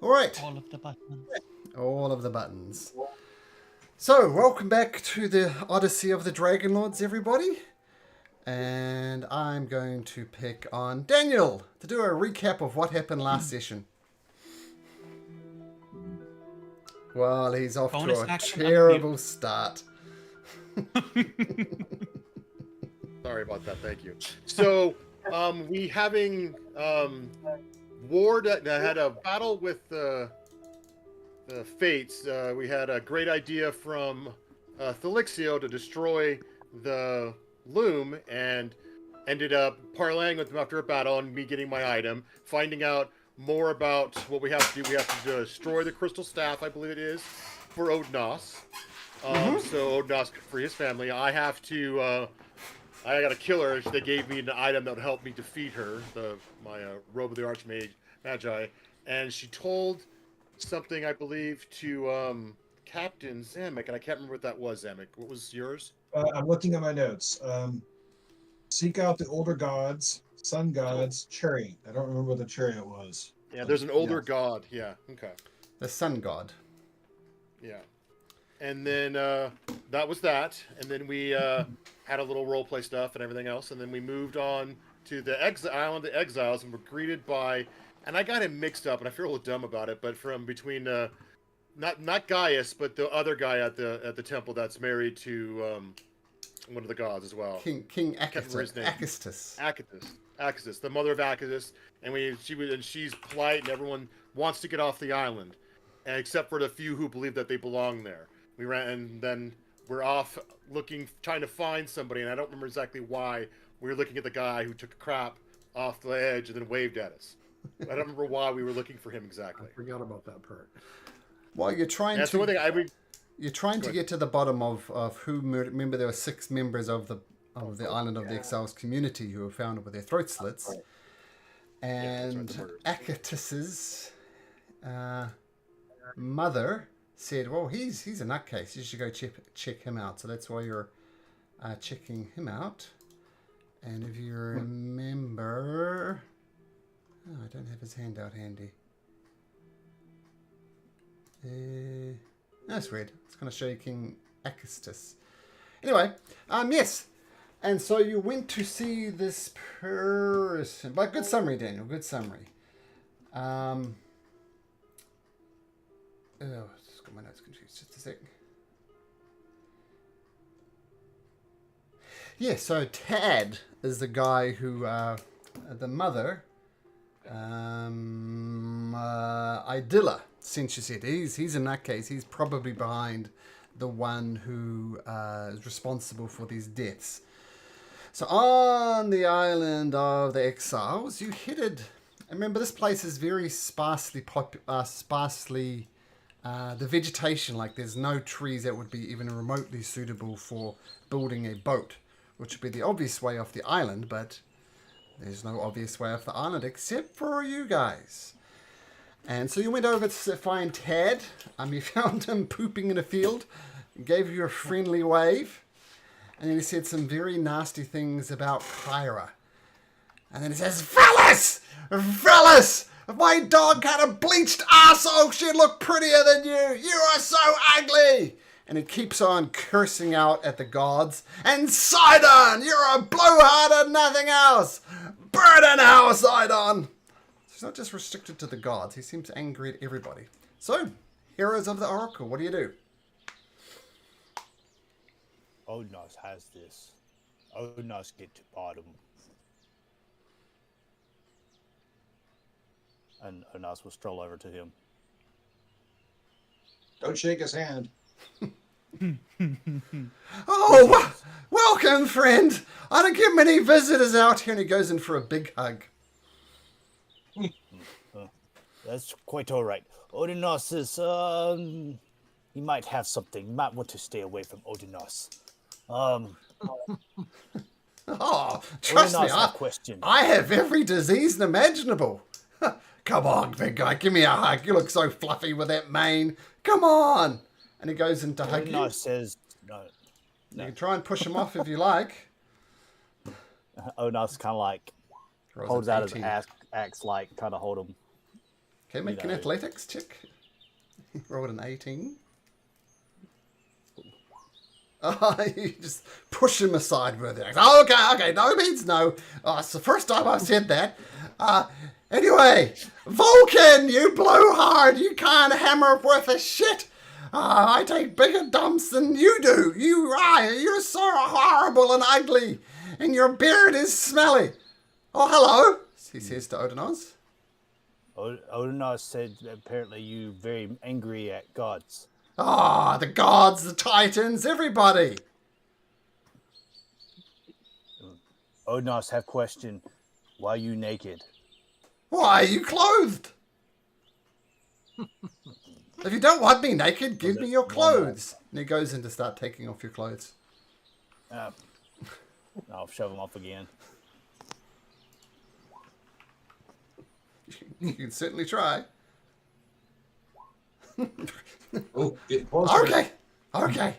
All right, All of the buttons. all of the buttons. So, welcome back to the Odyssey of the Dragon Lords, everybody. And I'm going to pick on Daniel to do a recap of what happened last session. Well, he's off Bonus to a action terrible start. Sorry about that. Thank you. So, we having war that had a battle with the Fates. We had a great idea from Thelixio to destroy the loom, and ended up parlaying with them after a battle, and me getting my item, finding out more about what we have to do. We have to destroy the crystal staff, I believe it is, for Odnos. So Odnos could free his family. I have to. I got to kill her. They gave me an item that would help me defeat her, my robe of the Archmage Magi, and she told something, I believe, to Captain Zamek, and I can't remember what that was. Zamek, what was yours? I'm looking at my notes. Seek out the older gods, sun gods, chariot. I don't remember what the chariot was. Yeah, there's an older Yeah. god. Yeah, okay. The Sun God. Yeah. And then that was that. And then we had a little roleplay stuff and everything else. And then we moved on to the island of the exiles, and were greeted by, and I got him mixed up, and I feel a little dumb about it, but from between not Gaius, but the other guy at the temple that's married to one of the gods as well. King Can't remember his name. Acastus. Akasis, the mother of Akasis, and she's polite, and everyone wants to get off the island, and except for the few who believe that they belong there. We ran, and then we're off trying to find somebody, and I don't remember exactly why. We were looking at the guy who took a crap off the edge and then waved at us. I don't remember why we were looking for him exactly. I forgot about that part. Well, you're trying That's the one thing You're trying to Go ahead. get to the bottom of who murdered. Remember, there were 6 members of the island of the exiles community who were found with their throat slits, and the murderers. Acatus's mother said, "Well, he's a nutcase. You should go check him out." So that's why you're checking him out. And if you remember, I don't have his handout handy. That's weird. It's going to show you King Acastus. Anyway, yes. And so you went to see this person. But good summary, Daniel. Good summary. Oh, just got my notes confused. Just a sec. Yeah, so Tad is the guy who, the mother, Idilla, since you said he's in that case, he's probably behind the one who is responsible for these deaths. So on the island of the exiles, you headed. Remember, this place is very sparsely the vegetation, like there's no trees that would be even remotely suitable for building a boat, which would be the obvious way off the island, but there's no obvious way off the island except for you guys. And so you went over to find Tad. You found him pooping in a field, gave you a friendly wave, and then he said some very nasty things about Kyra. And then he says, "Fellas! Fellas! If my dog had a bleached arsehole, she'd look prettier than you! You are so ugly!" And he keeps on cursing out at the gods. "And Sidon! You're a blowhard and nothing else! Burn in hell, Sidon!" He's not just restricted to the gods. He seems angry at everybody. So, heroes of the Oracle, what do you do? Odnos has this. Odnos get to bottom. And Odnos will stroll over to him. Don't shake his hand. Oh, welcome, friend. I don't get many visitors out here. And he goes in for a big hug. That's quite all right. Odnos is, you might have something. You might want to stay away from Odnos. Oh, trust me, Odnos have questions. I have every disease imaginable. Come on, big guy, give me a hug. You look so fluffy with that mane. Come on. And he goes in to hug you. Odnos says, no. You can try and push him off if you like. Odnos kind of like Rolls holds an out his 18. axe like, kind of hold him. Okay, make an know. athletics check. Rolled an 18. Oh, you just push him aside with it. Oh, okay, no means no. Oh, it's the first time I've said that. Anyway, Vulcan, you blowhard, you can't hammer worth a shit. I take bigger dumps than you do. You're so horrible and ugly, and your beard is smelly. Oh, hello, he says to Odenos. Odinos said that apparently you very angry at gods. Ah, the gods, the titans, everybody. Odinos have questioned, why you naked? Why are you clothed? If you don't want me naked, give me your clothes. And he goes in to start taking off your clothes. I'll shove him off again. You can certainly try. Oh, get closer. Okay.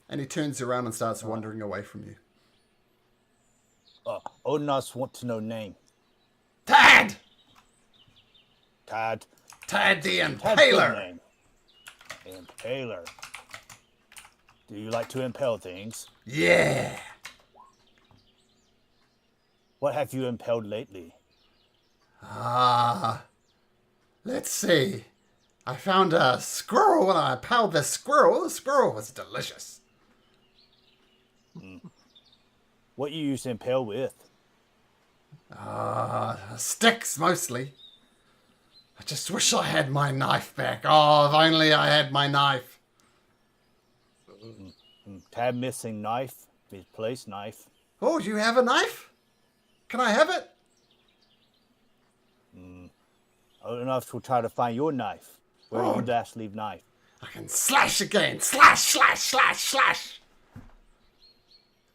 And he turns around and starts wandering away from you. Odinos want to know name. Tad! Tad. Tad the Tad's good Impaler! name. Impaler. Do you like to impale things? Yeah! What have you impaled lately? Let's see. I found a squirrel and I impaled the squirrel. The squirrel was delicious. What you used to impale with? Sticks mostly. I just wish I had my knife back. Oh, if only I had my knife. Tad missing knife. Misplaced knife. Oh, do you have a knife? Can I have it? Odinos will try to find your knife. Where Oh. you last leave knife? I can slash again. Slash, slash, slash, slash.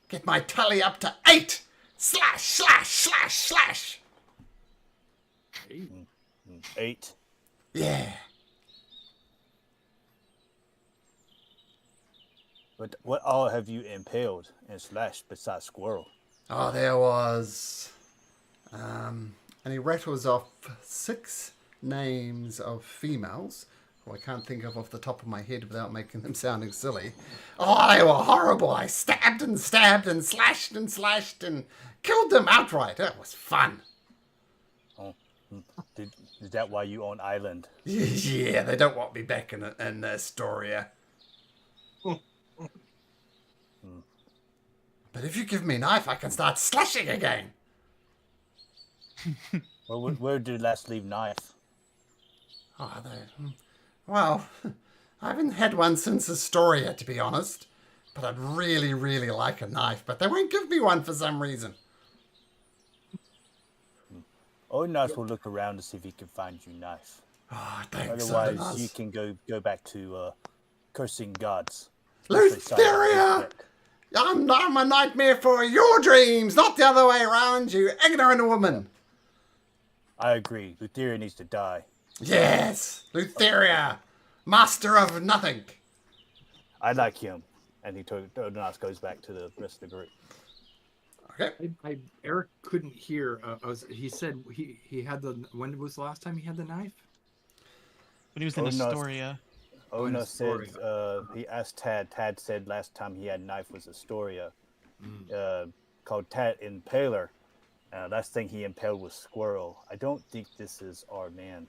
Get my tally up to 8. Slash, slash, slash, slash. 8. Yeah. But what all have you impaled and slashed besides squirrel? Oh, there was... and he rattles off 6 names of females, who I can't think of off the top of my head without making them sounding silly. Oh, they were horrible. I stabbed and slashed and killed them outright. That was fun. Is that why you own island? Yeah, they don't want me back in Astoria. But if you give me a knife, I can start slashing again. Where did you last leave knife? Oh, well, I haven't had one since Astoria, to be honest. But I'd really, really like a knife. But they won't give me one for some reason. Odinos will look around to see if he can find you knife. Oh, thanks, Otherwise, Odenos. you can go back to cursing gods. Lutheria! I'm a nightmare for your dreams, not the other way around, you ignorant woman. I agree. Lutheria needs to die. Yes, Lutheria, master of nothing. I like him. And Odinos goes back to the rest of the group. Okay. Eric couldn't hear. He said he had the. When was the last time he had the knife? When he was in Odinos. Astoria. Odinos said, Astoria. he asked Tad. Tad said last time he had a knife was Astoria, called Tad Impaler. Last thing he impaled was squirrel. I don't think this is our man.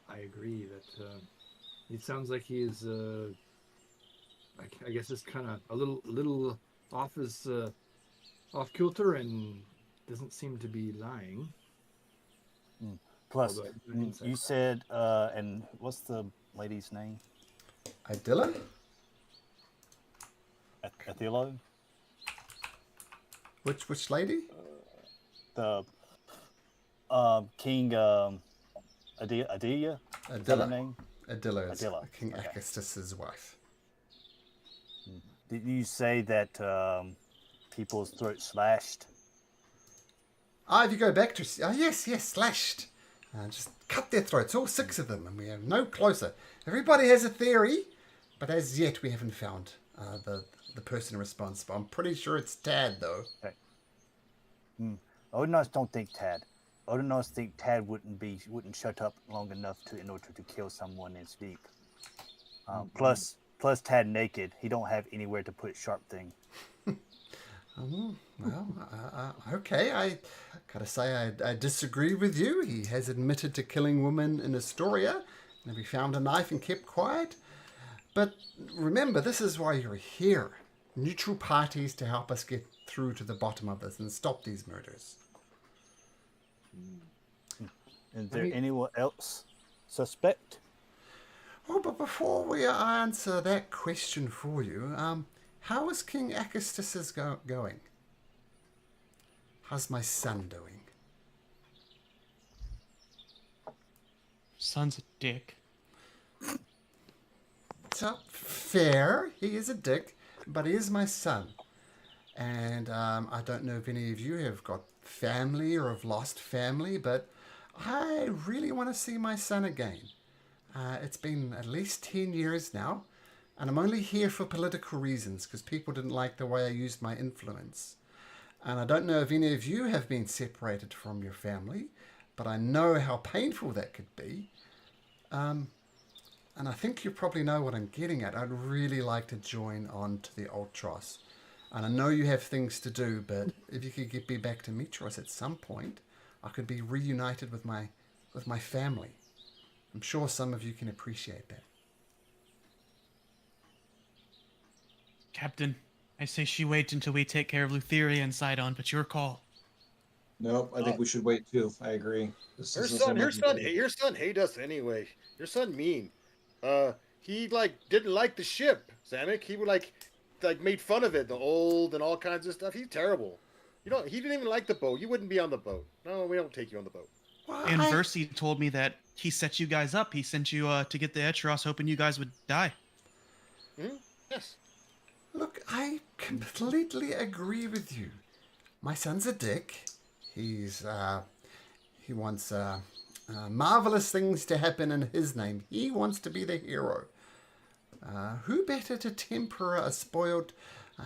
I agree that it sounds like he's. I guess it's kind of a little off his off kilter and doesn't seem to be lying. Plus, Although, you said, and what's the lady's name? Idilla? Athelo? Which lady? The King Adelia? Is that her Adilla. name? Adilla is Adilla, King okay. Acastus's wife. Did you say that people's throats slashed? If you go back to... yes, slashed. Just cut their throats, all 6 of them, and we are no closer. Everybody has a theory, but as yet we haven't found the person responsible. I'm pretty sure it's Tad, though. Odinons don't think Tad. Odinons think Tad wouldn't shut up long enough in order to kill someone in sleep. Plus Tad naked. He don't have anywhere to put Sharp Thing. Well, okay. I gotta say, I disagree with you. He has admitted to killing women in Astoria, and he found a knife and kept quiet. But remember, this is why you're here. Neutral parties to help us get through to the bottom of this and stop these murders. Is there anyone else suspect? Oh, but before we answer that question for you, how is King Acastus going? How's my son doing? Son's a dick. So, fair, he is a dick, but he is my son. And I don't know if any of you have got family or have lost family, but I really want to see my son again. It's been at least 10 years now, and I'm only here for political reasons because people didn't like the way I used my influence. And I don't know if any of you have been separated from your family, but I know how painful that could be. And I think you probably know what I'm getting at. I'd really like to join on to the Ultros. And I know you have things to do, but if you could get me back to Mitros at some point, I could be reunited with my family. I'm sure some of you can appreciate that. Captain, I say she wait until we take care of Lutheria and Sidon, but your call. Nope, I think we should wait too. I agree. This Your doesn't son, sound your like a son, good- your son hate us anyway. Your son mean. He didn't like the ship, Zamek. He would like made fun of it, the old and all kinds of stuff. He's terrible. He didn't even like the boat. You wouldn't be on the boat. No, we don't take you on the boat. Well, And Versi told me that he set you guys up. He sent you to get the Eteros, hoping you guys would die. Yes. Look, I completely agree with you. My son's a dick. He wants marvelous things to happen in his name. He wants to be the hero. Who better to temper a spoiled,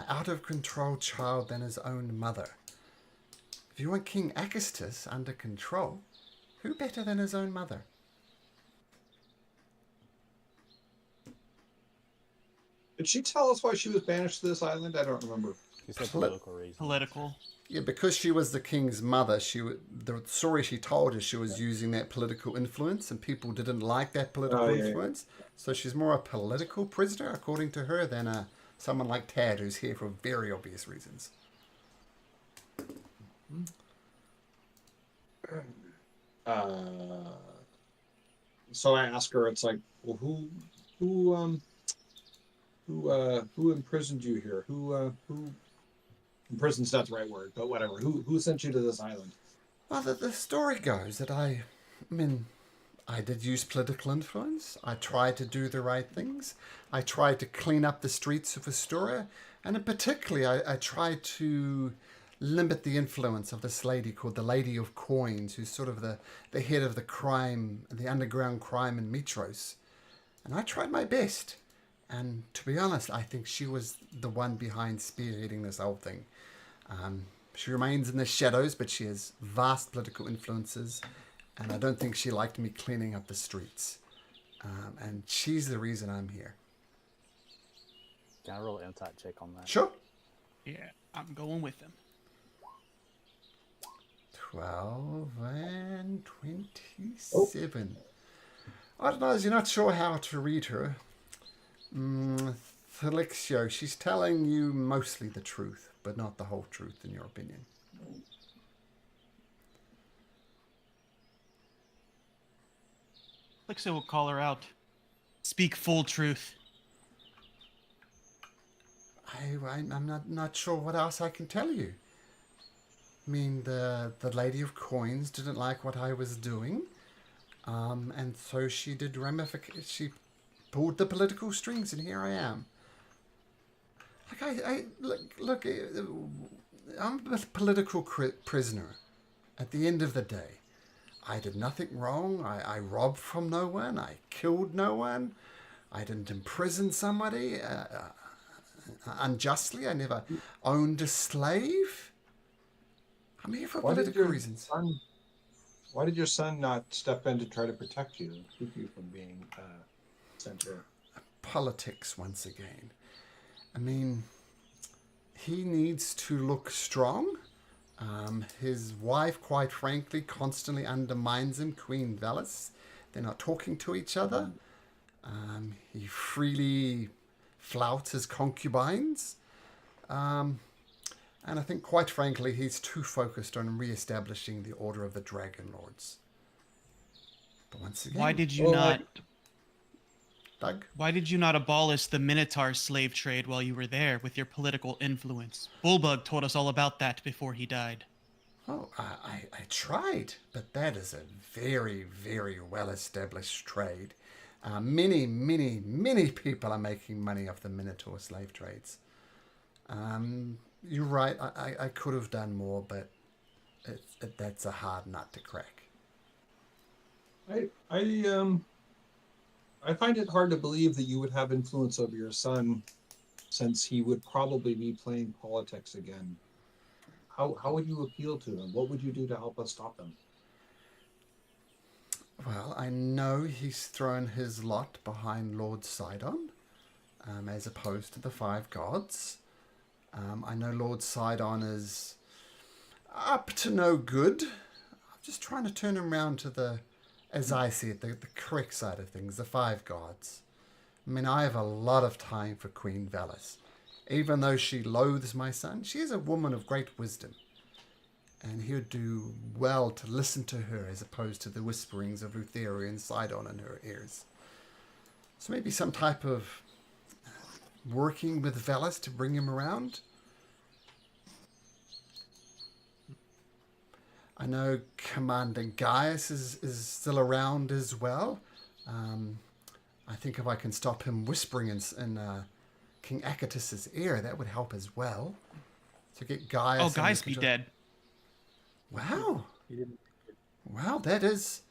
out of control child than his own mother? If you want King Acastus under control, who better than his own mother? Did she tell us why she was banished to this island? I don't remember. He said political reasons. Political. Yeah, because she was the king's mother, the story she told is she was using that political influence, and people didn't like that political influence. So she's more a political prisoner, according to her, than someone like Tad, who's here for very obvious reasons. So I ask her, it's like, well, who imprisoned you here? Who imprisoned's not the right word, but whatever. Who sent you to this island? Well, the story goes that I did use political influence. I tried to do the right things. I tried to clean up the streets of Astoria, and in particular, I tried to limit the influence of this lady called the Lady of Coins, who's sort of the head of the crime, the underground crime in Mitros. And I tried my best. And to be honest, I think she was the one behind spearheading this whole thing. She remains in the shadows, but she has vast political influences, and I don't think she liked me cleaning up the streets. And she's the reason I'm here. Can I roll an insight check on that? Sure. Yeah, I'm going with him. 12 and 27. I don't know, you're not sure how to read her. Felixio, she's telling you mostly the truth, but not the whole truth, in your opinion. Lexi will call her out. Speak full truth. I'm not sure what else I can tell you. I mean, the Lady of Coins didn't like what I was doing, and so she did she pulled the political strings, and here I am. Look, I'm a political prisoner. At the end of the day, I did nothing wrong. I robbed from no one. I killed no one. I didn't imprison somebody unjustly. I never owned a slave. I'm here for Why did political your reasons. son? Why did your son not step in to try to protect you and keep you from being sent here? Politics once again. I mean, he needs to look strong. His wife, quite frankly, constantly undermines him, Queen Velis. They're not talking to each other. He freely flouts his concubines. And I think, quite frankly, he's too focused on re-establishing the Order of the Dragon Lords. But once again, Why did you Well, not? Doug? Why did you not abolish the Minotaur slave trade while you were there with your political influence? Bullbug told us all about that before he died. Oh, I tried, but that is a very, very well-established trade. Many people are making money off the Minotaur slave trades. You're right, I could have done more, but that's a hard nut to crack. I find it hard to believe that you would have influence over your son, since he would probably be playing politics again. How would you appeal to him? What would you do to help us stop him? Well, I know he's thrown his lot behind Lord Sidon, as opposed to the Five Gods. I know Lord Sidon is up to no good. I'm just trying to turn him around to the, as I see it, the correct side of things, the Five Gods. I mean, I have a lot of time for Queen Velis. Even though she loathes my son, she is a woman of great wisdom. And he would do well to listen to her as opposed to the whisperings of Lutheria and Sidon in her ears. So maybe some type of working with Velis to bring him around. I know Commander Gaius is still around as well. I think if I can stop him whispering in King Acatus's ear, that would help as well. To get Gaius. Oh, Gaius be dead. Wow. He didn't. Wow, that is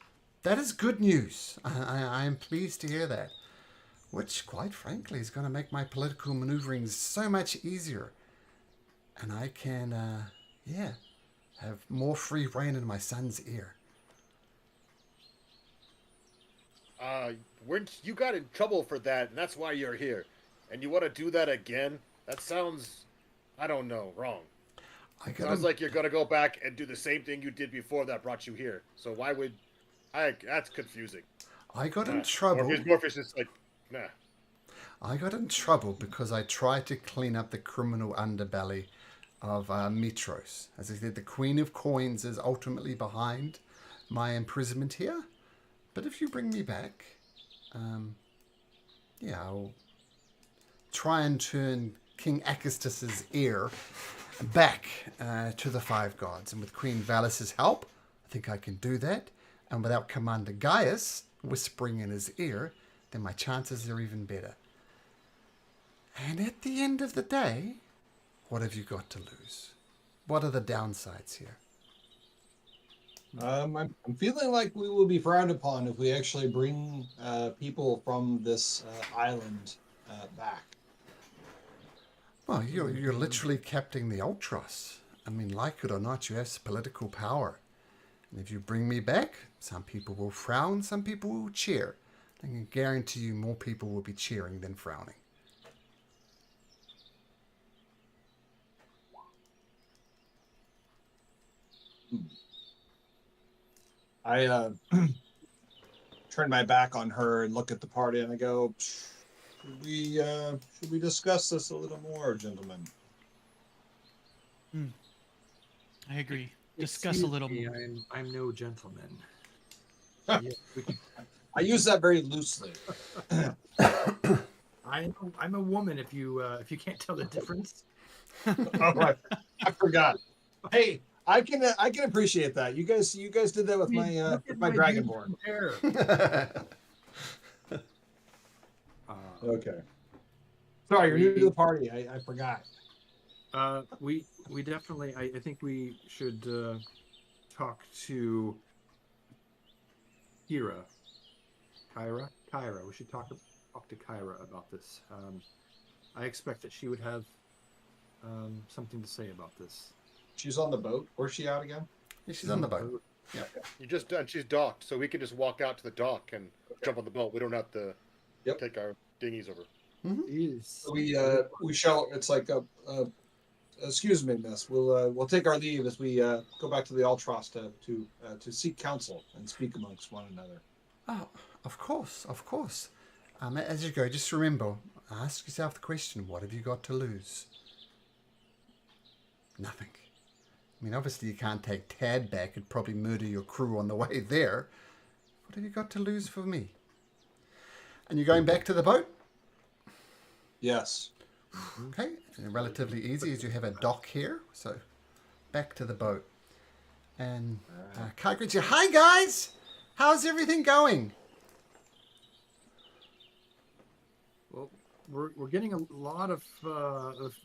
good news. I am pleased to hear that. Which, quite frankly, is going to make my political maneuvering so much easier. And I can, have more free reign in my son's ear. You got in trouble for that, and that's why you're here. And you want to do that again? That sounds, I don't know, wrong. Sounds like you're gonna go back and do the same thing you did before that brought you here. So why would that's confusing. I got in trouble. Morpheus is like, nah. I got in trouble because I tried to clean up the criminal underbelly of Mitros. As I said, the Queen of Coins is ultimately behind my imprisonment here. But if you bring me back, I'll try and turn King Acastus's ear back to the Five Gods. And with Queen Velis's help, I think I can do that. And without Commander Gaius whispering in his ear, then my chances are even better. And at the end of the day, what have you got to lose? What are the downsides here? I'm feeling like we will be frowned upon if we actually bring people from this island back. Well, you're literally capturing the Ultros. I mean, like it or not, you have political power. And if you bring me back, some people will frown, some people will cheer. I can guarantee you more people will be cheering than frowning. I turn my back on her and look at the party, and I go, should we discuss this a little more, gentlemen? I agree. Discuss a Excuse little me, more. I'm no gentleman. Yeah, we can- I use that very loosely. I'm a woman. If you can't tell the difference. Oh, right. I forgot. Hey, I can appreciate that. You guys did that with my with my dragonborn. Okay. Sorry, you're new to the party. I forgot. We definitely. I think we should talk to Kyra. We should talk to Kyra about this. I expect that she would have something to say about this. She's on the boat. Where's she out again? Yeah, she's on the boat. You just done. She's docked, so we can just walk out to the dock and jump on the boat. We don't have to Yep. take our dinghies over. Jeez. We shall. It's like excuse me, miss. We'll take our leave as we go back to the Altros to seek counsel and speak amongst one another. Oh, of course, of course. As you go, just remember, ask yourself the question, what have you got to lose? Nothing. I mean, obviously you can't take Tad back. It'd probably murder your crew on the way there. What have you got to lose for me? And you're going back to the boat? Yes. Okay, relatively easy as you have a dock here. So, back to the boat. And Kai greets you. Hi, guys! How's everything going? Well, we're getting a lot of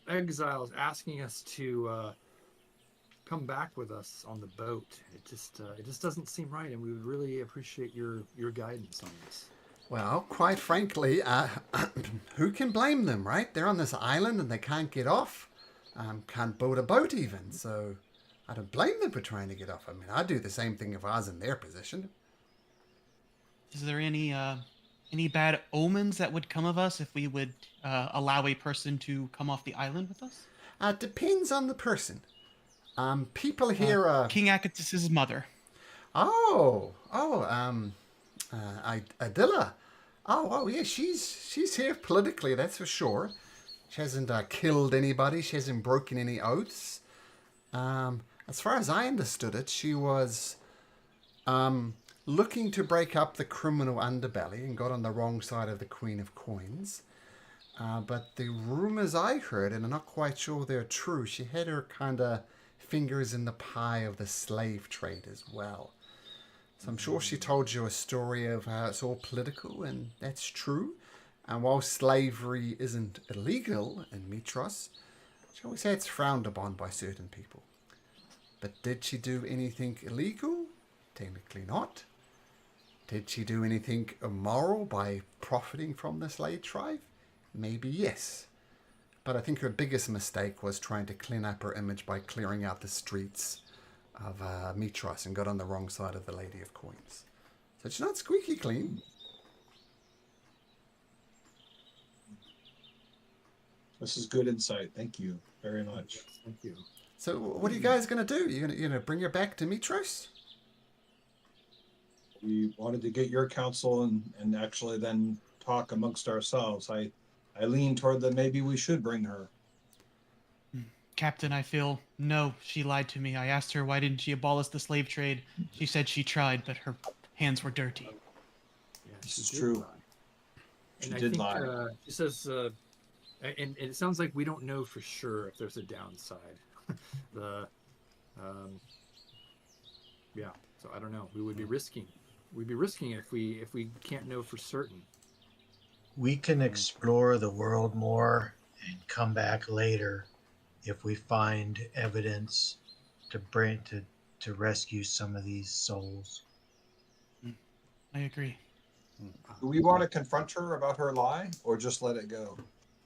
exiles asking us to come back with us on the boat. It just doesn't seem right, and we would really appreciate your guidance on this. Well, quite frankly, who can blame them, right? They're on this island and they can't get off. Can't build a boat even, so I don't blame them for trying to get off. I mean, I'd do the same thing if I was in their position. Is there any bad omens that would come of us if we would allow a person to come off the island with us? Depends on the person. People here are... King Akatus's mother. Adilla. Oh, yeah, she's here politically, that's for sure. She hasn't killed anybody. She hasn't broken any oaths. As far as I understood it, she was looking to break up the criminal underbelly and got on the wrong side of the Queen of Coins. But the rumors I heard, and I'm not quite sure they're true, she had her kind of fingers in the pie of the slave trade as well. So I'm sure she told you a story of how it's all political, and that's true. And while slavery isn't illegal in Mitros, shall we say it's frowned upon by certain people. But did she do anything illegal? Technically not. Did she do anything immoral by profiting from the slave trade? Maybe yes. But I think her biggest mistake was trying to clean up her image by clearing out the streets of Mitros and got on the wrong side of the Lady of Coins. So she's not squeaky clean. This is good insight. Thank you very much. Thank you. So what are you guys going to do? You gonna bring her back to Mitros? We wanted to get your counsel and actually then talk amongst ourselves. I lean toward that maybe we should bring her. Captain, I feel no, she lied to me. I asked her why didn't she abolish the slave trade. She said she tried, but her hands were dirty. Yeah, This she is did true. lie. She And I did think, lie. She says, and it sounds like we don't know for sure if there's a downside. Yeah. So I don't know. We would be risking. We'd be risking it if we can't know for certain. We can explore the world more and come back later if we find evidence to rescue some of these souls. I agree. Do we want to confront her about her lie or just let it go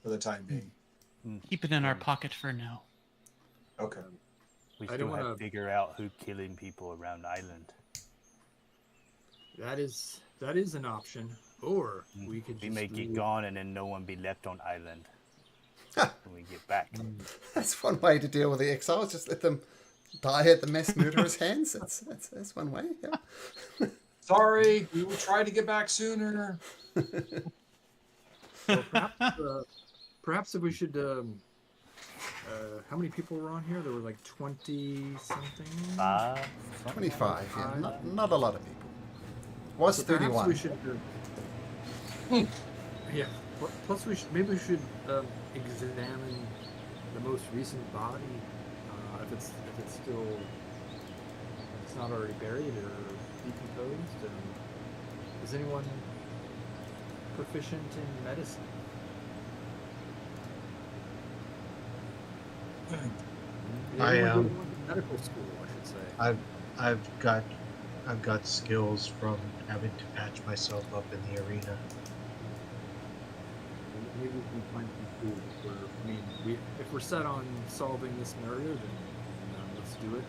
for the time being? Keep it in our pocket for now. Okay. We I still don't have wanna- to figure out who killing people around the island. That is an option. Or we could We just may get leave. gone and then no one be left on island when we get back. That's one way to deal with the exiles. Just let them die at the mass murderer's hands. That's one way. Yeah. Sorry, we will try to get back sooner. Well, perhaps if we should. How many people were on here? There were like 20 something. 25. Yeah, not a lot of people. Was So perhaps 31. we should. Yeah. Plus, maybe we should examine the most recent body, if it's still, if it's not already buried or decomposed. Is anyone proficient in medicine? I Anyone am. go to medical school, I should say. I've got skills from having to patch myself up in the arena. Maybe we can find some clues. If we're set on solving this murder, then do it.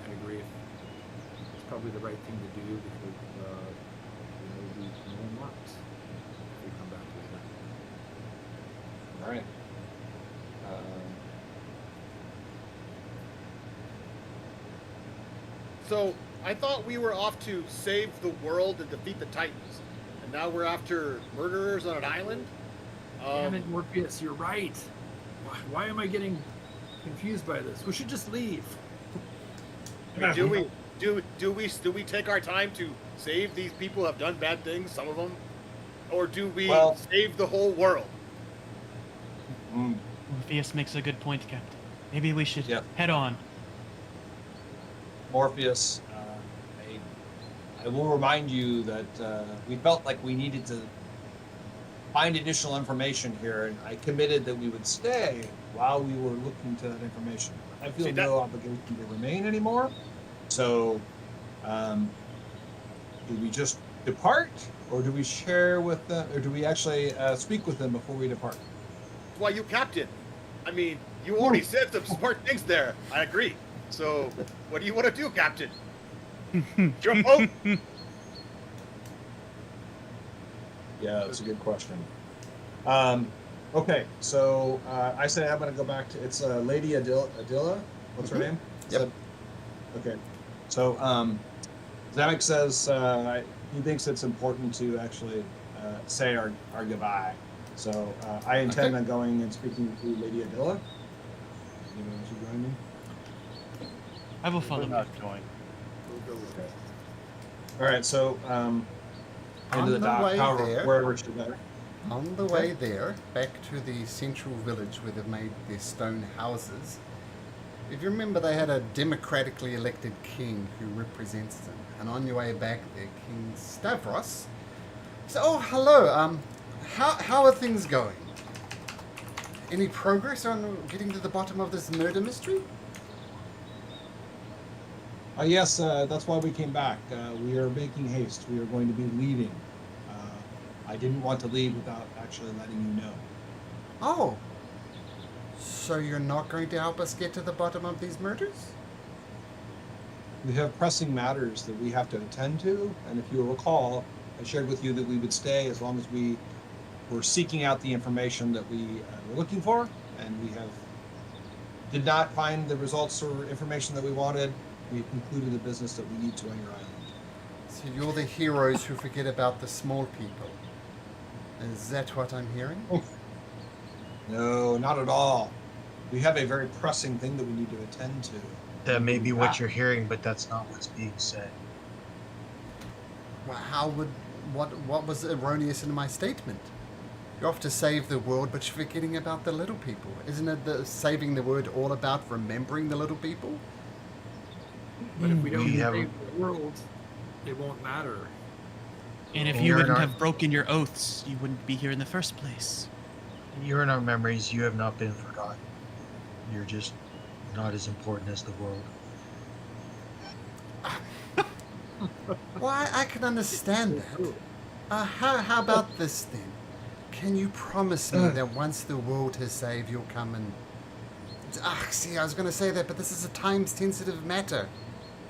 I agree. It's probably the right thing to do because we will not if we come back later. All right. So I thought we were off to save the world and defeat the Titans, and now we're after murderers on an island. Damn it, Morpheus, you're right. Why am I getting confused by this? We should just leave. Do we take our time to save these people who have done bad things, some of them, or do we Well- save the whole world? Morpheus makes a good point, Captain. Maybe we should Yep. head on. Morpheus, I will remind you that we felt like we needed to find additional information here, and I committed that we would stay while we were looking to that information. I feel See, that- no obligation to remain anymore. So, do we just depart, or do we share with them, or do we actually speak with them before we depart? Why, you captain? I mean, you already said some smart things there. I agree. So, what do you want to do, Captain? Your boat? Yeah, that's a good question. Okay, so I say I'm going to go back to it's Lady Adilla. What's her name? Yep. Okay, so Zamek says he thinks it's important to actually say our goodbye. So I intend Okay. on going and speaking to Lady Adilla. Anyone else who join me? I will We'll follow. not join. We'll go with Okay. All right, so into the On the dock, way however, there- wherever she's at. On the way there, back to the central village where they've made their stone houses, if you remember, they had a democratically elected king who represents them. And on your way back there, King Stavros. So, oh, hello. How are things going? Any progress on getting to the bottom of this murder mystery? Yes, that's why we came back. We are making haste. We are going to be leaving. I didn't want to leave without actually letting you know. Oh. So you're not going to help us get to the bottom of these murders? We have pressing matters that we have to attend to, and if you'll recall, I shared with you that we would stay as long as we were seeking out the information that we were looking for, and we did not find the results or information that we wanted. We concluded the business that we need to on your island. So you're the heroes who forget about the small people. Is that what I'm hearing? No, not at all. We have a very pressing thing that we need to attend to. That may be what you're hearing, but that's not what's being said. Well, what was erroneous in my statement? You're off to save the world, but you're forgetting about the little people. Isn't it saving the world all about remembering the little people? But if we don't We have- save the world, it won't matter. And if Well, you you're wouldn't not- have broken your oaths, you wouldn't be here in the first place. You're in our memories. You have not been forgotten. You're just not as important as the world. Well, I can understand that. How about this then? Can you promise me that once the world has saved, you'll come and... see, I was going to say that, but this is a time-sensitive matter.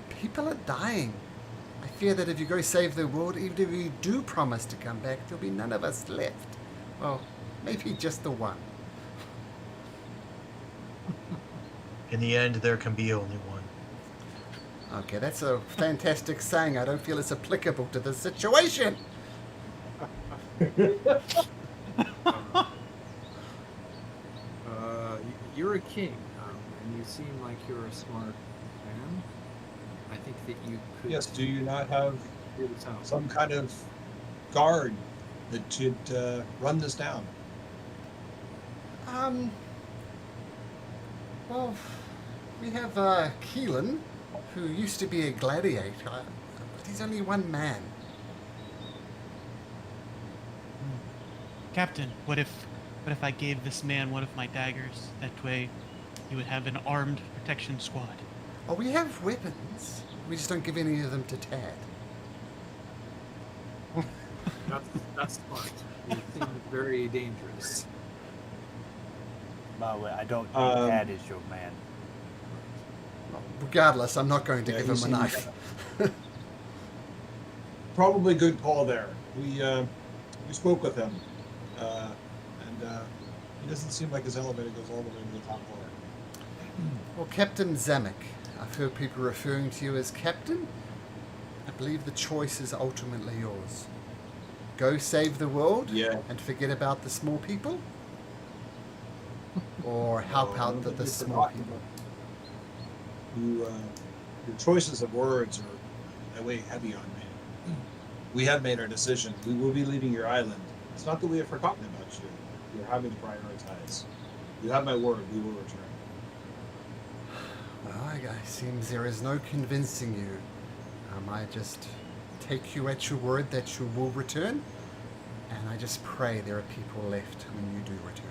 People are dying. I fear that if you go save the world, even if you do promise to come back, there'll be none of us left. Well, maybe just the one. In the end, there can be only one. Okay, that's a fantastic saying. I don't feel it's applicable to this situation. You're a king, and you seem like you're a smart man. I think that you could. Yes, do you not have figure this out. some kind of guard that should run this down? Well, we have Keelan, who used to be a gladiator, but he's only one man. Captain, what if I gave this man one of my daggers? That way, he would have an armed protection squad. Oh, we have weapons. We just don't give any of them to Tad. That's smart. You seem very dangerous. By the way, I don't think Um, Tad is your man. Regardless, I'm not going to Yeah, give he him a seems- knife. Probably good call there. We spoke with him, he doesn't seem like his elevator goes all the way to the top floor. Well, Captain Zamek, I've heard people referring to you as Captain. I believe the choice is ultimately yours. Go save the world Yeah. and forget about the small people? Or help out the small people? Your choices of words are weigh heavy on me. We have made our decision. We will be leaving your island. It's not that we have forgotten about you. We're having to prioritize. You have my word. We will return. Well, it seems there is no convincing you. I just take you at your word that you will return, and I just pray there are people left when you do return.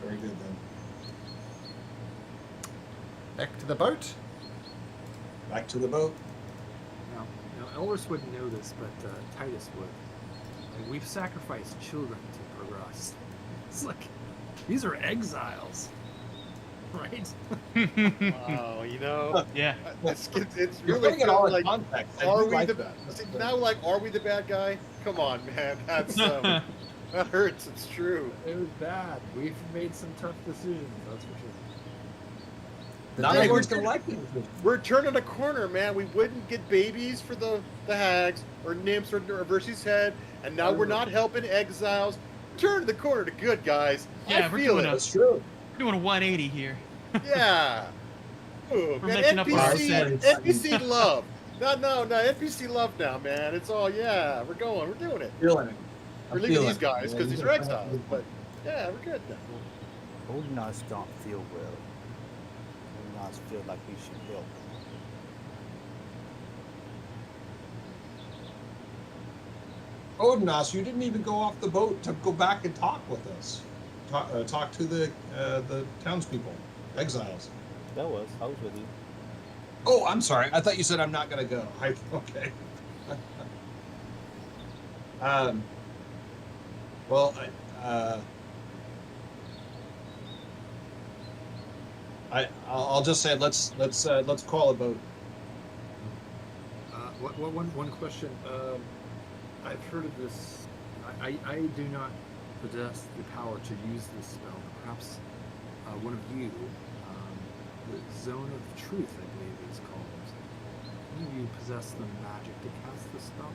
Very good then. Back to the boat. Back to the boat. Now Elris wouldn't know this, but Titus would. Like, we've sacrificed children to progress. It's like these are exiles, right? Wow, you know, Yeah. it's You're really putting it all in like, context. I are do we like the that. see, now? Like, are we the bad guy? Come on, man, that's that hurts. It's true. It was bad. We've made some tough decisions, that's for sure. Not Yeah, everyone's we're- gonna like it. We're turning a corner, man. We wouldn't get babies for the hags or nymphs or Versy's head, and now we're not helping exiles. Turn the corner to good, guys. Yeah, I we're feel doing it. That's true. We're doing a 180 here. Yeah. Ooh, We're man, making up our NPC love. No, NPC love now, man. It's all, yeah, we're doing it. Feeling it. We're I'm leaving feeling these it. guys Yeah, because you these are gotta- exiles, but yeah, we're good now. Odinus don't feel well. Odinus feel like we should help. Odinus, you didn't even go off the boat to go back and talk with us. Talk to the townspeople, exiles. I was with you. Oh, I'm sorry. I thought you said I'm not gonna go. Okay. Well, I'll just say let's call a boat. One question. I've heard of this. I do not possess the power to use this spell. Perhaps one of you, the Zone of Truth, I believe it's called. One of you possess the magic to cast the spell.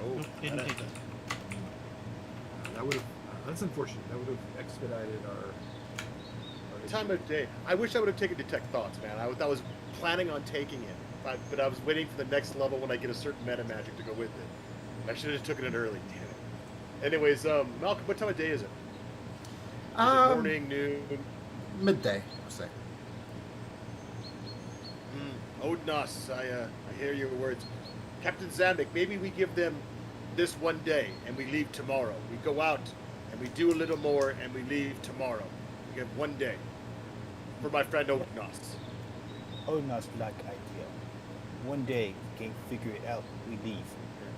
Oh, Didn't take it. That would have. That's unfortunate. That would have expedited our time of day. I wish I would have taken Detect Thoughts, man. I was planning on taking it, but I was waiting for the next level when I get a certain meta magic to go with it. I should have taken it early. Damn it. Anyways, Malcolm, what time of day is it? Is it morning, noon? Midday, I'll say. Odinus, I hear your words. Captain Zamek, maybe we give them this one day and we leave tomorrow. We go out and we do a little more and we leave tomorrow. We have one day for my friend Odinus. Odinus like idea. One day, we can figure it out. We leave.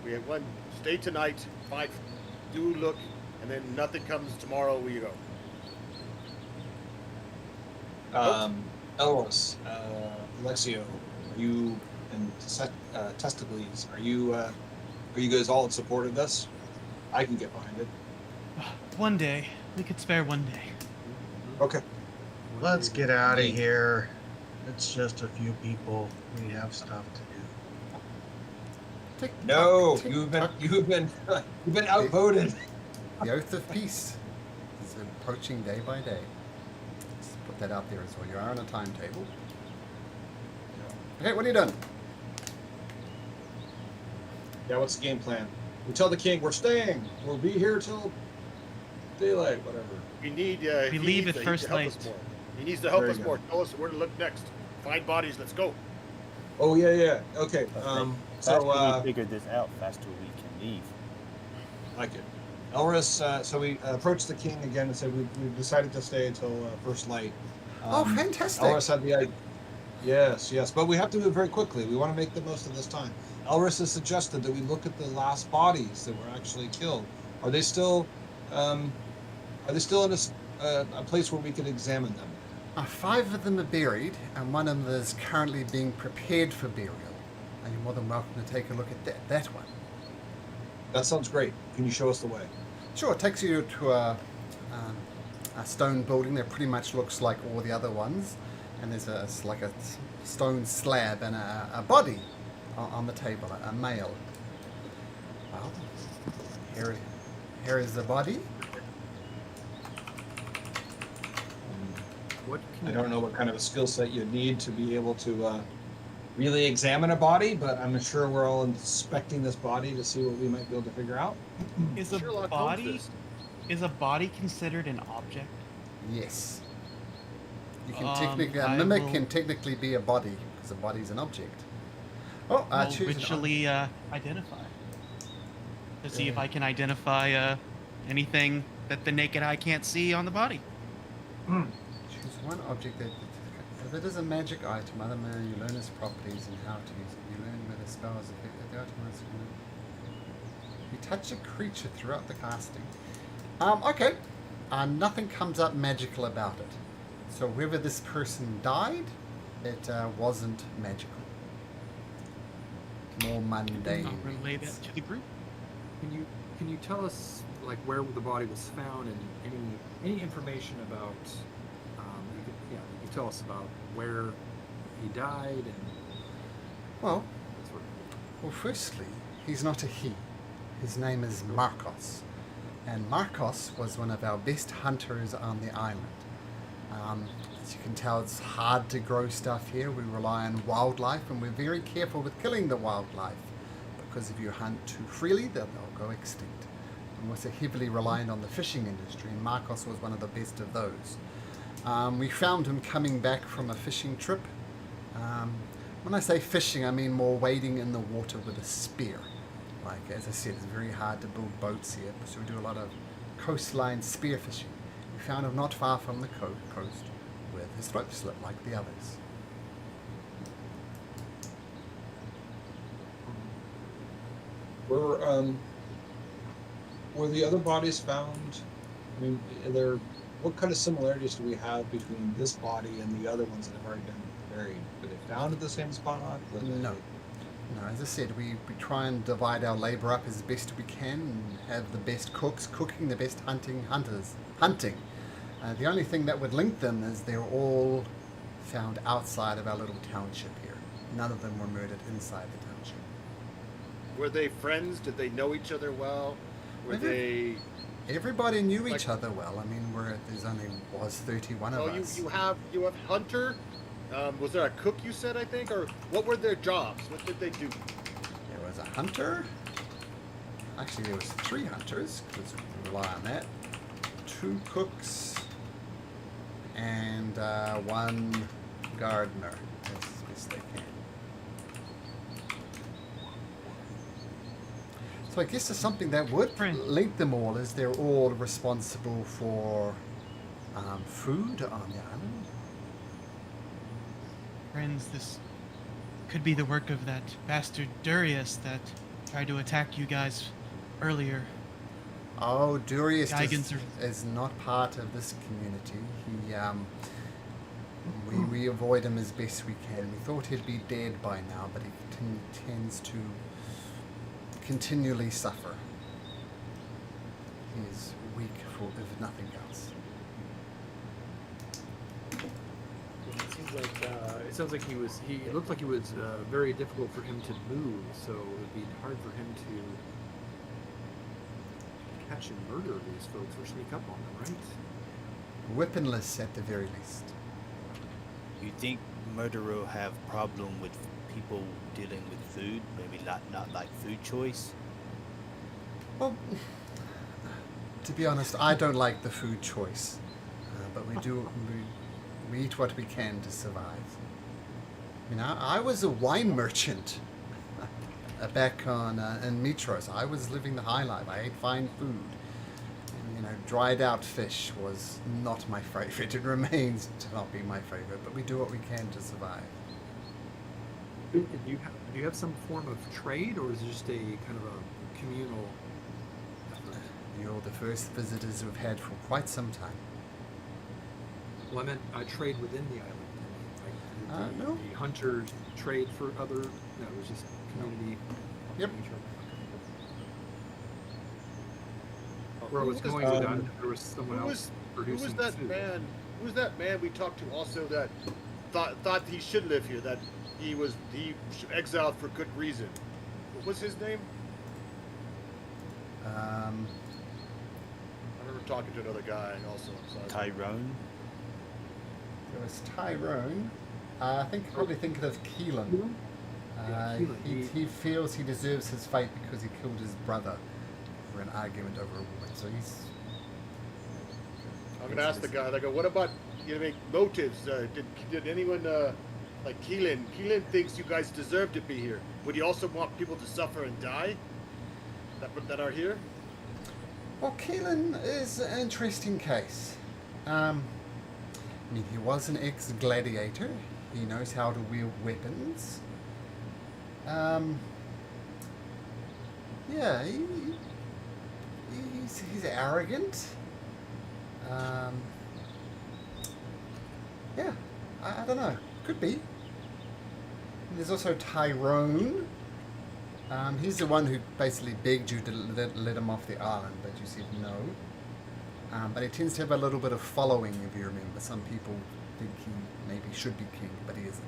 We have one. Stay tonight. Fight. Do look, and then nothing comes tomorrow. We go. Elros, Alexio, are you and Testicles? Are you guys all in support of this? I can get behind it. One day. We could spare one day. Okay. Let's get out of here. It's just a few people. We have stuff to do. Tick, No, tock, tick, you've been tock. you've been outvoted. The Oath of Peace is approaching day by day. Let's put that out there as well. You are on a timetable. Okay, what are you doing? Yeah, what's the game plan? We tell the king we're staying. We'll be here till daylight, whatever. We need. We he leave needs at to first help light. us more. He needs to help Very us good. more. Tell us where to look next. Find bodies. Let's go. Oh yeah. Okay. Faster So we figure this out, faster we can leave. like it. Elris, so we approached the king again and said we've decided to stay until first light. Oh, fantastic. Elris had the idea. Yes, but we have to move very quickly. We want to make the most of this time. Elris has suggested that we look at the last bodies that were actually killed. Are they still in a place where we could examine them? 5 of them are buried, and one of them is currently being prepared for burial. And you're more than welcome to take a look at that one. That sounds great. Can you show us the way? Sure, it takes you to a stone building that pretty much looks like all the other ones, and there's like a stone slab and a body on the table, a male. Well, here is the body. What can I you, don't know what kind of a skill set you need to be able to really examine a body, but I'm sure we're all inspecting this body to see what we might be able to figure out. Is a Sherlock body Holmes is a body considered an object? Yes. You can Um, technically, a I mimic will- can technically be a body, because a body's an object. Oh, I'll choose an ritually identify to see if I can identify anything that the naked eye can't see on the body. Choose one object that, if it is a magic item, other than you learn its properties and how to use it. You learn whether spells affect the item. You touch a creature throughout the casting. Okay. Nothing comes up magical about it. So whether this person died, it wasn't magical. More mundane. I'll relay that to the group. can you tell us like where the body was found and any information about you can tell us about where he died and Well, that sort of Well, firstly, he's not a he. His name is Marcos. And Marcos was one of our best hunters on the island. As you can tell, it's hard to grow stuff here. We rely on wildlife, and we're very careful with killing the wildlife. Because if you hunt too freely, they'll go extinct. And we're so heavily reliant on the fishing industry, and Marcos was one of the best of those. We found him coming back from a fishing trip. When I say fishing, I mean more wading in the water with a spear. Like, as I said, it's very hard to build boats here, so we do a lot of coastline spear fishing. We found him not far from the coast with his throat slit like the others. Were the other bodies found? I mean, what kind of similarities do we have between this body and the other ones that have already been buried? Were they found at the same spot? Were they- No. No, as I said, we try and divide our labor up as best we can and have the best cooks cooking, the best hunters hunting. The only thing that would link them is they're all found outside of our little township here. None of them were murdered inside the township. Were they friends? Did they know each other well? Were Mhm. they? Everybody knew each Like- other well. I mean, there's only was 31 Oh, of us. you have Hunter. Was there a cook you said, I think, or what were their jobs? What did they do? There was a hunter. Actually, there was 3 hunters because we rely on that. 2 cooks and 1 gardener, as best they can. So I guess there's something that would Friend. link them all is they're all responsible for food on the island. Friends, this could be the work of that bastard Durius that tried to attack you guys earlier. Oh, Durius Geigens is not part of this community. We avoid him as best we can. We thought he'd be dead by now, but he tends to continually suffer. He is weak for if nothing else. It sounds like he looked like it was very difficult for him to move, so it would be hard for him to catch and murder these folks or sneak up on them, right? Weaponless at the very least. You think murderer will have problem with people dealing with food? Maybe not like food choice? Well, to be honest, I don't like the food choice, but we eat what we can to survive. You know, I was a wine merchant back on in Mitros. I was living the high life. I ate fine food. And, you know, dried out fish was not my favorite. It remains to not be my favorite, but we do what we can to survive. Do you have some form of trade, or is it just a kind of a communal effort? You're the first visitors we've had for quite some time. Well, I meant trade within the island. Like, No. The hunters trade for other. No, it was just community. Yep. Where I was Who was, going with that, um, there was someone Who else was, who producing was that food. man? Who was that man we talked to also that thought he should live here? That he exiled for good reason. What was his name? I remember talking to another guy also. So Tyrone. There was Tyrone. I think you're probably thinking of Keelan. Yeah, Keelan, He feels he deserves his fate because he killed his brother for an argument over a woman. So he's. I'm gonna ask the guy. I go, what about motives? Did anyone like Keelan? Keelan thinks you guys deserve to be here. Would you also want people to suffer and die? That are here? Well, Keelan is an interesting case. I mean, he was an ex-gladiator. He knows how to wield weapons. Yeah, he's arrogant. Yeah, I don't know. Could be. And there's also Tyrone. He's the one who basically begged you to let him off the island, but you said no. But he tends to have a little bit of following, if you remember. Some people think he maybe should be king, but he isn't.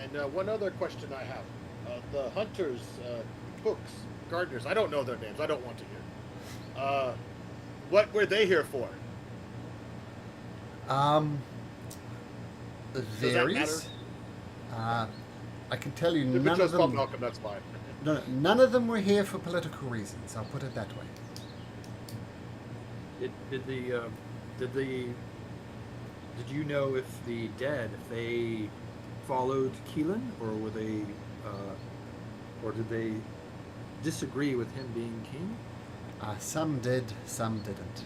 And one other question I have: the hunters, cooks, gardeners. I don't know their names. I don't want to hear. What were they here for? Varies. I can tell you If it's none of just Bob them. Malcolm, that's fine. No, none of them were here for political reasons. I'll put it that way. Did you know if the dead, if they followed Keelan, or were they, or did they disagree with him being king? Some did, some didn't.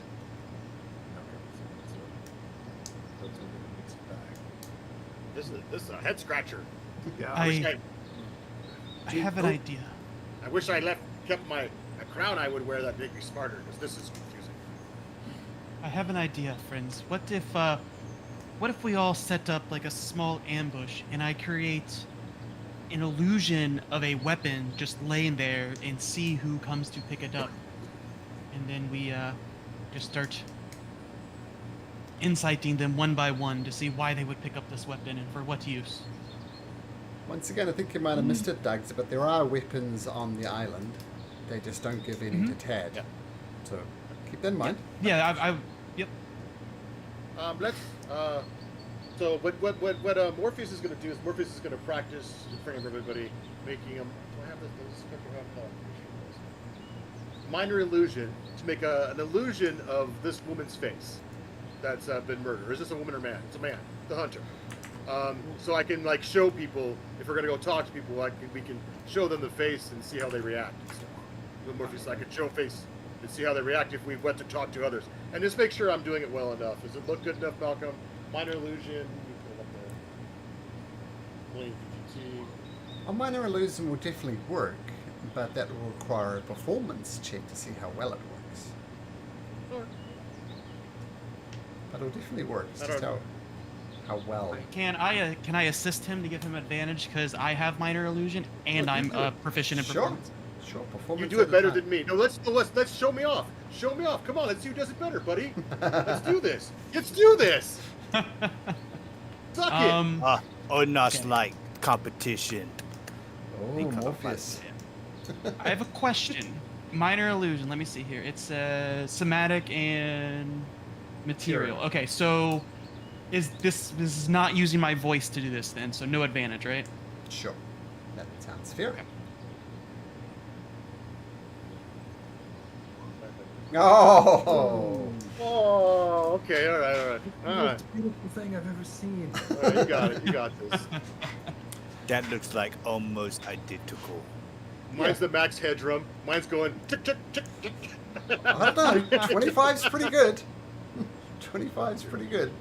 This is a head scratcher. Yeah. I have an idea. I wish I kept a crown I would wear that make me smarter, because this is confusing. I have an idea, friends. What if we all set up like a small ambush and I create an illusion of a weapon just laying there and see who comes to pick it up. And then we just start inciting them one by one to see why they would pick up this weapon and for what use. Once again, I think you might have missed it, Doug, but there are weapons on the island. They just don't give any to Tad. Yeah. So keep that in mind. Yeah, yep. Let's. So what Morpheus is going to do is Morpheus is going to practice in front of everybody, making them. Do I have this? Minor illusion to make an illusion of this woman's face that's been murdered. Is this a woman or man? It's a man, the hunter. So I can like show people if we're gonna go talk to people, we can show them the face and see how they react. With Morpheus, I could show face and see how they react if we went to talk to others, and just make sure I'm doing it well enough. Does it look good enough, Malcolm? Minor illusion. You pull up the Blink PGT. A minor illusion will definitely work, but that will require a performance check to see how well it works. Alright. But it'll definitely work. It's I just don't how well. Can I assist him to give him advantage because I have minor illusion and Oh, you I'm do it. proficient in Sure. performance? Sure, performance. You do it at a better time. than me. No, let's show me off. Show me off. Come on, let's see who does it better, buddy. Let's do this. Let's do this. Suck it. Odnos Okay. like competition. Oh, Because Morpheus. I have a question. Minor illusion. Let me see here. It's somatic and material. Okay, so this is not using my voice to do this then, so no advantage, right? Sure. That sounds fair. Okay. Oh! Oh, okay. All right. The most beautiful thing I've ever seen. All right, you got it. You got this. That looks like almost identical. Mine's the Max Headroom. Mine's going tick tick tick tick. I don't know. 25's pretty good. 25's pretty good.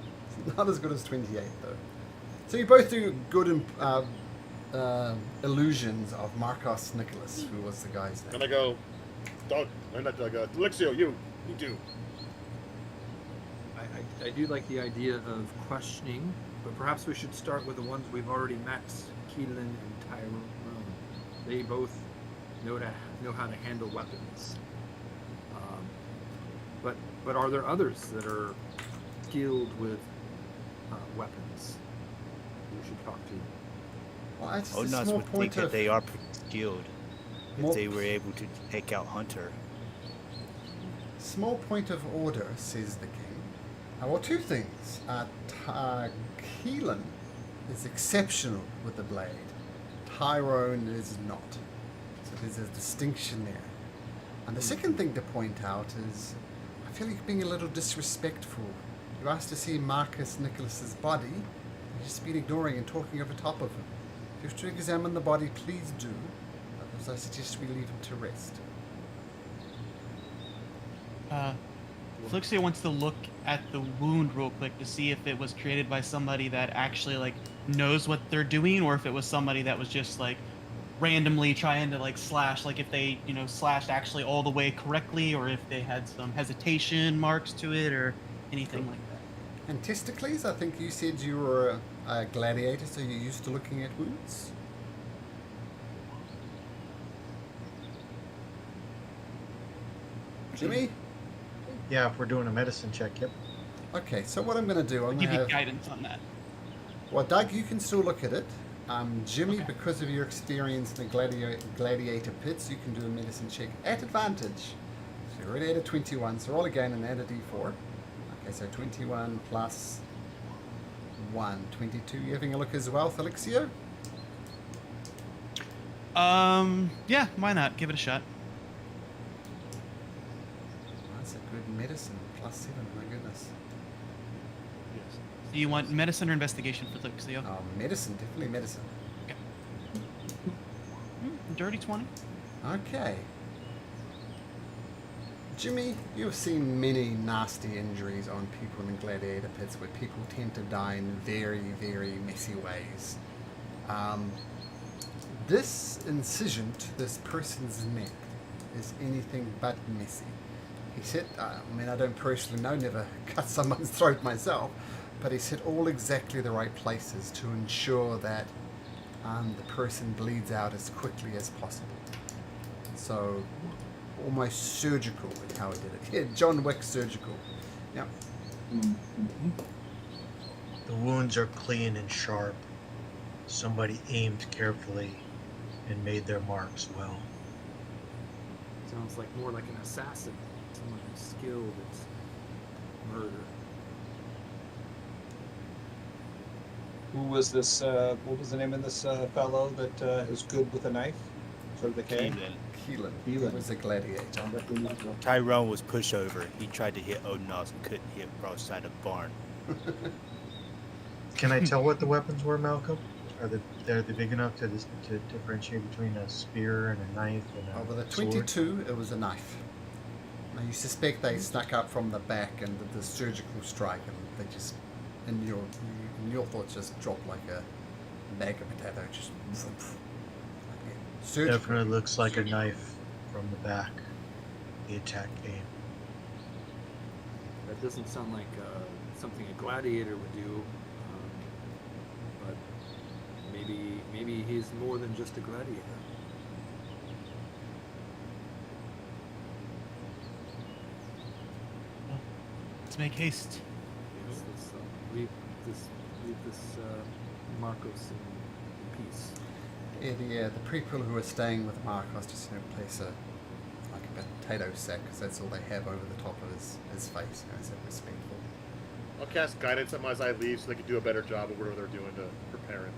It's not as good as 28, though. So you both do good illusions of Marcos Nicholas, who was the guy's And name. I go, Doug. I'm not Doug. Alexio, you do. I do like the idea of questioning, but perhaps we should start with the ones we've already met, Keelan and Tyrone. They both know how to handle weapons. But are there others that are skilled with weapons we should talk to? Well, it's just a Odnos small would think point that of they are pretty skilled More- if they were able to take out Hunter. small point of order, says the king. Well, two things. Keelan is exceptional with the blade. Tyrone is not. So there's a distinction there. And the second thing to point out is, I feel like you're being a little disrespectful. You asked to see Marcus Nicholas's body. You've just been ignoring and talking over top of him. If you wish to examine the body, please do. Otherwise, I suggest we leave him to rest. Felixia wants to look at the wound real quick to see if it was created by somebody that actually like knows what they're doing, or if it was somebody that was just like randomly trying to like slash, like if they slashed actually all the way correctly, or if they had some hesitation marks to it or anything like that. And Testicles, I think you said you were a gladiator, so you're used to looking at wounds? Jimmy? Yeah, if we're doing a medicine check, yep. Okay, so what I'm going to do, I'll I'm give going you to have... guidance on that. Well, Doug, you can still look at it. Jimmy, Okay. because of your experience in the gladiator pits, you can do a medicine check at advantage. So you're already at a 21, so roll again and add a d4. Okay, so 21 plus 1, 22. You having a look as well, Felixio? Yeah, why not? Give it a shot. That's a good medicine. Plus 7, my goodness. Yes. Do you want medicine or investigation for Felixia? Oh, medicine, definitely medicine. Dirty 20. Okay. Jimmy, you've seen many nasty injuries on people in gladiator pits where people tend to die in very, very messy ways. This incision to this person's neck is anything but messy. He said, I mean, I don't personally know, never cut someone's throat myself, but he's hit all exactly the right places to ensure that the person bleeds out as quickly as possible. So, almost surgical is how he did it. Yeah, John Wick surgical. Yeah. The wounds are clean and sharp. Somebody aimed carefully and made their marks well. Sounds like more like an assassin, someone who's skilled at murder. Who was this? What was the name of this fellow that is good with a knife? Sort of the K. Keelan. Keelan. He Keelan. was a gladiator. Tyrone was pushover. He tried to hit Odnos and couldn't hit broadside of barn. Can I tell what the weapons were, Malcolm? Are they big enough to differentiate between a spear and a knife and a With a sword? 22, it was a knife. Now you suspect they snuck up from the back and did the surgical strike, and they just, in your thoughts, just dropped like a bag of potato. Just surgical. Definitely looks like a knife from the back. The attack came. That doesn't sound like something a gladiator would do, but maybe he's more than just a gladiator. Let's make haste. Yes, let's leave this Marcos in peace. Yeah, the people who are staying with Marcos just place a potato sack, because that's all they have over the top of his face. Is that respectful? I'll cast guidance on them as I leave so they can do a better job of whatever they're doing to prepare it.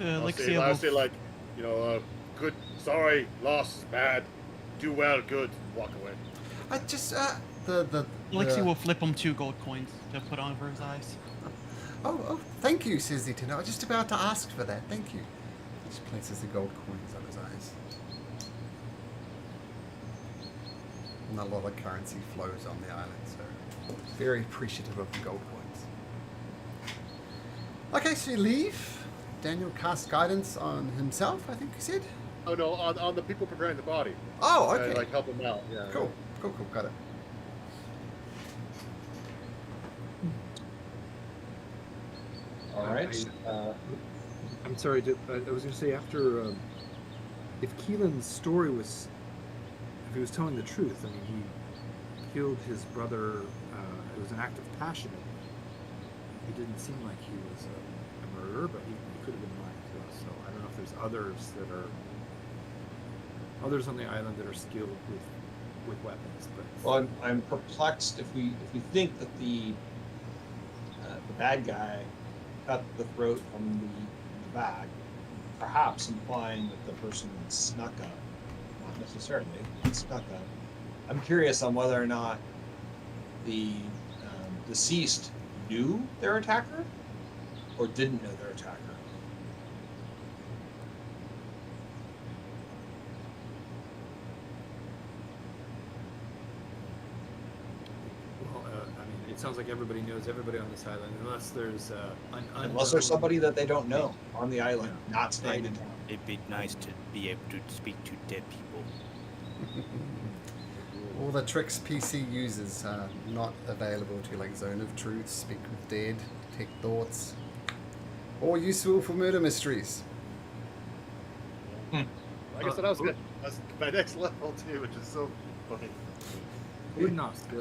I'll say like, good, sorry, loss, bad, do well, good, walk away. I just Alexi will flip him 2 gold coins to put on over his eyes. Oh, thank you, says the attendant. I was just about to ask for that. Thank you. He just places the gold coins on his eyes. And a lot of currency flows on the island, so very appreciative of the gold coins. Okay, so you leave. Daniel casts guidance on himself, I think you said? Oh no, on the people preparing the body. Oh, okay. Like help them out. Yeah. Cool, got it. All right. I'm sorry. I was going to say after, if Keelan's story was, if he was telling the truth, I mean, he killed his brother. It was an act of passion. He didn't seem like he was a murderer, but he could have been lying to us. So I don't know if there's others on the island that are skilled with weapons. But Well, I'm perplexed if we think that the bad guy cut the throat from the bag, perhaps implying that the person snuck up, not necessarily snuck up. I'm curious on whether or not the deceased knew their attacker or didn't know their attacker. well, I mean, it sounds like everybody knows everybody on this island, unless there's Unless there's somebody that they don't know on the island, not staying in town. It'd be nice to be able to speak to dead people. All the tricks PC uses are not available to you, like Zone of Truth, Speak with Dead, Take Thoughts, or useful for murder mysteries. Like I said, that's my next level too, which is so funny. Udnost,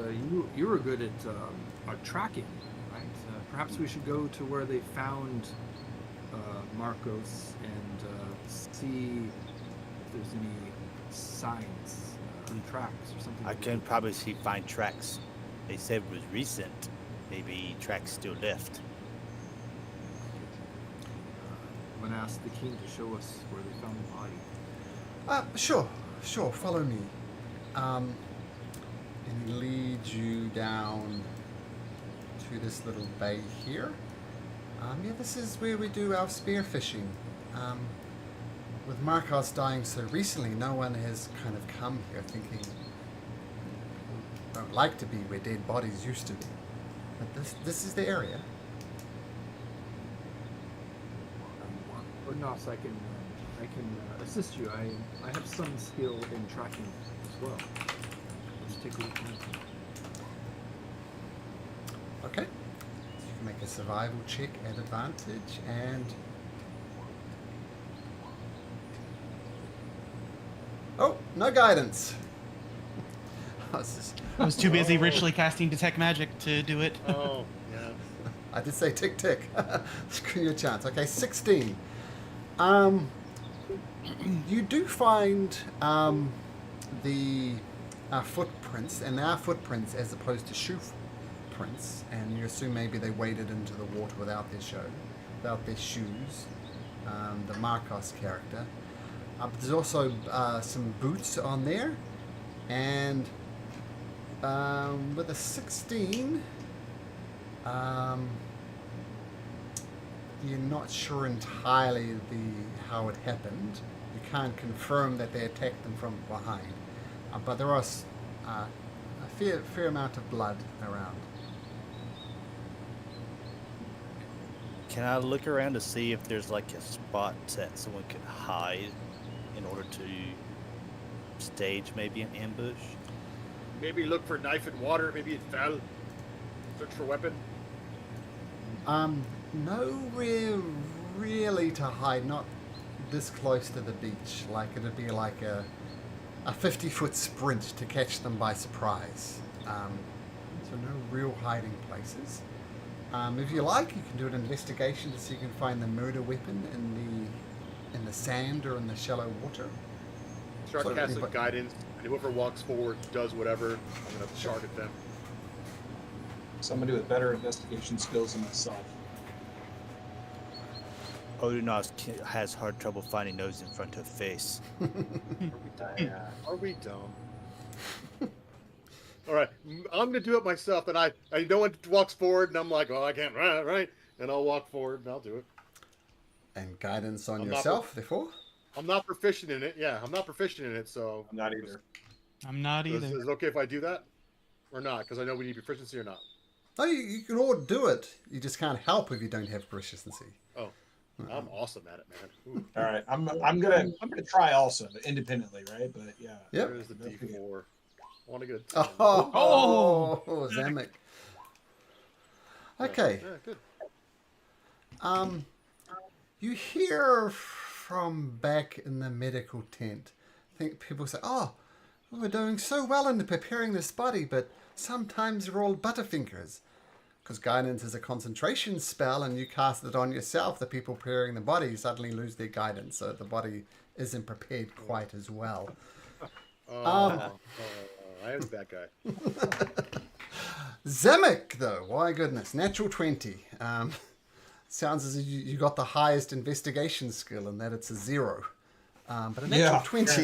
you were good at tracking, right? Perhaps we should go to where they found Marcos and see if there's any signs, tracks or something. I can probably find tracks. They said it was recent. Maybe tracks still left. I'm gonna ask the king to show us where they found the body. Sure, follow me. And he leads you down to this little bay here. Yeah, this is where we do our spearfishing. With Marcos dying so recently, no one has kind of come here thinking don't like to be where dead bodies used to be. But this is the area. Udnost, I can assist you. I have some skill in tracking as well. Let's take a look. Okay. So you can make a survival check at advantage and... Oh, no guidance. I I was too busy richly casting detect magic to do it. Oh, yeah. I did say tick tick. Screw your chance. Okay, 16. You do find the footprints, and they are footprints as opposed to shoe prints, and you assume maybe they waded into the water without their shoes. The Marcos character. But there's also some boots on there, and with a 16, you're not sure entirely how it happened. You can't confirm that they attacked them from behind, but there are a fair amount of blood around. Can I look around to see if there's like a spot that someone could hide in order to stage maybe an ambush? Maybe look for knife in water. Maybe it fell. Search for weapon. Nowhere really to hide, not this close to the beach. Like it'd be like a 50-foot sprint to catch them by surprise. So no real hiding places. If you like, you can do an investigation to see if you can find the murder weapon in the sand or in the shallow water. Start So casting anybody- guidance, and whoever walks forward does whatever. I'm gonna target them. Somebody with better investigation skills than myself. Odunos has hard trouble finding nose in front of face. Are we dumb? All right, I'm gonna do it myself, and I know one walks forward, and I'm like, oh, I can't, right, and I'll walk forward, and I'll do it. And guidance on I'm not yourself, therefore. I'm not proficient in it. Yeah, I'm not proficient in it, so I'm not either. I'm not either. is it okay if I do that or not? Because I know we need proficiency or not. No, you can all do it. You just can't help if you don't have proficiency. Oh, I'm awesome at it, man. Ooh, All right, I'm gonna try also, but independently, right? But yeah. Yep. There's the D4. I want to get. Oh, Zamek. Okay. Yeah, good. You hear from back in the medical tent. I think people say, "Oh, we're doing so well in preparing this body, but sometimes we're all butterfingers." Because guidance is a concentration spell, and you cast it on yourself, the people preparing the body suddenly lose their guidance, so the body isn't prepared quite as well. I am the bad guy. Zemek, though, my goodness, natural 20. Sounds as if you got the highest investigation skill, and that it's a 0. But a natural 20.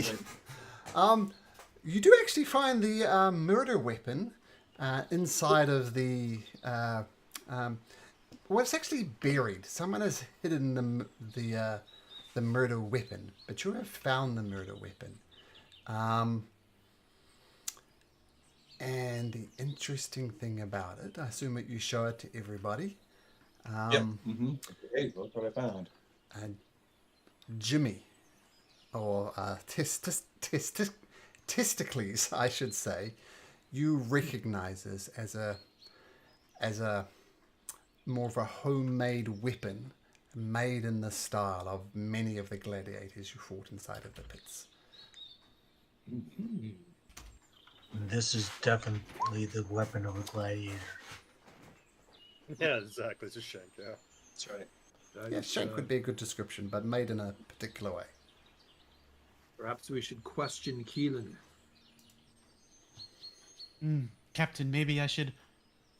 Apparently. You do actually find the murder weapon inside of the. Well, it's actually buried. Someone has hidden the murder weapon, but you have found the murder weapon. And the interesting thing about it, I assume that you show it to everybody. Yep. Hey, look what I found. Jimmy, or Testicles, I should say, you recognize this as a more of a homemade weapon made in the style of many of the gladiators you fought inside of the pits. This is definitely the weapon of a gladiator. Yeah, exactly. It's a shank. Yeah. That's right. Yeah, shank would be a good description, but made in a particular way. Perhaps we should question Keelan. Captain, maybe I should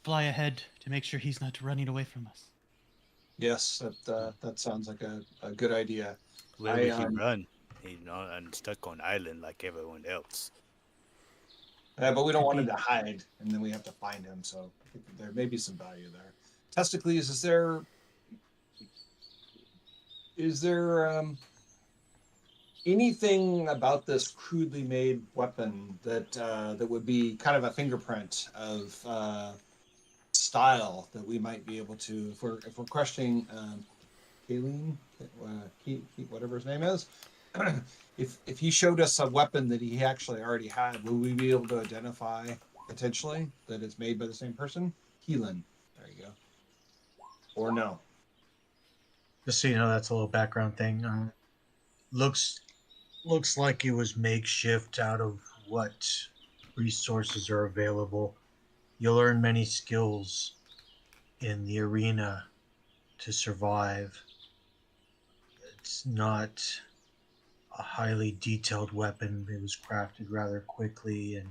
fly ahead to make sure he's not running away from us. Yes, that sounds like a good idea. Where would he run? He's not stuck on island like everyone else. But we don't want him to hide, and then we have to find him. So I think there may be some value there. Testicles, is there anything about this crudely made weapon that would be kind of a fingerprint of style that we might be able to, if we're questioning Kayleen, whatever his name is, if he showed us a weapon that he actually already had, will we be able to identify potentially that it's made by the same person? Keelan, there you go. Or no? Just so you know, that's a little background thing. Looks like it was makeshift out of what resources are available. You'll learn many skills in the arena to survive. It's not a highly detailed weapon. It was crafted rather quickly and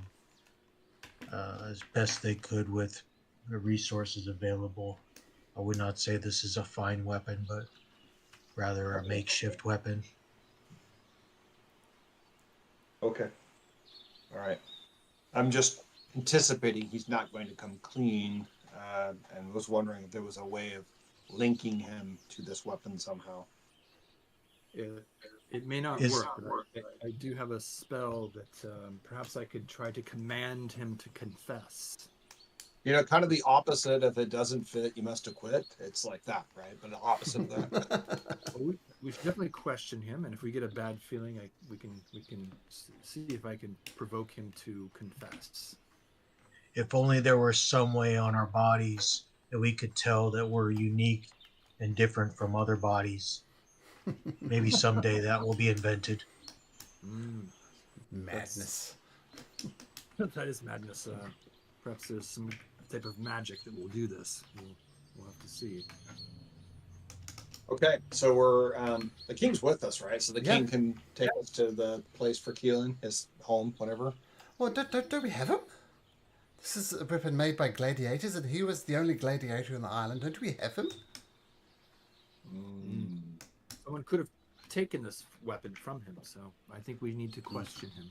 as best they could with the resources available. I would not say this is a fine weapon, but rather a makeshift weapon. Okay. All right. I'm just anticipating he's not going to come clean, and was wondering if there was a way of linking him to this weapon somehow. It may not work, but I do have a spell that perhaps I could try to command him to confess. You know, kind of the opposite. If it doesn't fit, you must acquit. It's like that, right? But the opposite of that. Well, we should definitely question him, and if we get a bad feeling, we can see if I can provoke him to confess. If only there were some way on our bodies that we could tell that we're unique and different from other bodies. Maybe someday that will be invented. Madness. That is madness. Perhaps there's some type of magic that will do this. We'll have to see. Okay, so we're the king's with us, right? So the king can take us to the place for Keelan, his home, whatever. Well, don't we have him? This is a weapon made by gladiators, and he was the only gladiator on the island. Don't we have him? Someone could have taken this weapon from him, so I think we need to question him.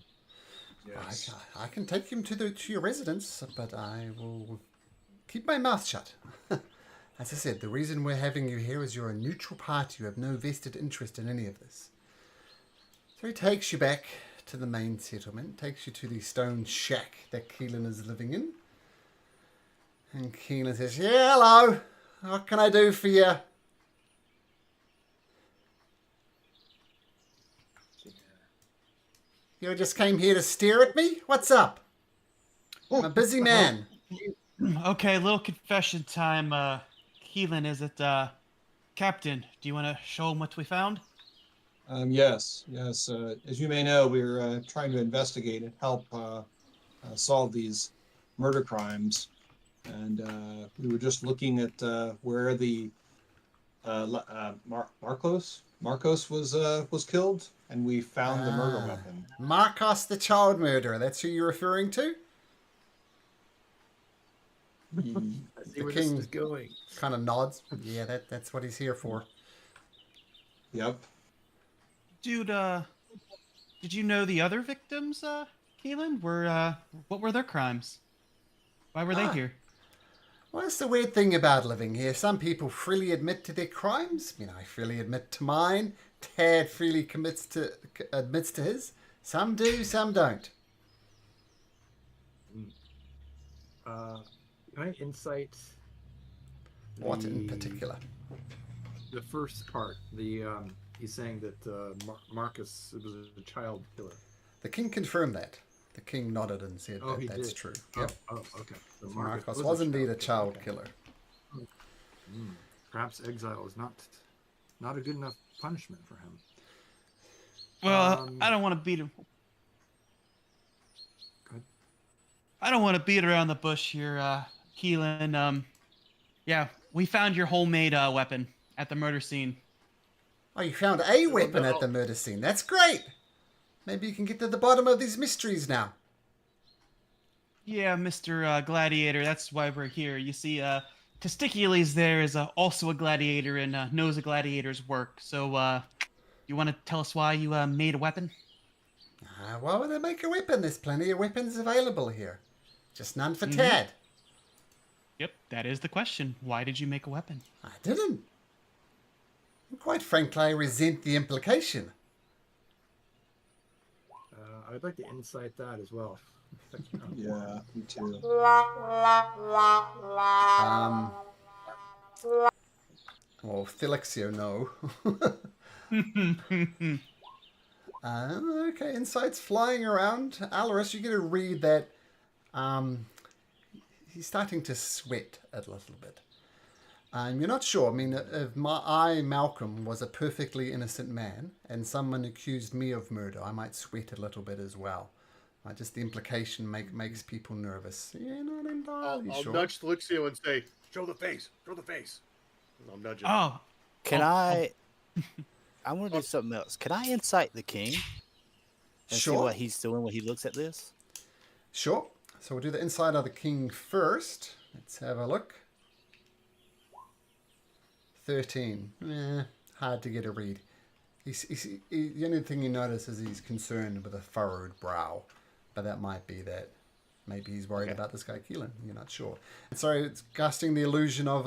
Yes. I can take him to your residence, but I will keep my mouth shut. As I said, the reason we're having you here is you're a neutral party. You have no vested interest in any of this. So he takes you back to the main settlement, takes you to the stone shack that Keelan is living in. And Keelan says, "Yeah, hello. What can I do for you?" You just came here to stare at me? What's up? I'm a busy man. Okay, little confession time. Keelan, is it Captain, do you want to show him what we found? Yes. As you may know, we're trying to investigate and help solve these murder crimes, and we were just looking at where the Marcos was killed, and we found the murder weapon. Marcos the child murderer. That's who you're referring to? I see The where king- this is going. Kind of nods. Yeah, that's what he's here for. Yep. Dude, did you know the other victims, Keelan? What were their crimes? Why were they Ah. here? Well, that's the weird thing about living here. Some people freely admit to their crimes. I freely admit to mine. Tad freely admits to his. Some do, some don't. Can I insight? What in the- particular? The first part. He's saying that Marcus was a child killer. The king confirmed that. The king nodded and said Oh, that he that's did. true. Oh, Yep. oh, okay. So Marcos was indeed a child Okay. killer. Perhaps exile is not a good enough punishment for him. Well, Um, I don't want to beat him. Go ahead. I don't want to beat around the bush here, Keelan. Yeah, we found your homemade weapon at the murder scene. Oh, you found a weapon at the murder scene. That's great. Maybe you can get to the bottom of these mysteries now. Yeah, Mr. Gladiator, that's why we're here. You see, Testicules there is also a gladiator and knows a gladiator's work. So, you want to tell us why you made a weapon? Why would they make a weapon? There's plenty of weapons available here. Just none for Mhm. Tad. Yep, that is the question. Why did you make a weapon? I didn't. And quite frankly, I resent the implication. I'd like to insight that as well. Yeah, me too. Well, Felixio, no. Okay, insights flying around. Alaris, you get to read that he's starting to sweat a little bit. You're not sure. If Malcolm, was a perfectly innocent man and someone accused me of murder, I might sweat a little bit as well. Just the implication makes people nervous. Yeah, not entirely I'll sure. nudge Felixio and say, "Show the face. Show the face." And I'll nudge him. Oh, Can Oh, I? I want to do something else. Can I insight the king and see Sure. what he's doing when he looks at this? Sure. So we'll do the inside of the king first. Let's have a look. 13. Hard to get a read. The only thing you notice is he's concerned with a furrowed brow. But that might be that. Maybe he's worried Okay. about this guy Keelan. You're not sure. So it's casting the illusion of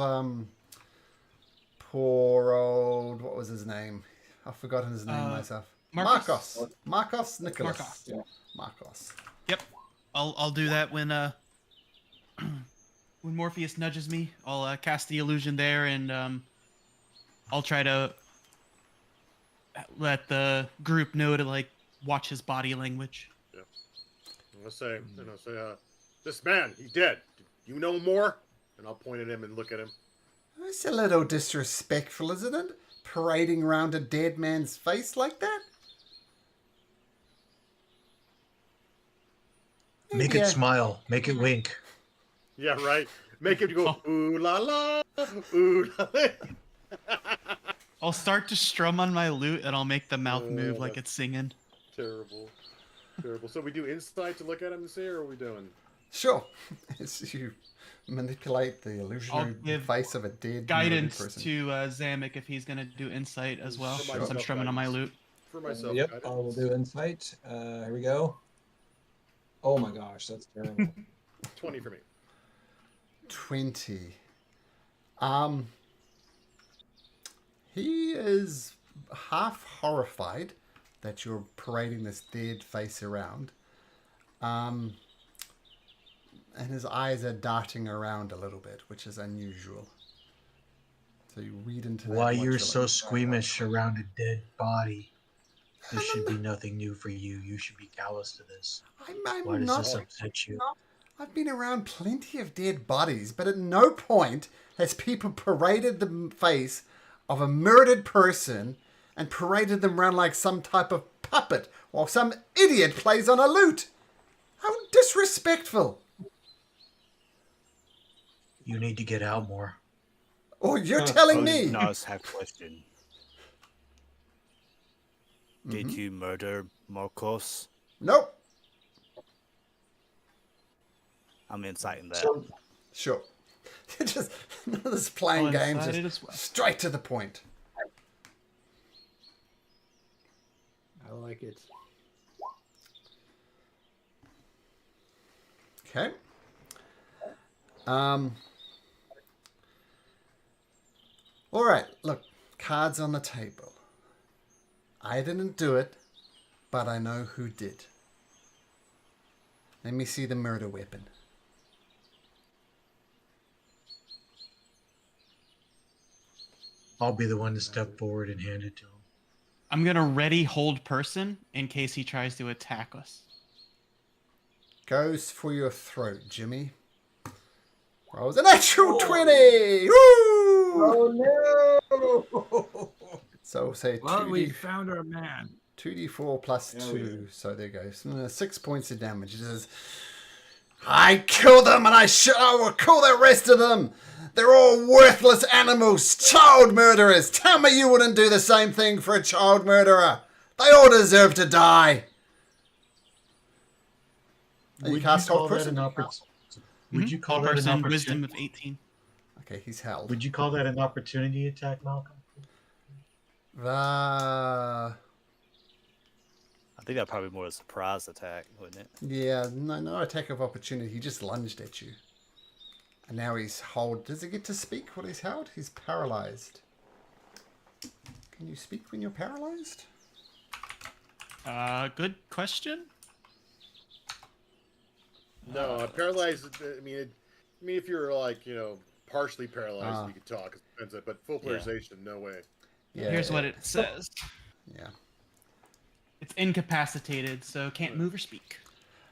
poor old... What was his name? I've forgotten his name myself. Marcus. Marcos Nicholas. Marcos. Yeah. Marcos. yep. I'll do that when when Morpheus nudges me. I'll cast the illusion there, and I'll try to let the group know to watch his body language. And I'll say, "This man, he's dead. You know more?" And I'll point at him and look at him. It's a little disrespectful, isn't it? Parading around a dead man's face like that? Make Yeah. it smile. Make it wink. Yeah, right. Make him go, "Ooh la la, ooh la la." I'll start to strum on my lute, and I'll make the mouth move like it's singing. Terrible, terrible. So we do insight to look at him and see, or are we doing? Sure. As you manipulate the illusionary give face of a dead Guidance person. to Zamek if he's gonna do insight as well, For since I'm myself, strumming on my guidance. lute. For myself. Yep, guidance. I will do insight. Here we go. Oh my gosh, that's terrible. 20 for me. 20. He is half horrified that you're parading this dead face around. And his eyes are darting around a little bit, which is unusual. So you read into that. Why what you're so looking for. squeamish around a dead body? This should be nothing new for you. You should be callous to this. I'm Why does not. this upset you? I've been around plenty of dead bodies, but at no point has people paraded the face of a murdered person and paraded them around like some type of puppet while some idiot plays on a lute. How disrespectful. You need to get out more. Oh, you're telling me. Nas have question. Did you murder Marcos? Nope. I'm inciting that. So, Sure. Just none of this playing I'll games. incite it Just as well. straight to the point. I like it. Okay. All right. Look, cards on the table. I didn't do it, but I know who did. Let me see the murder weapon. I'll be the one to step forward and hand it to him. I'm gonna ready hold person in case he tries to attack us. Goes for your throat, Jimmy. Rolls a natural 20! Woo! no! So say Well, we 2d, found our man. 2d4 plus Hell 2. yeah. So there goes. 6 points of damage. It says, I killed them and I will kill the rest of them. They're all worthless animals, child murderers. Tell me you wouldn't do the same thing for a child murderer. They all deserve to die. Are you Would cast call hold that person? an Would you call Hold that an person, opportunity? wisdom of 18. Okay, he's held. Would you call that an opportunity attack, Malcolm? I think that probably more a surprise attack, wouldn't it? Yeah, no attack of opportunity. He just lunged at you. And now he's held. Does he get to speak while he's held? He's paralyzed. Can you speak when you're paralyzed? Good question. No, paralyzed. I mean, if you're like partially paralyzed, Ah. you could talk. It depends, but full paralyzation, no way. Yeah. Here's what it says. Yeah. It's incapacitated, so can't move or speak.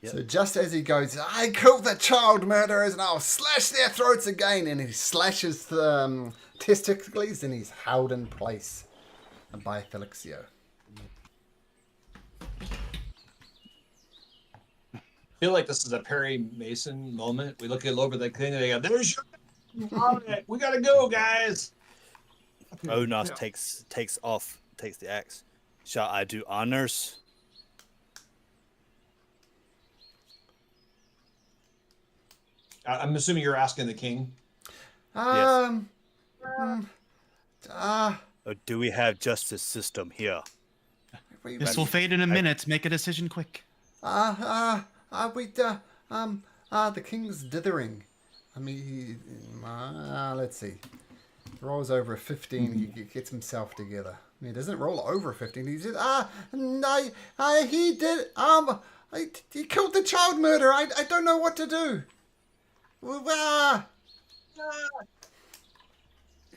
Yep. So just as he goes, I killed the child murderers and I'll slash their throats again, and he slashes the testicles and he's held in place by Felixio. I feel like this is a Perry Mason moment. We look over the thing and they go, there's your on it. We gotta go, guys. Onas Yeah. takes the axe. Shall I do honors? I'm assuming you're asking the king. Um. Or do we have justice system here? This will fade in a minute. Make a decision quick. The king's dithering. I mean, let's see. Rolls over a 15, he gets himself together. He doesn't roll over a 15. He says, he did, he killed the child murderer. I don't know what to do.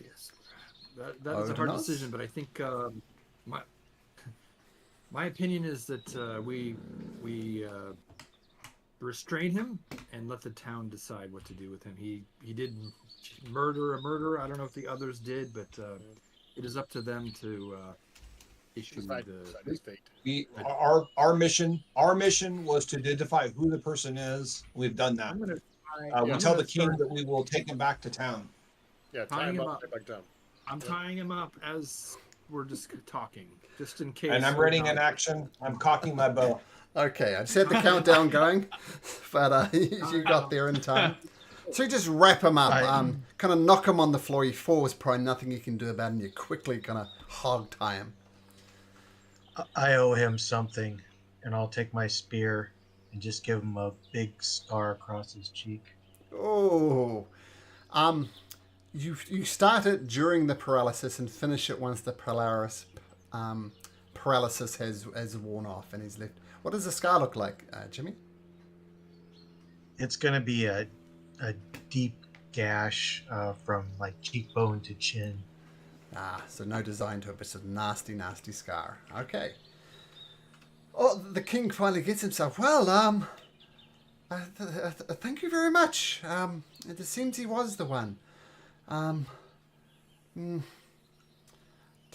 Yes, that is a hard Odenos? decision, but I think my opinion is that we restrain him and let the town decide what to do with him. He did murder a murderer. I don't know if the others did, but it is up to them to issue Decide the. his fate. Our mission was to identify who the person is. We've done that. I'm gonna. We tell the king that we will take him back to town. Yeah, tie Tying him him up. up. Right back down. I'm tying him up as we're just talking, just in case. And I'm readying an action. I'm cocking my bow. Okay, I just had the countdown going, but you got there in time. So you just wrap him up, kind of knock him on the floor. He falls prone, nothing you can do about it, and you quickly kind of hog tie him. I owe him something, and I'll take my spear and just give him a big scar across his cheek. Oh, you start it during the paralysis and finish it once the paralysis has worn off and he's left. What does the scar look like, Jimmy? It's going to be a deep gash from like cheekbone to chin. So no design to it, but it's a nasty, nasty scar. Okay. Oh, the king finally gets himself. Well, thank you very much. It seems he was the one.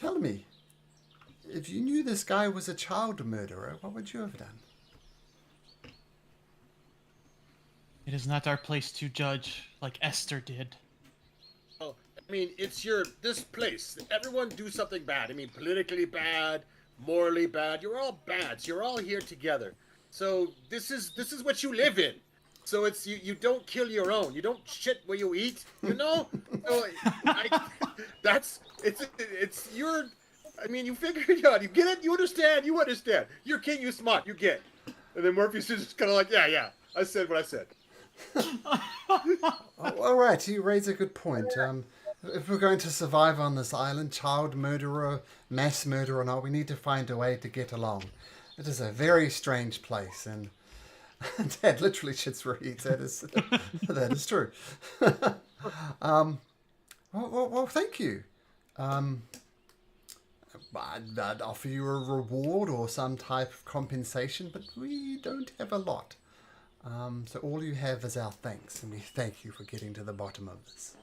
Tell me, if you knew this guy was a child murderer, what would you have done? It is not our place to judge like Esther did. Oh, I mean, it's this place. Everyone do something bad. I mean, politically bad, morally bad. You're all bad. So you're all here together. So this is what you live in. So it's you don't kill your own. You don't shit where you eat. You know. So it's your. I mean, you figure it out. You get it. You understand. You understand. You're king. You smart. You get. And then Murphy's just kind of like, yeah. I said what I said. All right, you raise a good point. If we're going to survive on this island, child murderer, mass murderer, or not, we need to find a way to get along. It is a very strange place, and Dad literally shits where he eats. That is true. Well, thank you. I'd offer you a reward or some type of compensation, but we don't have a lot. So all you have is our thanks, and we thank you for getting to the bottom of this.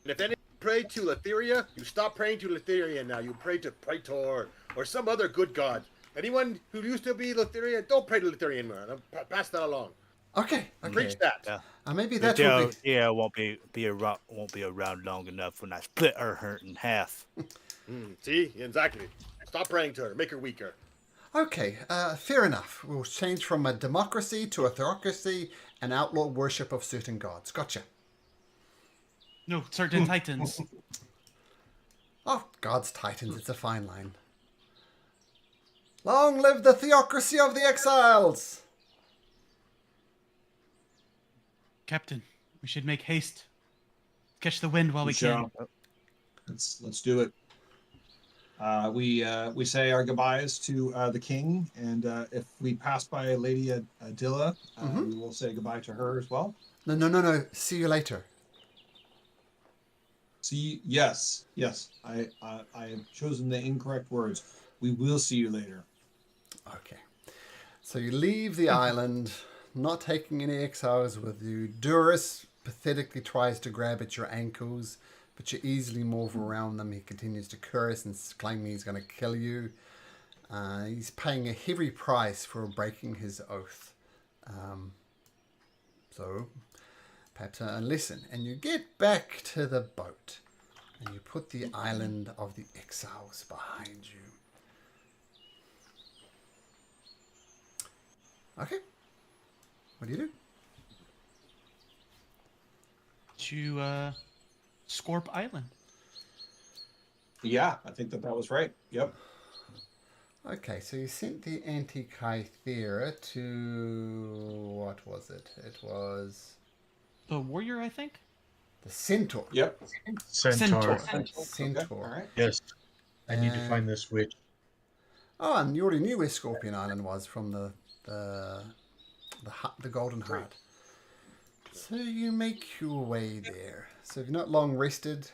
And if anyone pray to Letheria, you stop praying to Letheria now. You pray to Praetor or some other good god. Anyone who used to be Letheria, don't pray to Letheria anymore. Pass that along. Okay. Preach that. Yeah. Maybe that will be... Yeah, won't be around long enough when I split her in half. See? Exactly. Stop praying to her. Make her weaker. Okay, fair enough. We'll change from a democracy to a theocracy and outlaw worship of certain gods. Gotcha. No, certain titans. Oh, gods, titans, it's a fine line. Long live the theocracy of the exiles! Captain, we should make haste. Catch the wind while we can. Let's do it. We say our goodbyes to the king, and if we pass by Lady Adilla, we will say goodbye to her as well. No. See you later. Yes. I have chosen the incorrect words. We will see you later. Okay. So you leave the island, not taking any exiles with you. Duras pathetically tries to grab at your ankles, but you easily move around them. He continues to curse and claim he's going to kill you. He's paying a heavy price for breaking his oath. So perhaps listen. And you get back to the boat. And you put the island of the exiles behind you. Okay. What do you do? To Scorp Island. Yeah, I think that was right. Yep. Okay, so you sent the Antikythera to... what was it? It was... The warrior, I think? the Centaur. Yep. Centaur. Centaur. Okay, all right. Yes. I need to find this witch. Oh, and you already knew where Scorpion Island was from the Golden Heart. So you make your way there. So if you're not long rested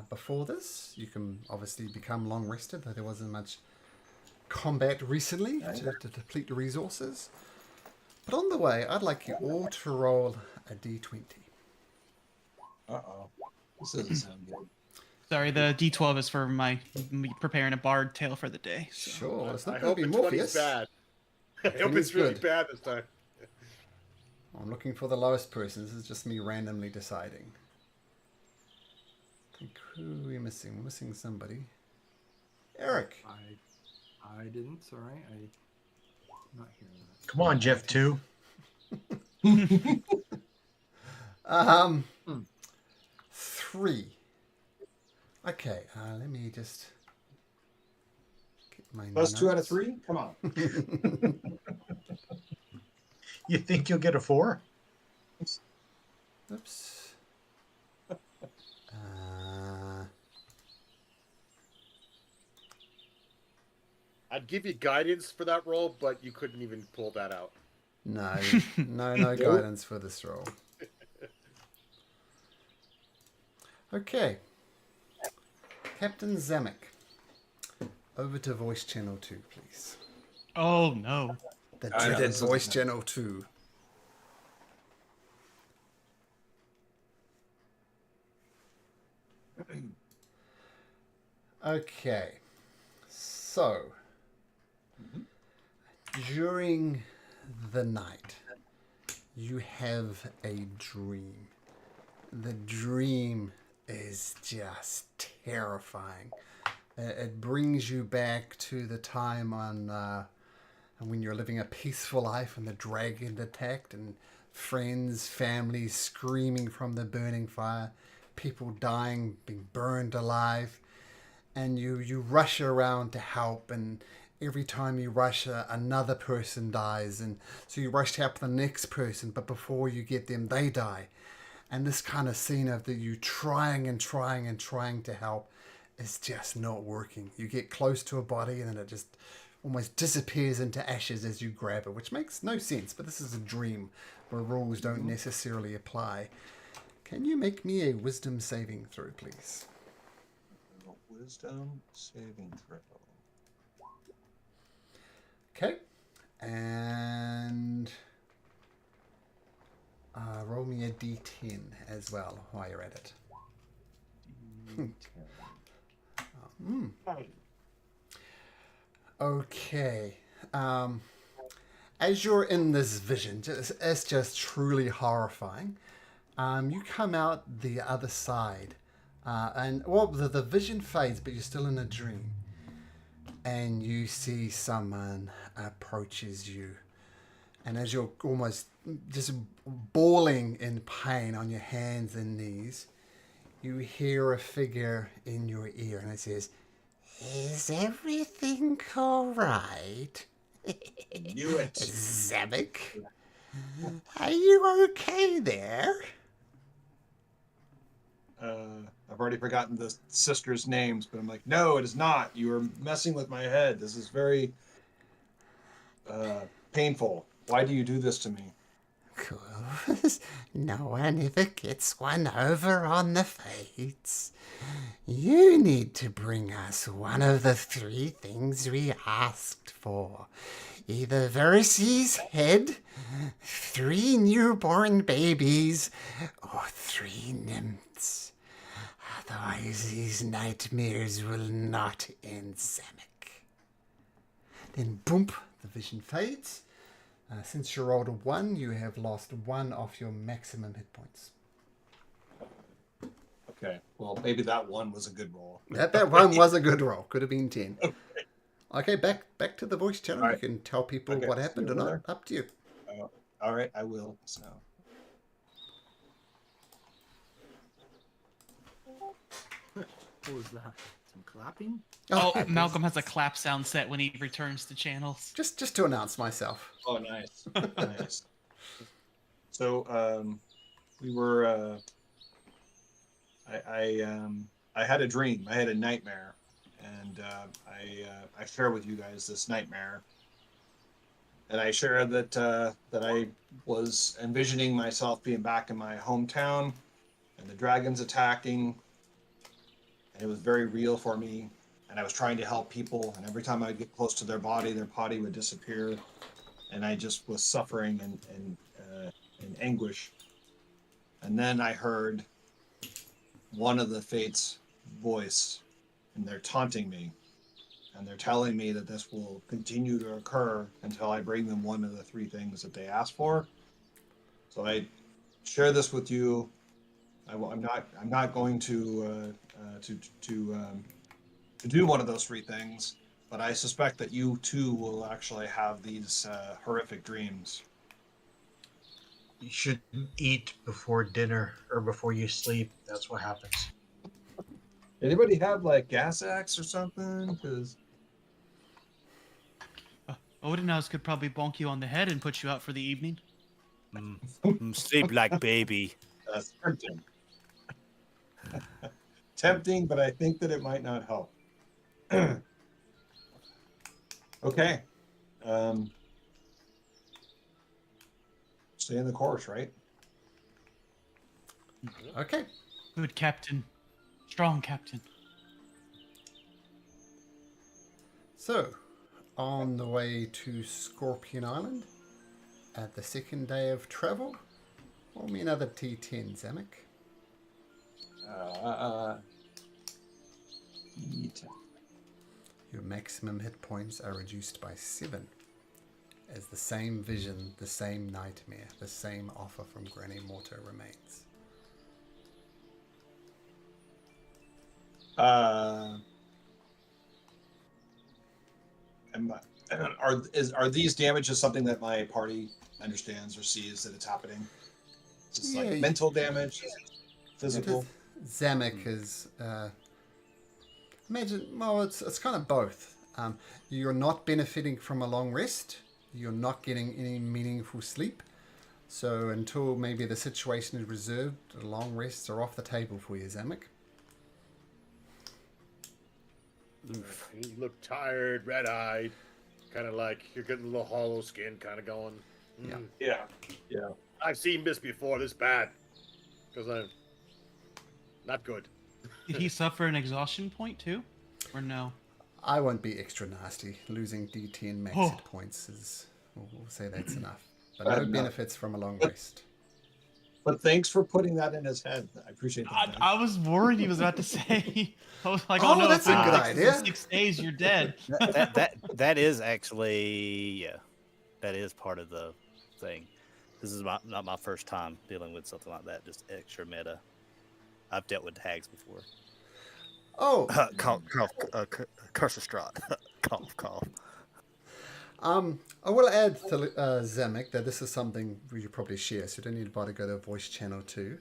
before this, you can obviously become long rested, though there wasn't much combat recently to deplete the resources. But on the way, I'd like you all to roll a d20. Uh-oh. This doesn't sound good. Sorry, the D12 is for me preparing a bard tale for the day. So. Sure, it's I not going hope to be it's Morpheus. bad. I hope it's really bad this time. I'm looking for the lowest person. This is just me randomly deciding. I think who are we missing? We're missing somebody. Eric. I didn't. Sorry, I'm not hearing that. Come on, Jeff 2. 3. Okay, let me just get my Plus 2 out of notes. 3? Come on. You think you'll get a 4? Oops. I'd give you guidance for that roll, but you couldn't even pull that out. No guidance for this roll. Okay. Captain Zemek. Over to voice channel 2, please. Oh no. The I dreaded did voice something. channel 2. Okay. So, during the night, you have a dream. The dream is just terrifying. It brings you back to the time when you're living a peaceful life and the dragon attacked and friends, families screaming from the burning fire, people dying, being burned alive. And you rush around to help, and every time you rush, another person dies, and so you rush to help the next person, but before you get them, they die. And this kind of scene of you trying and trying and trying to help is just not working. You get close to a body and then it just almost disappears into ashes as you grab it, which makes no sense, but this is a dream where rules don't necessarily apply. Can you make me a wisdom saving throw, please? Wisdom saving throw. Okay. And roll me a d10 as well while you're at it. Okay. As you're in this vision, it's just truly horrifying. You come out the other side, and well, the vision fades, but you're still in a dream. And you see someone approaches you, and as you're almost just bawling in pain on your hands and knees, you hear a figure in your ear, and it says, "Is everything all right? Knew it. Zamek? Are you okay there?" I've already forgotten the sisters' names, but I'm like, no, it is not. You are messing with my head. This is very painful. Why do you do this to me? Course, no one ever gets one over on the fates. You need to bring us one of the 3 things we asked for. Either Vercy's head, 3 newborn babies, or 3 nymphs. Otherwise, these nightmares will not end, Zamek. Then, boom, the vision fades. Since you rolled a 1, you have lost 1 off your maximum hit points. Okay, well, maybe that one was a good roll. That one was a good roll. Could have been 10. Okay, back to the voice channel. Right. You can tell people Okay, what see happened or over not. there? Up to you. All right, I will. So, What was that? Some clapping? Oh, Malcolm has a clap sound set when he returns to channels. Just to announce myself. oh, nice, nice. So, we were. I had a dream. I had a nightmare, and I share with you guys this nightmare. And I share that that I was envisioning myself being back in my hometown, and the dragons attacking, and it was very real for me. And I was trying to help people, and every time I would get close to their body would disappear, and I just was suffering and in anguish. And then I heard one of the Fates' voice, and they're taunting me, and they're telling me that this will continue to occur until I bring them one of the 3 things that they asked for. So I share this with you. I'm not going to do one of those 3 things, but I suspect that you too will actually have these horrific dreams. You shouldn't eat before dinner or before you sleep. That's what happens. Anybody have like gas axe or something? Because Odinaz could probably bonk you on the head and put you out for the evening. Sleep like baby. that's tempting. Tempting, but I think that it might not help. Okay. Stay in the course, right? Okay. Good captain. Strong captain. So, on the way to Scorpion Island, at the 2nd day of travel, roll me another T10, Zamek. Your maximum hit points are reduced by 7. As the same vision, the same nightmare, the same offer from Granny Morto remains. Are these damages something that my party understands or sees that it's happening? Is this Yeah, like mental damage, physical? Zamek is imagine. Well, it's kind of both. You're not benefiting from a long rest. You're not getting any meaningful sleep. So until maybe the situation is reserved, the long rests are off the table for you, Zamek. You look tired, red-eyed, kind of like you're getting a little hollow skin, kind of going. Yeah. Yeah. I've seen this before. This bad, because I'm not good. Did he suffer an exhaustion point too, or no? I won't be extra nasty. Losing D10 max Oh. hit points is, we'll say that's enough. But Bad no enough. benefits from a long But- rest. But thanks for putting that in his head. I appreciate that. I was worried he was about to say. I was like, Oh, oh no, that's if a it good fixes in idea. 6 days, you're dead. That is actually, yeah, that is part of the thing. This is not my first time dealing with something like that. Just extra meta. I've dealt with hags before. Oh, Curse of Strahd. Cough. I will add to Zamek that this is something we should probably share, so you don't need to bother go to voice channel 2.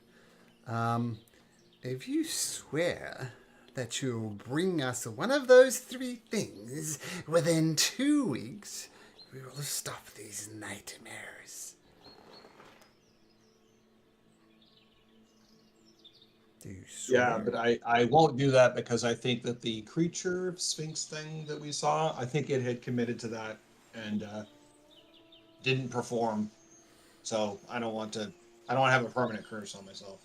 If you swear that you'll bring us one of those 3 things within 2 weeks, we will stop these nightmares. Do you swear? Yeah, but I won't do that because I think that the creature sphinx thing that we saw, I think it had committed to that and didn't perform. So I don't want to have a permanent curse on myself.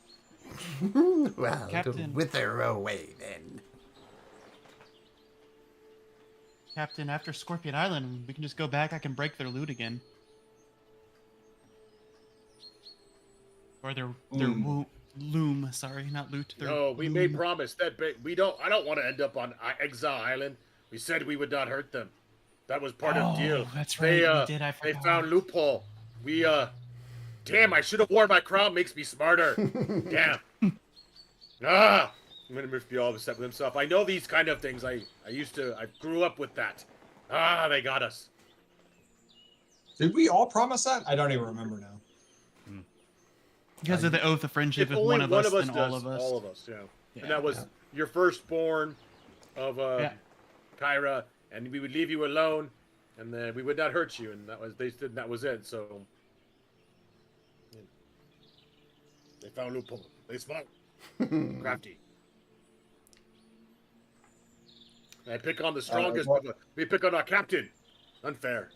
Well, Captain. it'll wither away then. Captain, after Scorpion Island, we can just go back. I can break their loot again. Or their loom. Sorry, not loot. Their No, we made loom. promise that we don't. I don't want to end up on Exile Island. We said we would not hurt them. That was part of the deal. That's They right. We did. I they forgot. found loophole. We damn! I should have worn my crown. Makes me smarter. Damn. I'm gonna be all upset with himself. I know these kind of things. I grew up with that. They got us. Did we all promise that? I don't even remember now. Because of the oath of friendship, if only one of us, then does, all of us. All of us, yeah. Yeah. And that was your firstborn of Yeah. Kyra, and we would leave you alone, and then we would not hurt you, and they said that was it. So they found loophole. They smart, crafty. I pick on the strongest. well- but we pick on our captain. Unfair.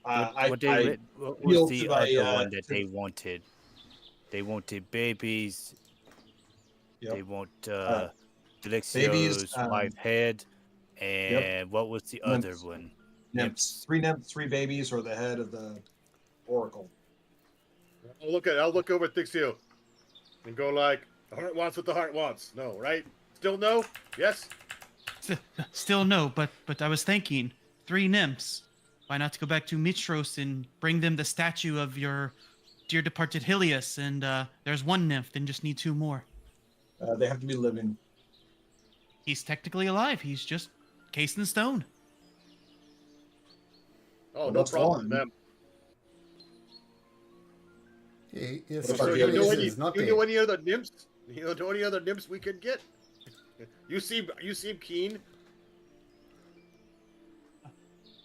What appeal was the to other my, one that they wanted? They wanted babies. Yep. They want babies, Delixio's wife head. And what was the other Nymphs. one? nymphs, 3 nymphs, 3 babies, or the head of the oracle. I'll look over at Thixio and go like, the heart wants what the heart wants. No, right? Still no? Yes? Still no, but I was thinking 3 nymphs. Why not go back to Mitros and bring them the statue of your dear departed Helios? And there's 1 nymph, then just need 2 more. They have to be living. He's technically alive. He's just cased in stone. Oh, Well, no that's problem fine. with them. Yes, What So about you the know others? any, is not you dead. know any other nymphs? You know any other nymphs we could get? You seem keen.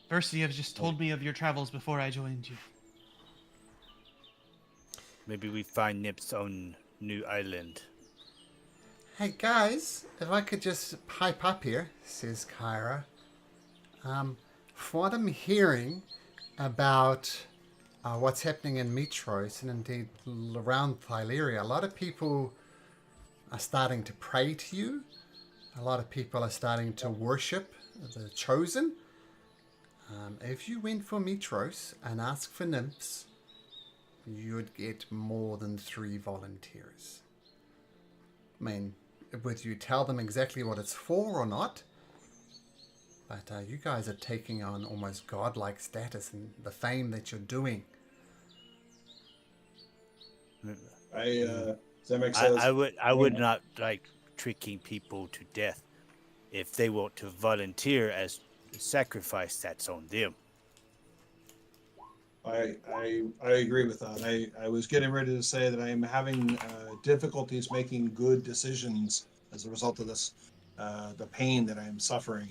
Percy has just told me of your travels before I joined you. Maybe we find Nips on New Island. Hey guys, if I could just pipe up here, says Kyra. From what I'm hearing about what's happening in Mitros and indeed around Thyleria, a lot of people are starting to pray to you. A lot of people are starting to worship the Chosen. If you went for Mitros and asked for nymphs, you'd get more than 3 volunteers. I mean, whether you tell them exactly what it's for or not, but you guys are taking on almost godlike status and the fame that you're doing. Zemek says, I would not like tricking people to death. If they want to volunteer as sacrifice, that's on them. I agree with that. I was getting ready to say that I am having difficulties making good decisions as a result of this, the pain that I am suffering.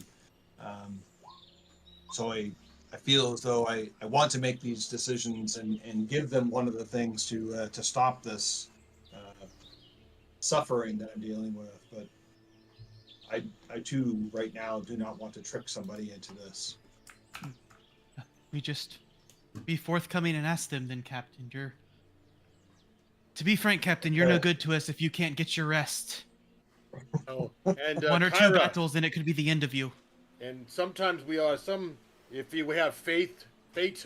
So I feel as though I want to make these decisions and give them one of the things to stop this suffering that I'm dealing with. But I too right now do not want to trick somebody into this. We just be forthcoming and ask them then, Captain. To be frank, Captain, you're no good to us if you can't get your rest. Oh, and One or two Kyra, battles and it could be the end of you. and sometimes we are if we have fate,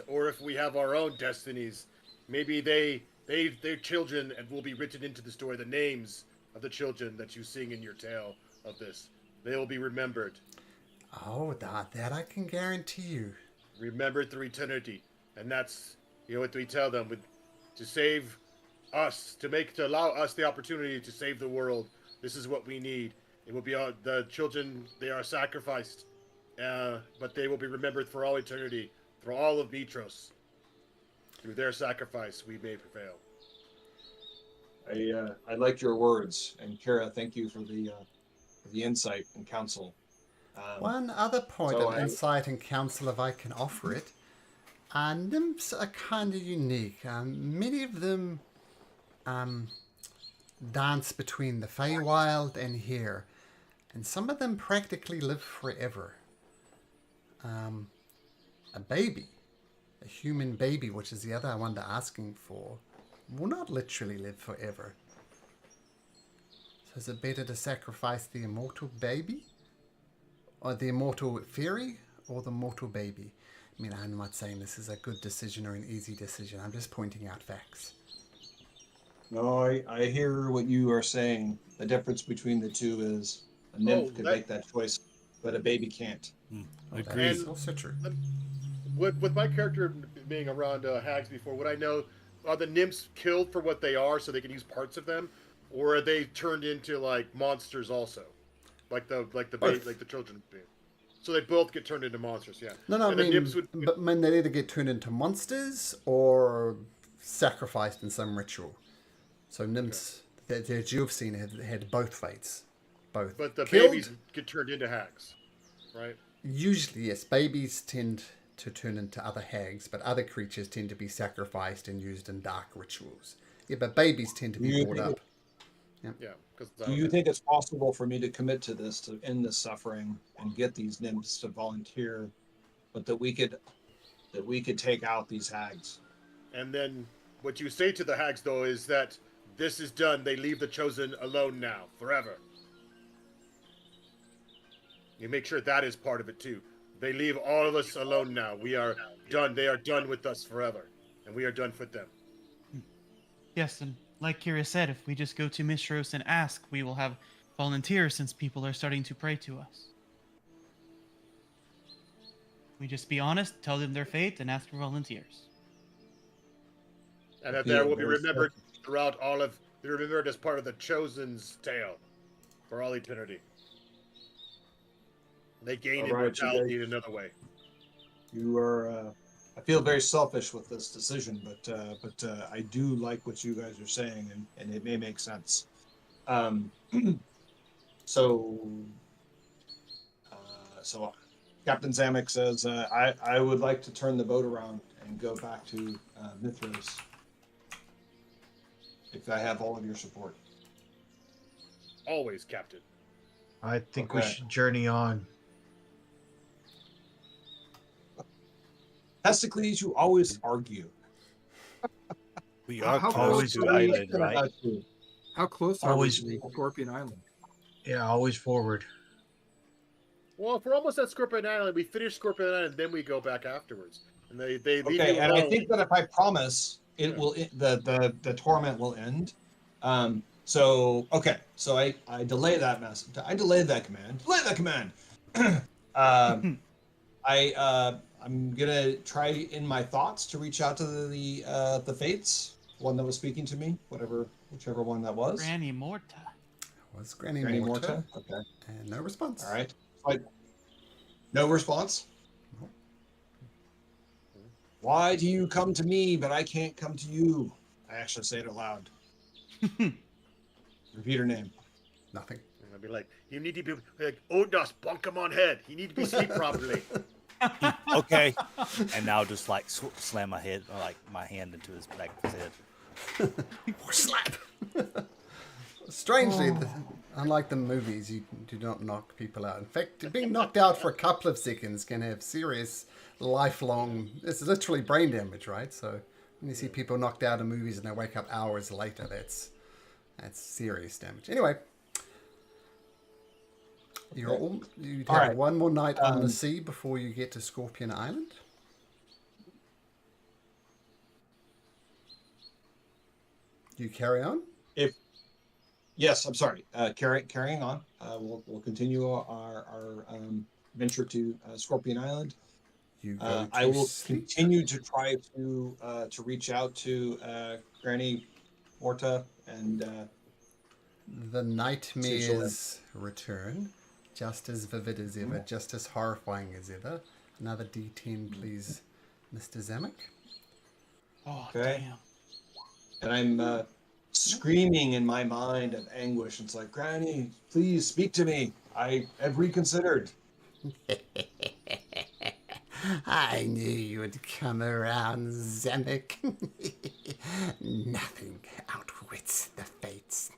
or if we have our own destinies, maybe their children and will be written into the story. The names of the children that you sing in your tale of this, they will be remembered. Oh, that I can guarantee you. Remembered through eternity. And that's, what we tell them, to save us, to allow us the opportunity to save the world. This is what we need. It will be the children, they are sacrificed, but they will be remembered for all eternity, for all of Mitros. Through their sacrifice, we may prevail. I like your words, and Kara, thank you for the insight and counsel. One other point so of insight and counsel, if I can offer it. Nymphs are kind of unique. Many of them dance between the Feywild and here, and some of them practically live forever. A baby, a human baby, which is the other one they're asking for, will not literally live forever. So is it better to sacrifice the immortal baby? Or the immortal fairy? Or the mortal baby? I mean, I'm not saying this is a good decision or an easy decision. I'm just pointing out facts. No, I hear what you are saying. The difference between the two is a nymph could make that choice, but a baby can't. That Agreed. is also true. With my character being around hags before, would I know, are the nymphs killed for what they are so they can use parts of them? Or are they turned into, like, monsters also? Like the children do. So they both get turned into monsters, yeah. No, And the nymphs but they either get turned into monsters or sacrificed in some ritual. So nymphs that you've seen had both fates. Both. But the killed, babies get turned into hags, right? usually, yes, babies tend to turn into other hags, but other creatures tend to be sacrificed and used in dark rituals. Yeah, but babies tend to be brought up. Yeah. Do you think it's possible for me to commit to this, to end this suffering, and get these nymphs to volunteer, but that we could take out these hags? And then what you say to the hags, though, is that this is done. They leave the chosen alone now, forever. You make sure that is part of it, too. They leave all of us alone now. We are done. They are done with us forever. And we are done with them. Yes, and like Kira said, if we just go to Mistros and ask, we will have volunteers since people are starting to pray to us. We just be honest, tell them their fate, and ask for volunteers. And that there will be remembered throughout all of... They're remembered as part of the Chosen's tale for all eternity. They gain immortality in another way. You are. I feel very selfish with this decision, but I do like what you guys are saying, and it may make sense. So Captain Zamek says, I would like to turn the boat around and go back to Mithras if I have all of your support. Always, Captain. I think we Okay. should journey on. Testicles, you always argue. We are How close close to are we? island, right? How close are Always- we to Scorpion Island? Yeah, always forward. Well, if we're almost at Scorpion Island, we finish Scorpion Island, then we go back afterwards. And they leave Okay, you and I alone. think that if I promise, it will the torment will end. So okay, so I delay that message. I delayed that command. Delay that command. I'm gonna try in my thoughts to reach out to the fates, one that was speaking to me, whichever one that was. Granny Morta. Was Granny Granny Morta? Morta. Okay. And no response. All right. No response. Why do you come to me, but I can't come to you? I actually say it aloud. Repeat her name. Nothing. And I'd be like, you need to be like, Odnos, bonk him on head. He need to be sleep properly. Okay. And now just like slam my head, or like my hand into his back of his head. Slap! Strangely, unlike the movies, you do not knock people out. In fact, being knocked out for a couple of seconds can have serious, lifelong... It's literally brain damage, right? So when you see people knocked out in movies and they wake up hours later, that's serious damage. Anyway, you have right. one more night on the sea before you get to Scorpion Island. You carry on? Yes, I'm sorry. Carrying on. We'll continue our venture to Scorpion Island. You go I will sleep. continue to try to reach out to Granny Morta and The nightmares return, just as vivid as ever, just as horrifying as ever. Another D10, please, Mr. Zamek. Oh, Okay. damn. and I'm screaming in my mind of anguish. It's like, Granny, please speak to me. I have reconsidered. I knew you would come around, Zamek. Nothing outwits the fates.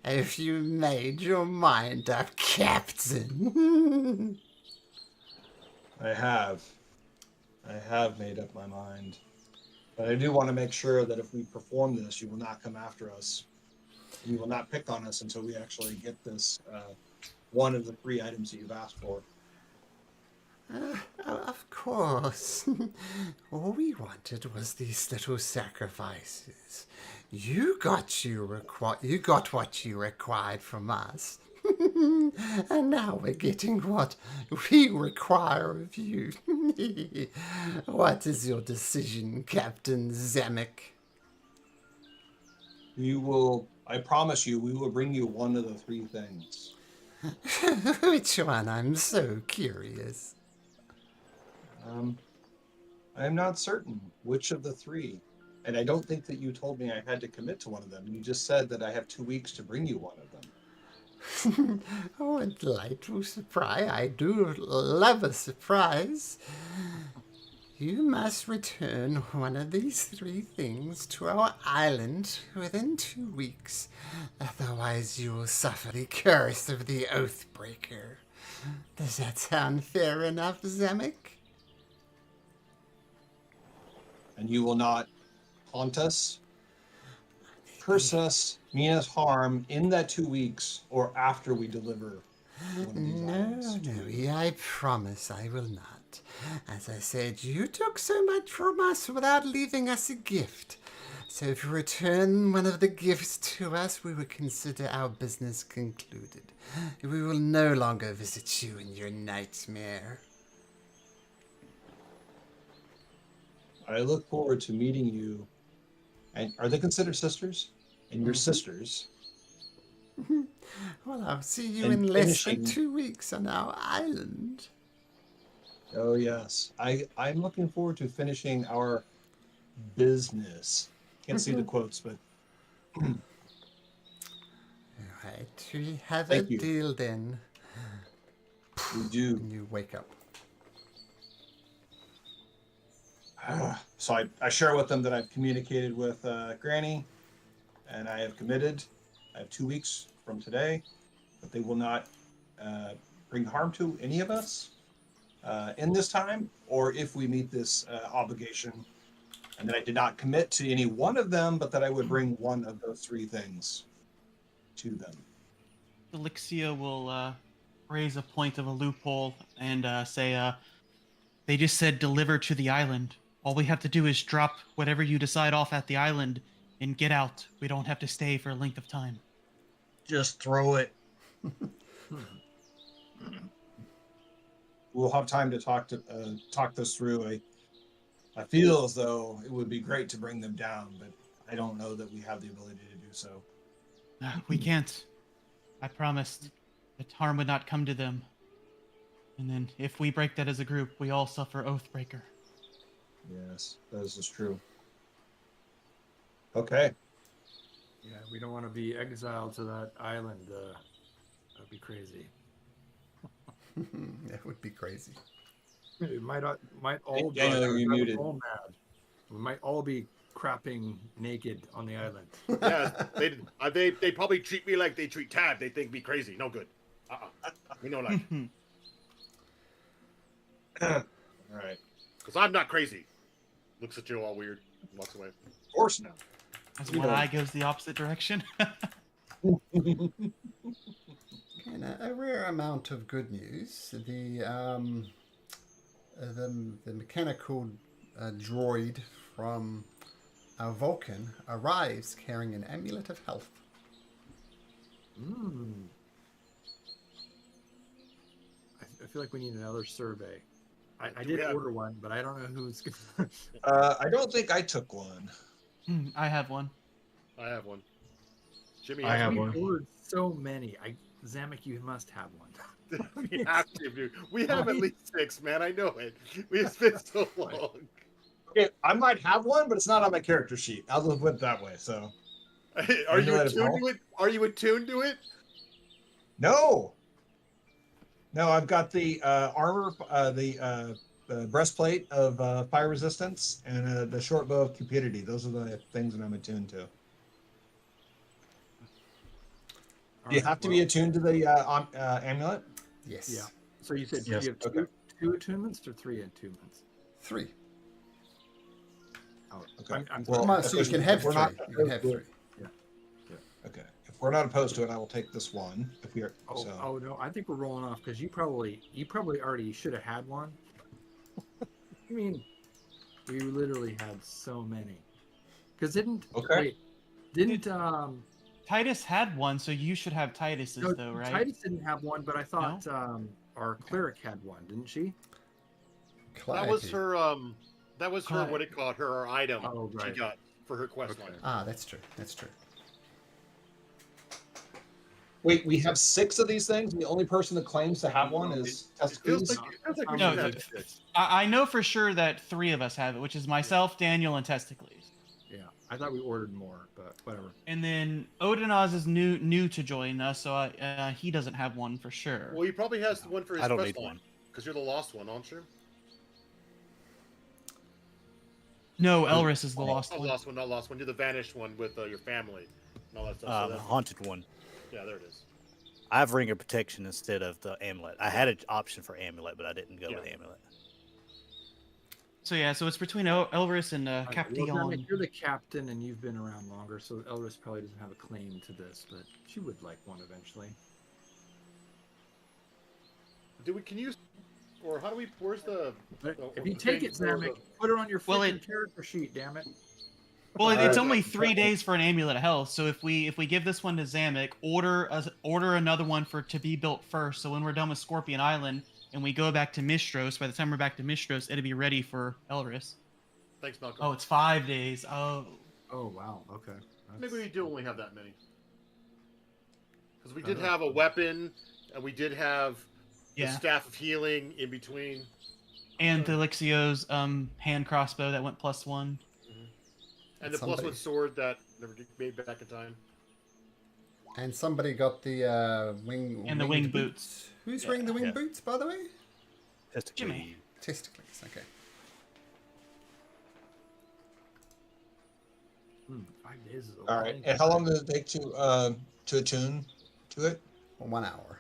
If you made your mind up, Captain. I have made up my mind. But I do want to make sure that if we perform this, you will not come after us. You will not pick on us until we actually get this one of the 3 items that you've asked for. Of course. All we wanted was these little sacrifices. You got what you required from us. And now we're getting what we require of you. What is your decision, Captain Zamek? I promise you, we will bring you one of the 3 things. Which one? I'm so curious. I am not certain which of the 3. And I don't think that you told me I had to commit to one of them. You just said that I have 2 weeks to bring you one of them. Oh, a delightful surprise. I do love a surprise. You must return one of these 3 things to our island within 2 weeks. Otherwise, you will suffer the curse of the Oathbreaker. Does that sound fair enough, Zamek? And you will not haunt us, curse us, mean us harm in that 2 weeks or after we deliver one of these items. No, I promise I will not. As I said, you took so much from us without leaving us a gift. So if you return one of the gifts to us, we will consider our business concluded. We will no longer visit you in your nightmare. I look forward to meeting you. And are they considered sisters? And your sisters. Well, I'll see you And in less than finishing- 2 weeks on our island. Oh yes, I'm looking forward to finishing our business. Can't see the quotes, but All right, we have Thank a you. deal then. we do. And you wake up. So I share with them that I've communicated with Granny, and I have committed. I have 2 weeks from today that they will not bring harm to any of us in this time, or if we meet this obligation, and that I did not commit to any one of them, but that I would bring one of those 3 things to them. Elixia will raise a point of a loophole and say, they just said deliver to the island. All we have to do is drop whatever you decide off at the island, and get out. We don't have to stay for a length of time. Just throw it. We'll have time to talk this through. I feel as though it would be great to bring them down, but I don't know that we have the ability to do so. We can't. I promised that harm would not come to them. And then if we break that as a group, we all suffer Oathbreaker. Yes, that is true. Okay. Yeah, we don't want to be exiled to that island. That'd be crazy. That would be crazy. It might all Daniel, you're muted. all mad. We might all be crapping naked on the island. Yeah, they probably treat me like they treat Tad. They think me crazy. No good. We know like, All right. because I'm not crazy. Looks at you all weird. And walks away. Of course not. As You one know. eye goes the opposite direction. And a rare amount of good news. The mechanical droid from Vulcan arrives carrying an amulet of health. I feel like we need another survey. I Do did we have- order one, but I don't know who's gonna. I don't think I took one. I have one. I have one. Jimmy, I have We one. ordered so many. Zamek, you must have one. we have to, dude. We have at least 6, man. I know it. It's been so long. Okay, I might have one, but it's not on my character sheet. I'll just put it that way. So Are You you let it attuned roll? to it? Are you attuned to it? no, I've got the armor, the breastplate of fire resistance, and the short bow of cupidity. Those are the things that I'm attuned to. Do you have to be attuned to the amulet? Yes. Yeah. So you said Yes. you have Okay. two attunements or 3 attunements? 3. Oh, Okay. I'm Well, Come on, so you can have we're 3. not- You can have 3. Okay. If we're not opposed to it, I will take this one. If we are, Oh, so. oh no, I think we're rolling off because you probably already should have had one. I mean, we literally had so many. Because Okay. didn't Titus had one, so you should have Titus's no, though, right? Titus didn't have one, but I thought our cleric had one, didn't she? That was Clyde. her. That was her. Clyde. What it called her item Oh, right. she got for her quest Okay. line. Ah, that's true. That's true. Wait, we have 6 of these things. And the only person that claims to have one is It feels Testicles. like we No, should have the- 6. I know for sure that 3 of us have it, which is myself, Daniel, and Testicles. Yeah, I thought we ordered more, but whatever. And then Odinaz is new to join us, so he doesn't have one for sure. Well, he probably has one for his I don't quest need line one. because you're the lost one, aren't you? No, Elris is the Oh, lost not one. lost one, not lost one. You're the vanished one with your family and all that stuff. So Haunted one. yeah, there it is. I have Ring of Protection instead of the amulet. I had an option for amulet, but I didn't go with Yeah. amulet. So yeah, so it's between Elris and Well, Captain. Zamek, you're the captain, and you've been around longer, so Elris probably doesn't have a claim to this, but she would like one eventually. Do we? Can you? Or how do we? Where's the? But the if you the take thing it, for Zamek, put it on your Well, freaking character sheet, damn it. Well, it's Uh, only 3 days for an amulet of health. So if we give this one to Zamek, order another one to be built first. So when we're done with Scorpion Island and we go back to Mistros, by the time we're back to Mistros, it'll be ready for Elris. Thanks, Malcolm. Oh, it's 5 days. Oh, Oh wow, okay. Maybe we do only have that many. Because we I did don't know. have a weapon, and we did have the yeah. staff of healing in between. And Elixio's hand crossbow that went +1. And the Somebody- +1 sword that never get made back in time. And somebody got the wing And the winged wing boots. Who's Yeah. wearing the wing Yeah. boots, by the way? Just Jimmy. Testicles. Okay. 5 days is a All long right. time. And how long does it take to attune to it? Well, 1 hour.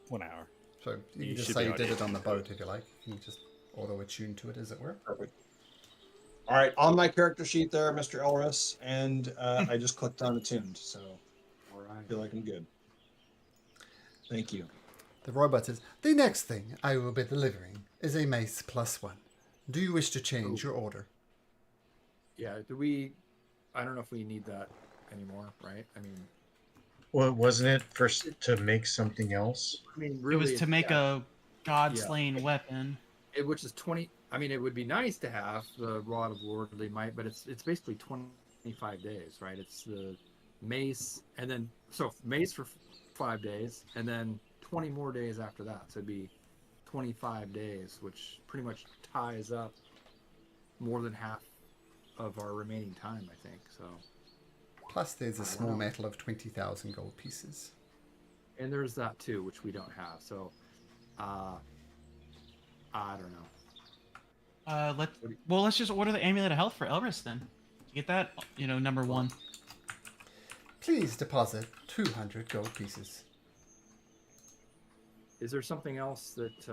1 hour. So you You can just should say be you did already it on the attuned to boat if you like. You can just auto attune to it, as it were. Perfect. All right. On my character sheet there, Mr. Elris, and I just clicked on attuned, so All right. I feel like I'm good. Thank you. The robot says, "The next thing I will be delivering is a mace +1. Do you wish to change your order?" Yeah. Do we I don't know if we need that anymore, right? Well, wasn't it to make something else? Really, it was to make yeah, a god-slaying weapon. which is 20. I mean, it would be nice to have the Rod of Lordly Might, but it's basically 25 days, right? It's the mace, and then so mace for 5 days, and then 20 more days after that. So it'd be 25 days, which pretty much ties up more than half of our remaining time, I think. So, Plus, there's a small Wow. metal of 20,000 gold pieces. and there's that too, which we don't have. So, I don't know. Let's just order the amulet of health for Elris then. To get that, number one. Please deposit 200 gold pieces. Is there something else that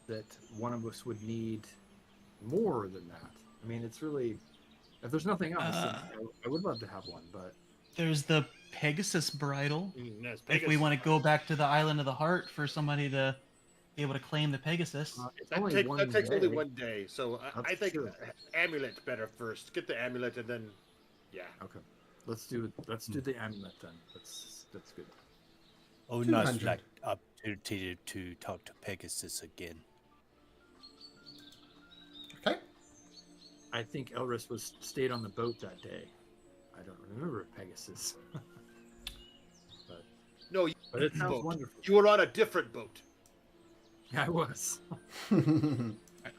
that one of us would need more than that? I mean, it's really, if there's nothing else, then I would love to have one, but There's the Pegasus bridle. That's If we want to go back to the Island of the Heart for somebody to be able to claim the Pegasus. it's That, only takes one that takes only day. 1 day, so I That's think true. amulet better first. Get the amulet and then, yeah. Okay, let's do the amulet then. That's good. Odin's 200. like opportunity to talk to Pegasus again. Okay? I think Elris stayed on the boat that day. I don't remember Pegasus, No, but it sounds boat. wonderful. You were on a different boat. Yeah, I was.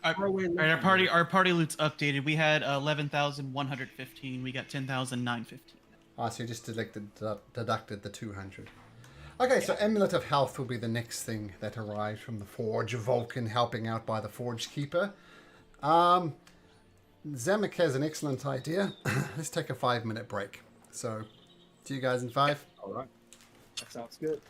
Our party loot's updated. We had 11,115. We got 10,915. Ah, so you just deducted the 200. Okay, so Amulet of Health will be the next thing that arrives from the Forge of Vulcan, helping out by the Forge Keeper. Zamek has an excellent idea. Let's take a 5-minute break. So, see you guys in 5. All right, that sounds good.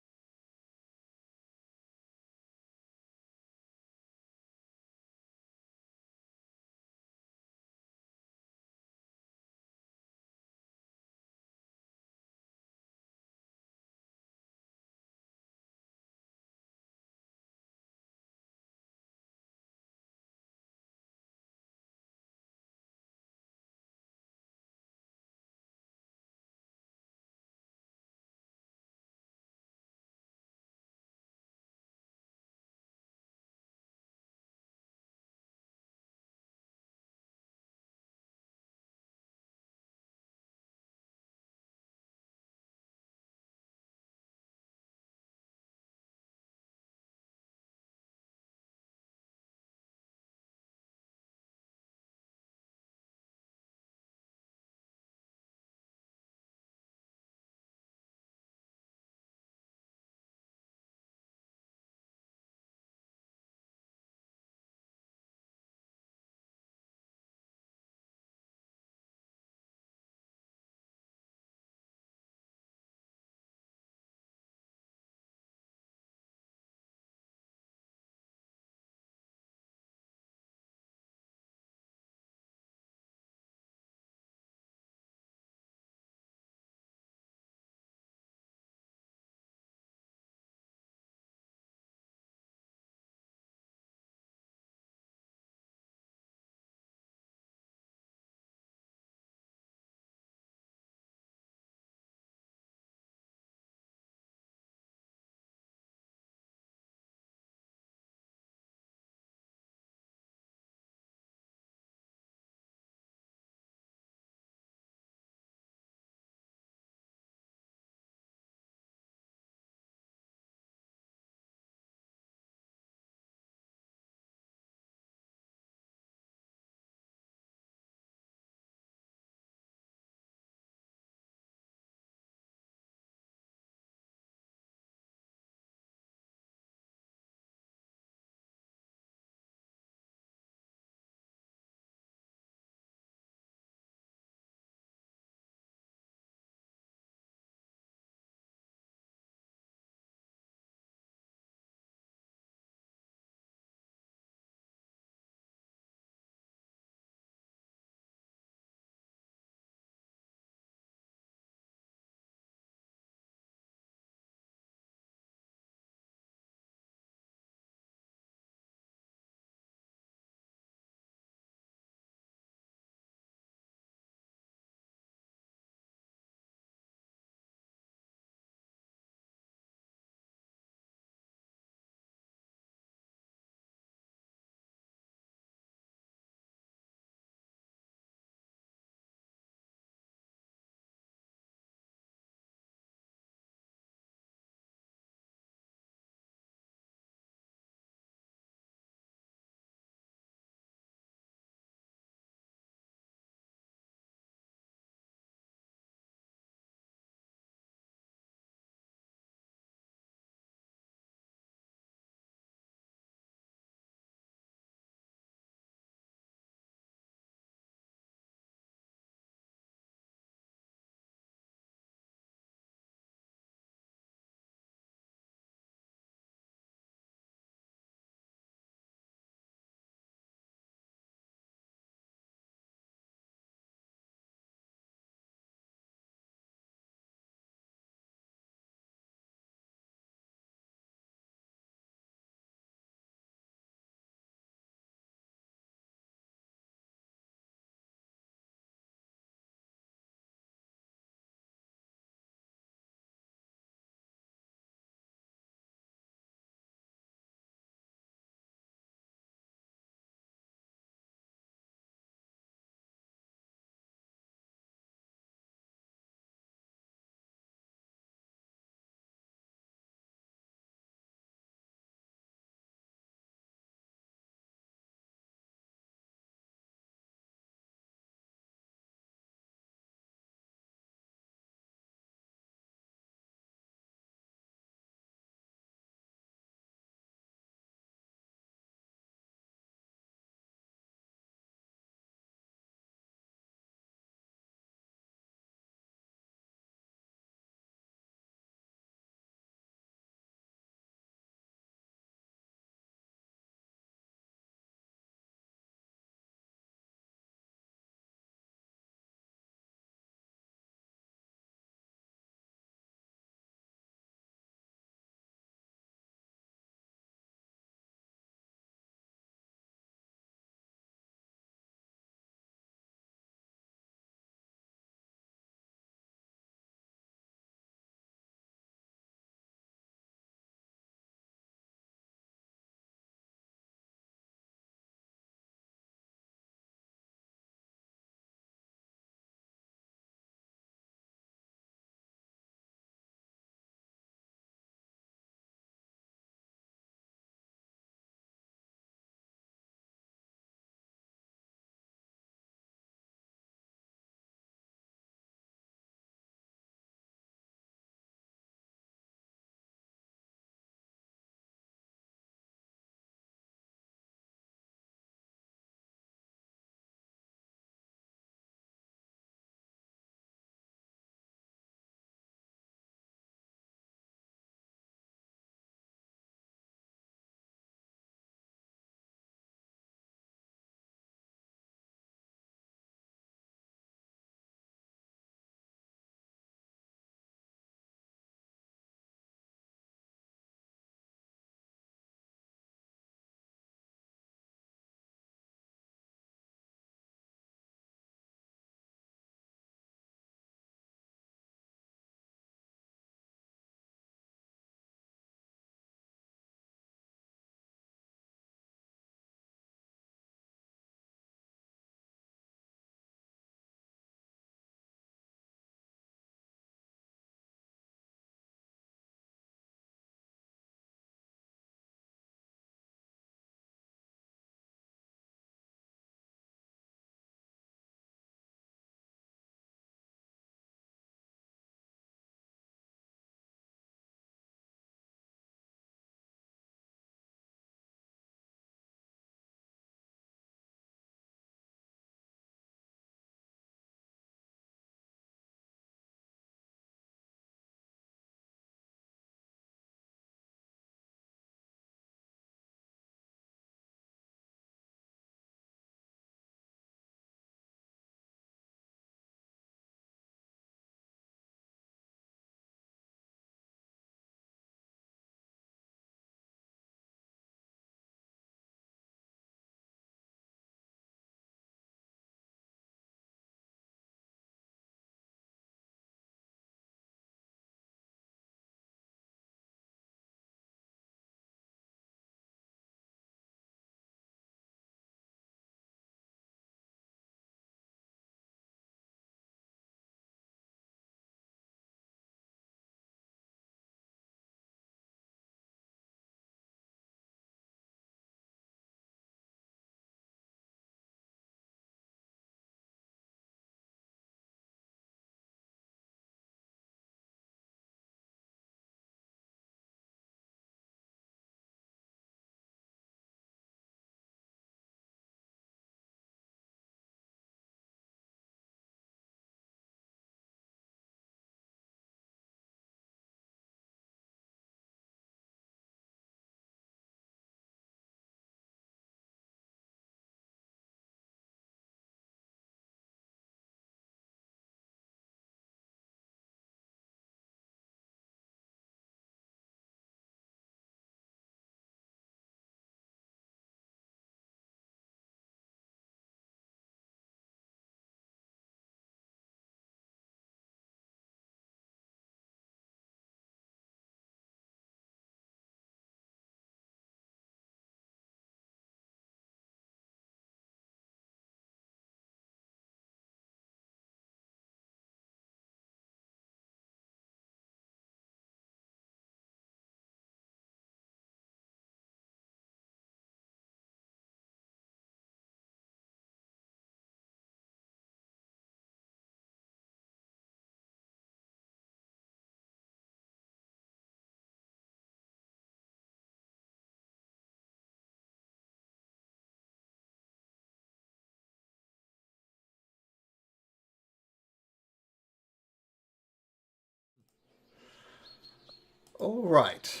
All right.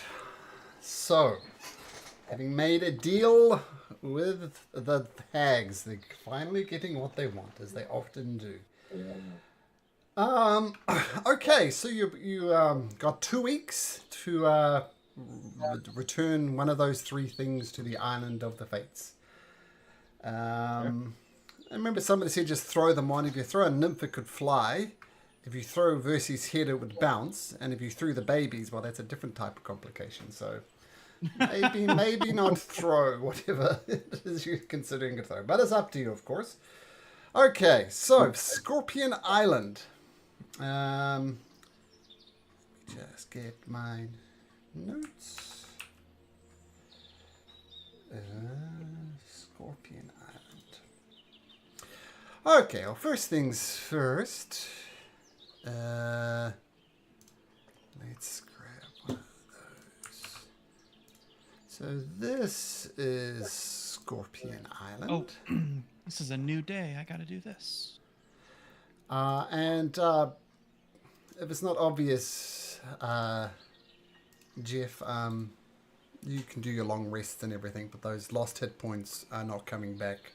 So, having made a deal with the hags, they're finally getting what they want, as they often do. Okay, so you got 2 weeks to return one of those 3 things to the island of the Fates. I remember somebody said just throw them on. If you throw a nymph, it could fly. If you throw Versy's head, it would bounce. And if you threw the babies, well, that's a different type of complication. So maybe not throw whatever it is you're considering to throw. But it's up to you, of course. Okay, so Scorpion Island. Just get my notes. Scorpion Island. Okay, well, first things first. Let's grab one of those. So this is Scorpion Island. Oh, this is a new day. I gotta do this. And if it's not obvious, Jeff, you can do your long rests and everything, but those lost hit points are not coming back.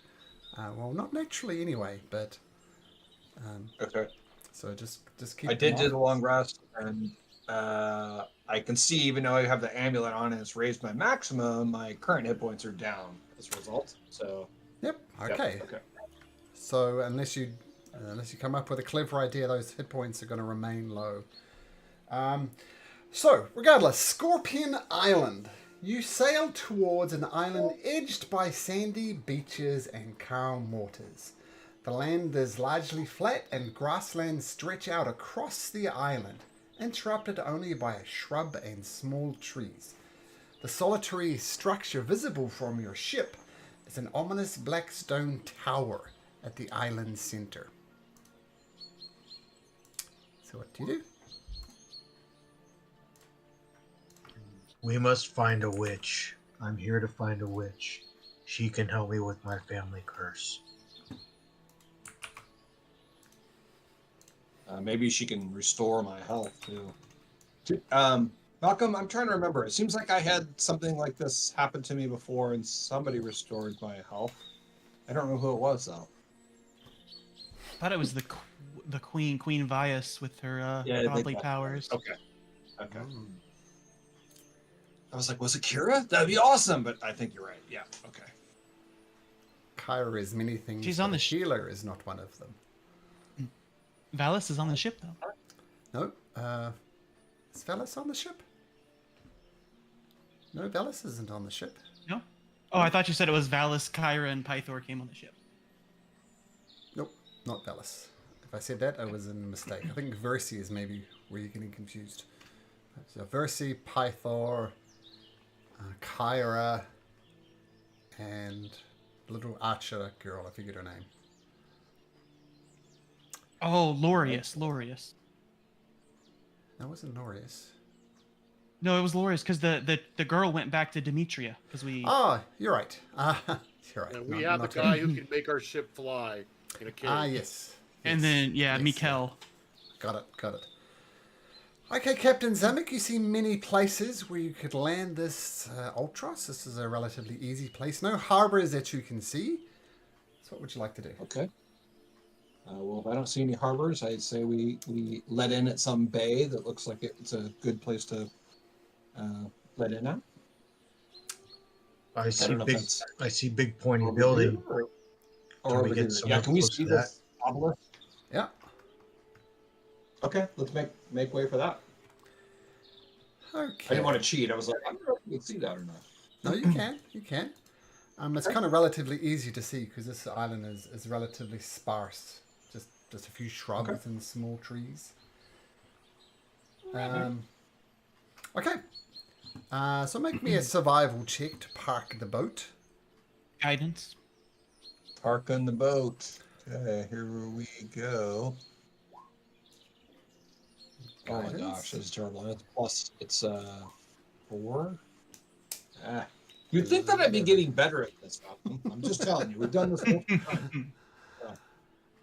Well, not naturally anyway, but Okay. so just keep. I did them do on. the long rest, and I can see, even though I have the amulet on and it's raised my maximum, my current hit points are down as a result. So Yep. Okay. okay. So unless you come up with a clever idea, those hit points are going to remain low. So regardless, Scorpion Island. You sail towards an island edged by sandy beaches and calm waters. The land is largely flat and grasslands stretch out across the island, interrupted only by a shrub and small trees. The solitary structure visible from your ship is an ominous black stone tower at the island's center. So what do you do? We must find a witch. I'm here to find a witch. She can help me with my family curse. Maybe she can restore my health too. Malcolm, I'm trying to remember. It seems like I had something like this happen to me before, and somebody restored my health. I don't know who it was though. I thought it was the Queen Vias with her Yeah, godly powers. Okay. Okay. I was like, was it Kira? That'd be awesome, but I think you're right. Yeah. Okay. Kyra is many things. She's on but the healer is not one of them. Valis is on the ship though. No. Is Valis on the ship? No, Valis isn't on the ship. No. Oh, I thought you said it was Valis, Kyra, and Pythor came on the ship. Nope, not Valis. If I said that, I was in a mistake. I think Versy is maybe where you're getting confused. So Versy, Pythor, Kyra, and little archer girl, I forget her name. Oh, Lorius. That wasn't Norius. No, it was Lorius because the girl went back to Demetria because we. Oh, you're right. You're right. And we Not- have the not guy her. who can make our ship fly in a cage. Yes. And Yes. then Yes. Mikkel. Got it. Okay, Captain Zamek, you see many places where you could land this Ultros. This is a relatively easy place. No harbors that you can see. So what would you like to do? Okay. Well, if I don't see any harbors, I'd say we let in at some bay that looks like it's a good place to let in at. I see don't know if big. that's- I see big pointy building. Or Can we over get here. somewhere Yeah, can we close see to this obelisk? Yeah. Okay, let's make way for that. I Okay. didn't want to cheat. I was like, I don't know if you can see that or not. No, you can. You can. It's kind of relatively easy to see because this island is relatively sparse. Just a few shrubs Okay. and small trees. Okay. So make me a survival check to park the boat. Guidance. Park on the boat. Okay, here we go. Oh my Guidance. gosh, this is terrible. That's plus, it's 4. You'd think that I'd be getting better at this, Malcolm. I'm just telling you, we've done this multiple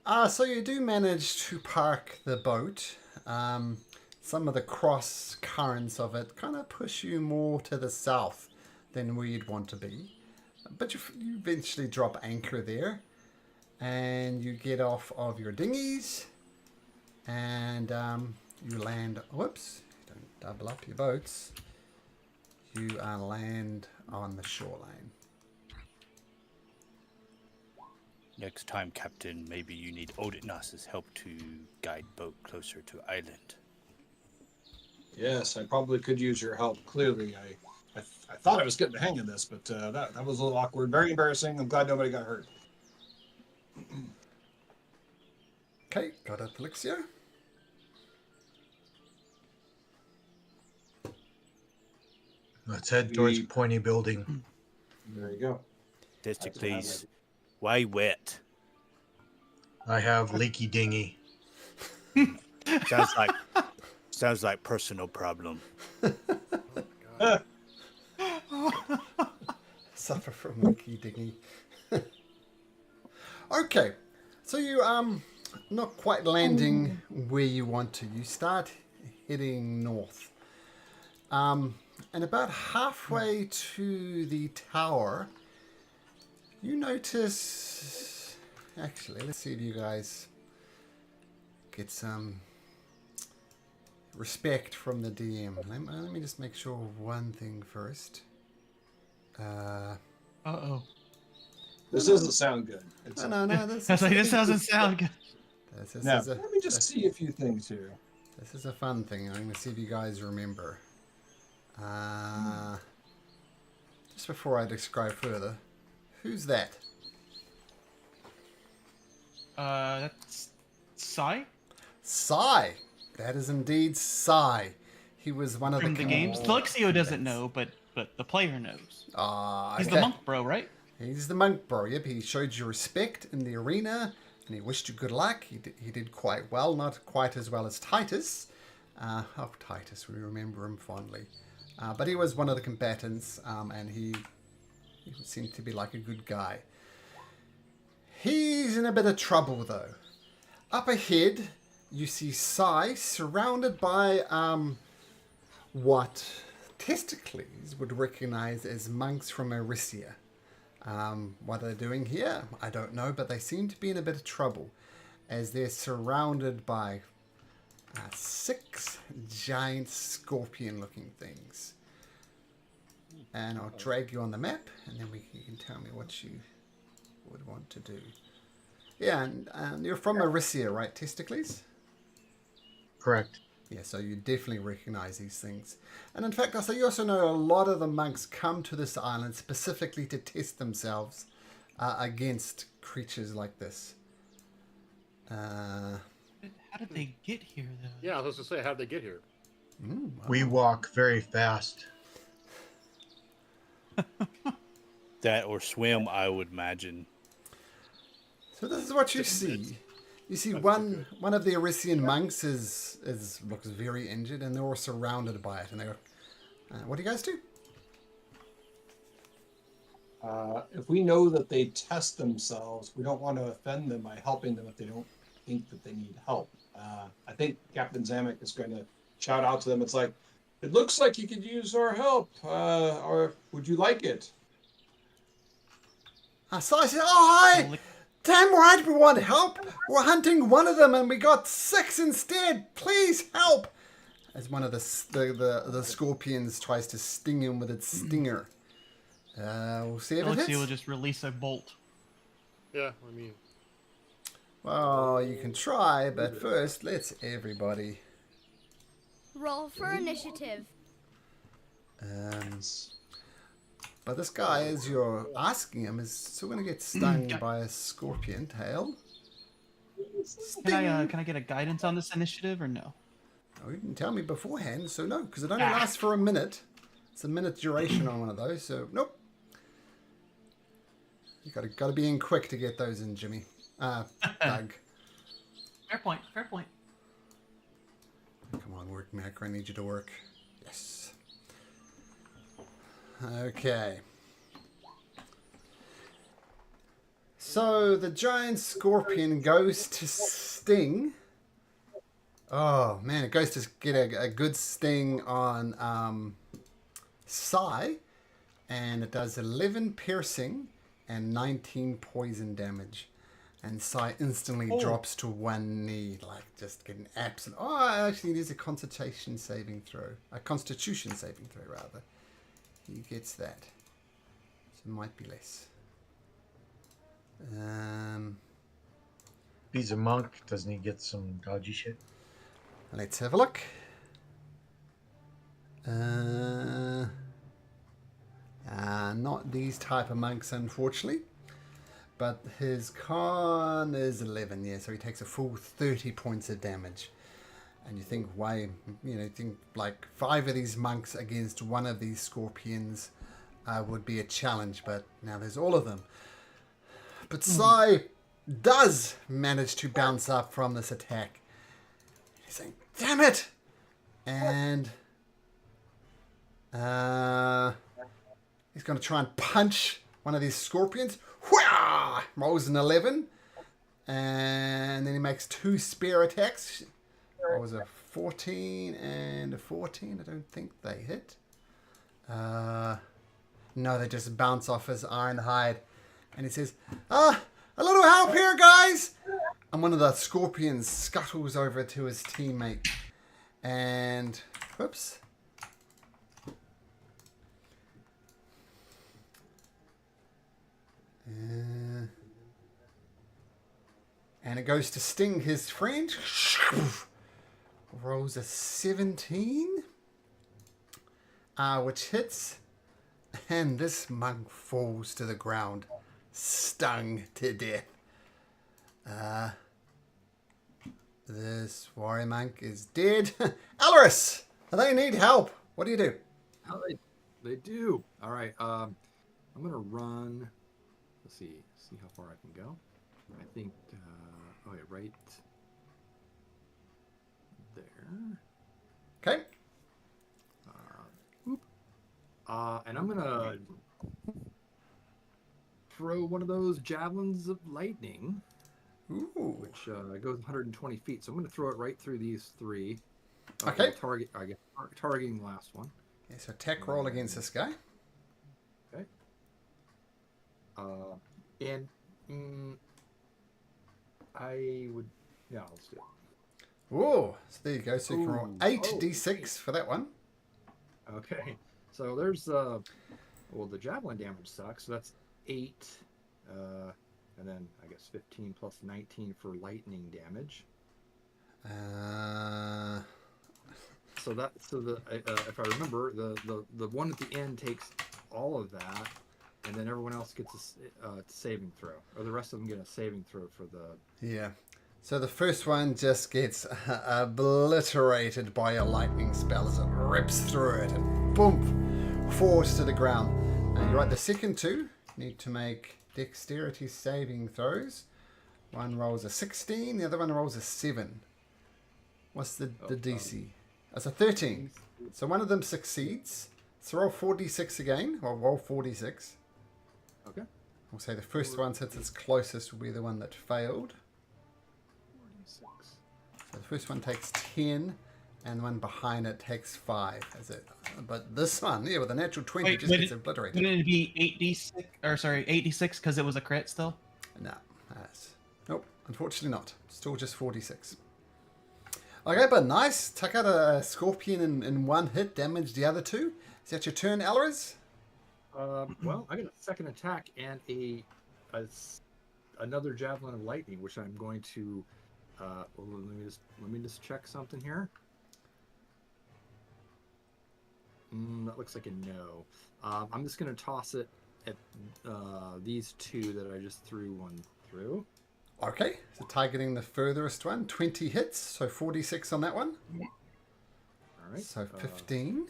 times. So you do manage to park the boat. some of the cross currents of it kind of push you more to the south than where you'd want to be. But you eventually drop anchor there, and you get off of your dinghies, and you land. Whoops! Don't double up your boats. You land on the shoreline. Next time, Captain, maybe you need Odinas's help to guide boat closer to island. Yes, I probably could use your help. Clearly, I thought I was getting the hang of this, but that was a little awkward. Very embarrassing. I'm glad nobody got hurt. Okay, got it, Felixio. Let's head towards the pointy building. There you go. Testicles, why wet? I have leaky dinghy. Sounds like personal problem. Suffer from leaky dinghy. Okay, so you not quite landing where you want to. You start heading north. And about halfway to the tower, you notice. Actually, let's see if you guys get some respect from the DM. Let me just make sure of one thing first. Uh-oh. This doesn't sound good. No. This doesn't sound good. Now, let me just see a few things here. This is a fun thing. I'm going to see if you guys remember. Just before I describe further, who's that? That's Sai Sai. That is indeed Sai. He was one of from the games. Felixio doesn't know, but the player knows. He's the monk bro, right? He's the monk bro. Yep, he showed you respect in the arena, and he wished you good luck. He did quite well, not quite as well as Titus. Titus, we remember him fondly. But he was one of the combatants, and he seemed to be like a good guy. He's in a bit of trouble, though. Up ahead, you see Sai surrounded by what Testicles would recognize as monks from Erysia. What they're doing here, I don't know, but they seem to be in a bit of trouble, as they're surrounded by 6 giant scorpion-looking things. And I'll drag you on the map, and then you can tell me what you would want to do. Yeah, and you're from Erysia, right, Testicles? Correct. Yeah, so you definitely recognize these things. And in fact, you also know a lot of the monks come to this island specifically to test themselves against creatures like this. How did they get here, though? Yeah, I was going to say, how did they get here? Wow. We walk very fast. That or swim, I would imagine. So this is what you see. You see one of the Erysian monks looks very injured, and they're all surrounded by it. And they go, what do you guys do? If we know that they test themselves, we don't want to offend them by helping them if they don't think that they need help. I think Captain Zamek is going to shout out to them. It's like, it looks like you could use our help, or would you like it? So I said, oh, hi! Damn right we want help! We're hunting one of them and we got 6 instead! Please help! As one of the scorpions tries to sting him with its stinger. We'll see if it hits. Felixio will just release a bolt. Yeah, I mean, Well, you can try, but first, let's everybody. Roll for initiative. But this guy, as you're asking him, is still going to get stung by a scorpion tail. Can I get a guidance on this initiative or no? Oh, you didn't tell me beforehand, so no, because it only lasts for a minute. It's a minute duration on one of those, so nope. You gotta be in quick to get those in, Jimmy. Doug. Fair point. Fair point. Come on, work, Mac. I need you to work. Yes. Okay. So the giant scorpion goes to sting Oh man, it goes to get a good sting on Psy, and it does 11 piercing and 19 poison damage. And Psy instantly drops to one knee, like just getting absolute. Oh, actually, it is a Constitution saving throw. A Constitution saving throw, rather. He gets that. So it might be less. He's a monk. Doesn't he get some dodgy shit? Let's have a look. Not these type of monks, unfortunately. But his con is 11, yeah, so he takes a full 30 points of damage. And you think, why, think like 5 of these monks against one of these scorpions would be a challenge, but now there's all of them. But Psy does manage to bounce up from this attack. He's saying, damn it! And he's going to try and punch one of these scorpions. Whoa! Rolls an 11. And then he makes 2 spear attacks. What was a 14 and a 14? I don't think they hit. No, they just bounce off his iron hide. And he says, a little help here, guys! And one of the scorpions scuttles over to his teammate. And, whoops. And it goes to sting his friend. Rolls a 17. Which hits. And this monk falls to the ground. Stung to death. This warrior monk is dead. Alaris! They need help. What do you do? Oh, they do. All right. I'm gonna run. Let's see how far I can go. I think. Oh yeah, right there. Okay. And I'm gonna throw one of those javelins of lightning, Ooh. which goes 120 feet. So I'm gonna throw it right through these 3. Okay. Targeting the last one. Yeah, so attack roll against this guy. Okay. I would. Yeah, let's do it. Ooh. So there you go. So you can roll Ooh. 8d6 for that one. Okay. So there's the javelin damage sucks. So that's 8, and then I guess 15 plus 19 for lightning damage. If I remember, the one at the end takes all of that, and then everyone else gets a saving throw, or the rest of them get a saving throw for the. Yeah. So the first one just gets obliterated by a lightning spell as it rips through it and boom, falls to the ground. And you're right, the second 2 need to make dexterity saving throws. One rolls a 16, the other one rolls a 7. What's the DC? That's a 13. So one of them succeeds. So roll 4d6 again, or roll 4d6. Okay. We'll say the first one, since it's closest, will be the one that failed. 46. So the first one takes 10, and the one behind it takes 5. But this one, yeah, with a natural 20, just gets obliterated. Wouldn't it be 8d6? Or sorry, 8d6 because it was a crit still? No, nope, unfortunately not. Still just 46. Okay, but nice. Took out a scorpion in one hit, damaged the other 2. Is that your turn, Alaris? Well, I got a second attack and another javelin of lightning, which I'm going to. Let me just check something here. That looks like a no. I'm just going to toss it at these 2 that I just threw one through. Okay, so targeting the furthest one, 20 hits, so 46 on that one. All right. So 15.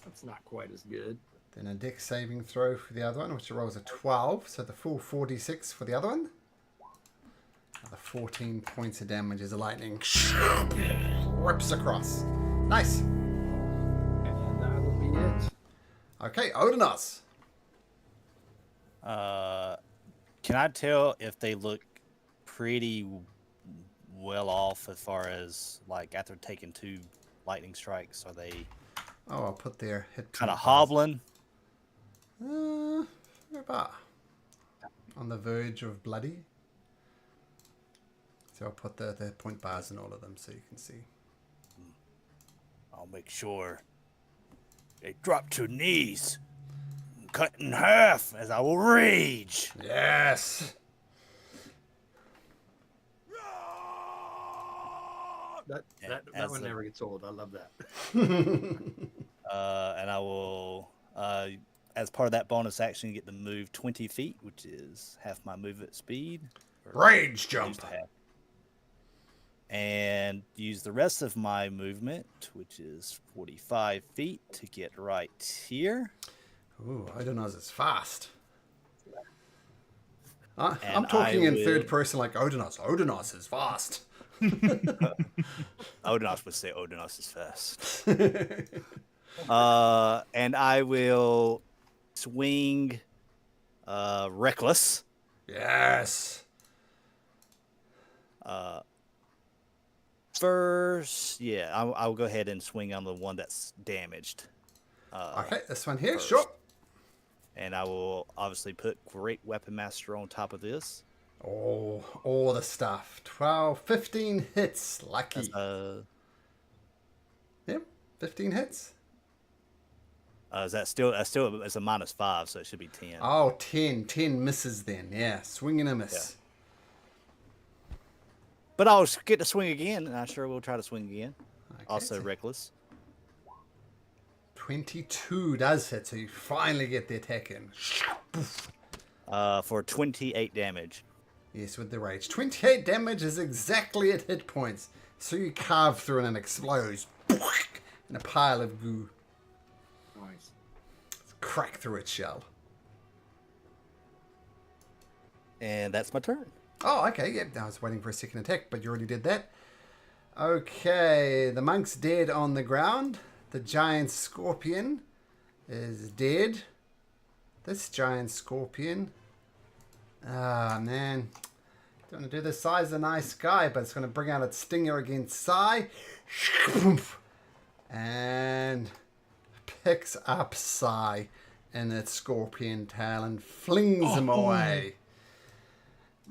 That's not quite as good. Then a dex saving throw for the other one, which rolls a 12, so the full 46 for the other one. Another 14 points of damage as the lightning rips across. Nice. And that'll be it. Okay, Odinos. Can I tell if they look pretty well off as far as like after taking 2 lightning strikes? Are they Oh, I'll put their hit kind of point bars. hobbling? We're about on the verge of bloody. So I'll put the point bars in all of them so you can see. I'll make sure they drop to knees, cut in half as I will rage. Yes. That as one a- never gets old. I love that. And I will, as part of that bonus action, get to move 20 feet, which is half my movement speed. or Rage close jump. to half. And use the rest of my movement, which is 45 feet, to get right here. Ooh, I don't know if it's fast. I'm And talking I in third will- person like Odonos. Odonos is fast. Odonos would say Odonos is fast. And I will swing Reckless. Yes. First, yeah, I'll go ahead and swing on the one that's damaged. Okay, this one here, first. sure. And I will obviously put Great Weapon Master on top of this. Oh, all the stuff. 12, 15 hits. Lucky. Yep, 15 hits. Is that still? It's a -5, so it should be 10. Oh, 10. 10 misses then. Yeah, swing and a miss. But I'll get to swing again, and I sure will try to swing again. Okay, Also so Reckless. 22 does hit, so you finally get the attack in. For 28 damage. Yes, with the rage. 28 damage is exactly at hit points. So you carve through it and it explodes. In a pile of goo. Nice. Crack through its shell. And that's my turn. Oh, okay. Yep. I was waiting for a second attack, but you already did that. Okay. The monk's dead on the ground. The giant scorpion is dead. This giant scorpion. Ah, man. Don't want to do this. Sai's a nice guy, but it's going to bring out its stinger against Sai. And picks up Sai in its scorpion tail and flings him away.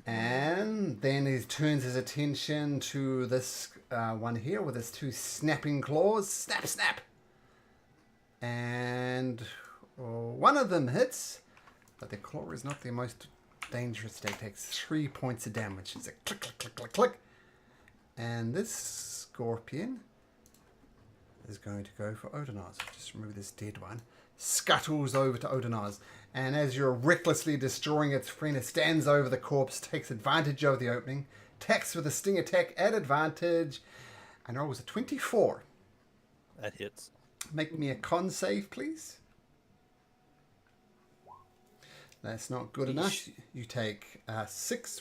And then he turns his attention to this one here with his 2 snapping claws. Snap, snap. And one of them hits, but the claw is not the most dangerous. It takes 3 points of damage. It's a click, click, click, click, click. And this scorpion is going to go for Odinaz. Just remove this dead one. Scuttles over to Odinaz. And as you're recklessly destroying its friend, it stands over the corpse, takes advantage of the opening, attacks with a sting attack at advantage, and rolls a 24. That hits. Make me a con save, please. That's not good enough. You take 6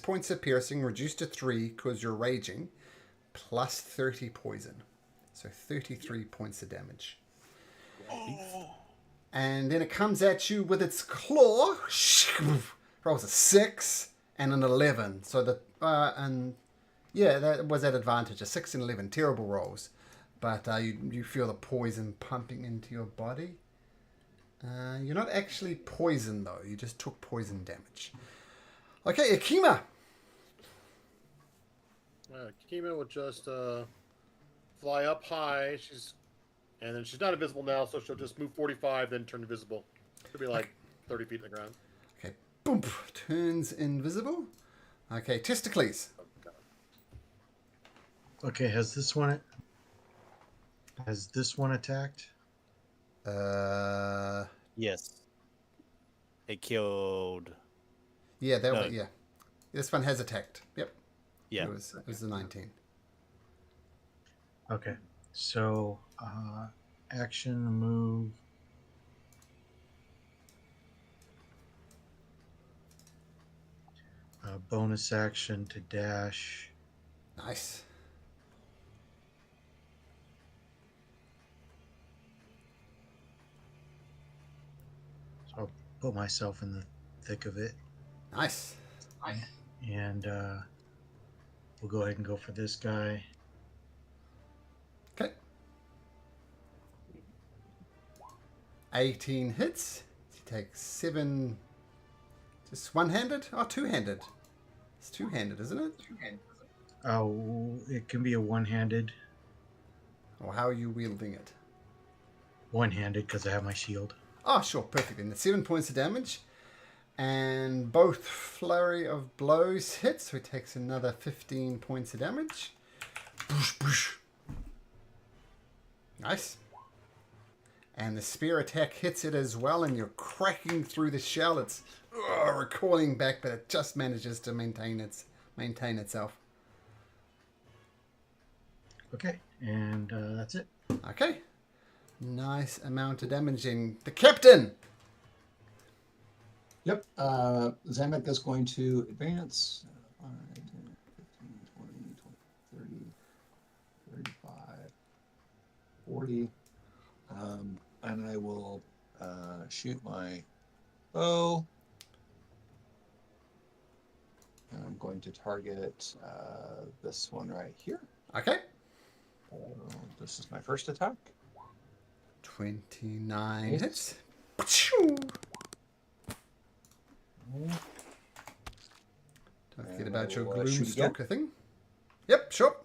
points of piercing, reduced to 3 because you're raging, plus 30 poison. So 33 points of damage. And then it comes at you with its claw. Rolls a 6 and an 11. So that was at advantage. A 6 and 11, terrible rolls. But you feel the poison pumping into your body. You're not actually poisoned though. You just took poison damage. Okay, Akima. Akima will just fly up high. And then she's not invisible now, so she'll just move 45, then turn invisible. She'll be like 30 feet in the ground. Okay, boom, turns invisible. Okay, Testicles. Okay, has this one attacked? Yes. It killed. Yeah, that No. one, yeah. This one has attacked. Yep. Yeah. It was a 19. Okay, so action move. Bonus action to dash. Nice. So I'll put myself in the thick of it. Nice. And We'll go ahead and go for this guy. Okay. 18 hits. He takes 7. Just one-handed? Oh, two-handed. It's two-handed, isn't it? Oh, it can be a one-handed. Or how are you wielding it? One-handed because I have my shield. Oh, sure, perfect. And it's 7 points of damage. And both flurry of blows hit, so he takes another 15 points of damage. Boosh, boosh. Nice. And the spear attack hits it as well, and you're cracking through the shell. It's recoiling back, but it just manages to maintain itself. Okay, and that's it. Okay. Nice amount of damage in the captain. Yep. Zamek is going to advance. 5, 10, 15, 20, 30, 35, 40. And I will shoot my bow. And I'm going to target this one right here. Okay. This is my first attack. 29 Nice. hits. Don't forget And about I your will, shoot again. Gloomstalker thing. Yep, sure.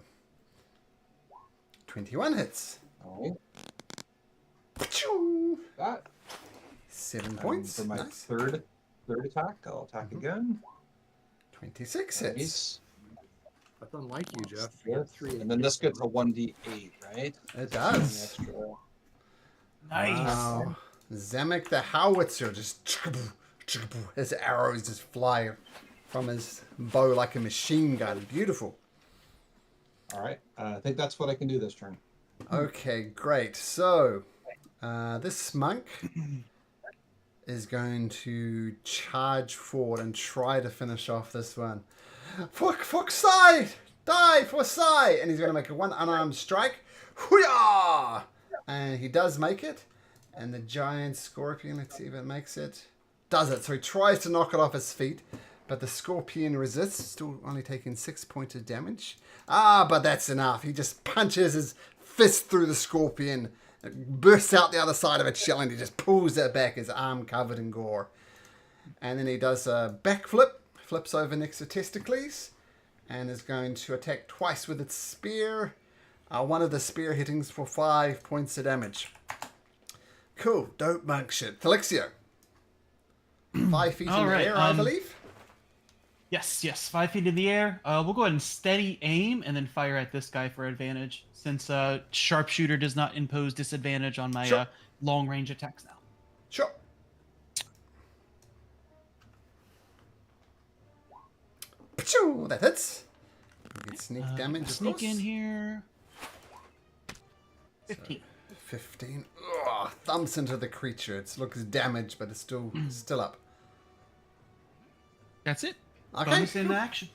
21 hits. All right. That. 7 points. For my Nice. third attack, I'll attack again. 26 hits. Nice. That's unlike you, Jeff. You got Fifth. 3. And then this gets a 1d8, right? It An does. extra. Nice. Wow. Zamek the Howitzer just his arrows just fly from his bow like a machine gun. Beautiful. All right. I think that's what I can do this turn. Okay, great. So, this monk is going to charge forward and try to finish off this one. Fuck side! Die for side! And he's going to make a one unarmed strike. Hoo-yah! And he does make it. And the giant scorpion, let's see if it makes it. Does it. So he tries to knock it off his feet. But the scorpion resists, still only taking 6 points of damage. But that's enough. He just punches his fist through the scorpion. It bursts out the other side of its shell and he just pulls it back, his arm covered in gore. And then he does a backflip, flips over next to Testicles, and is going to attack twice with its spear. One of the spear hittings for 5 points of damage. Cool, dope monk shit. Felixio. 5 feet in All the right, air, I believe. Yes, 5 feet in the air. We'll go ahead and steady aim and then fire at this guy for advantage, since sharpshooter does not impose disadvantage on my Sure. long range attacks now. Sure. Pachoo, that hits. You get sneak damage, of Sneak course. in here. 15. 15. Ugh, thumps into the creature. It looks damaged, but it's still up. That's it. Okay. Bonus in action.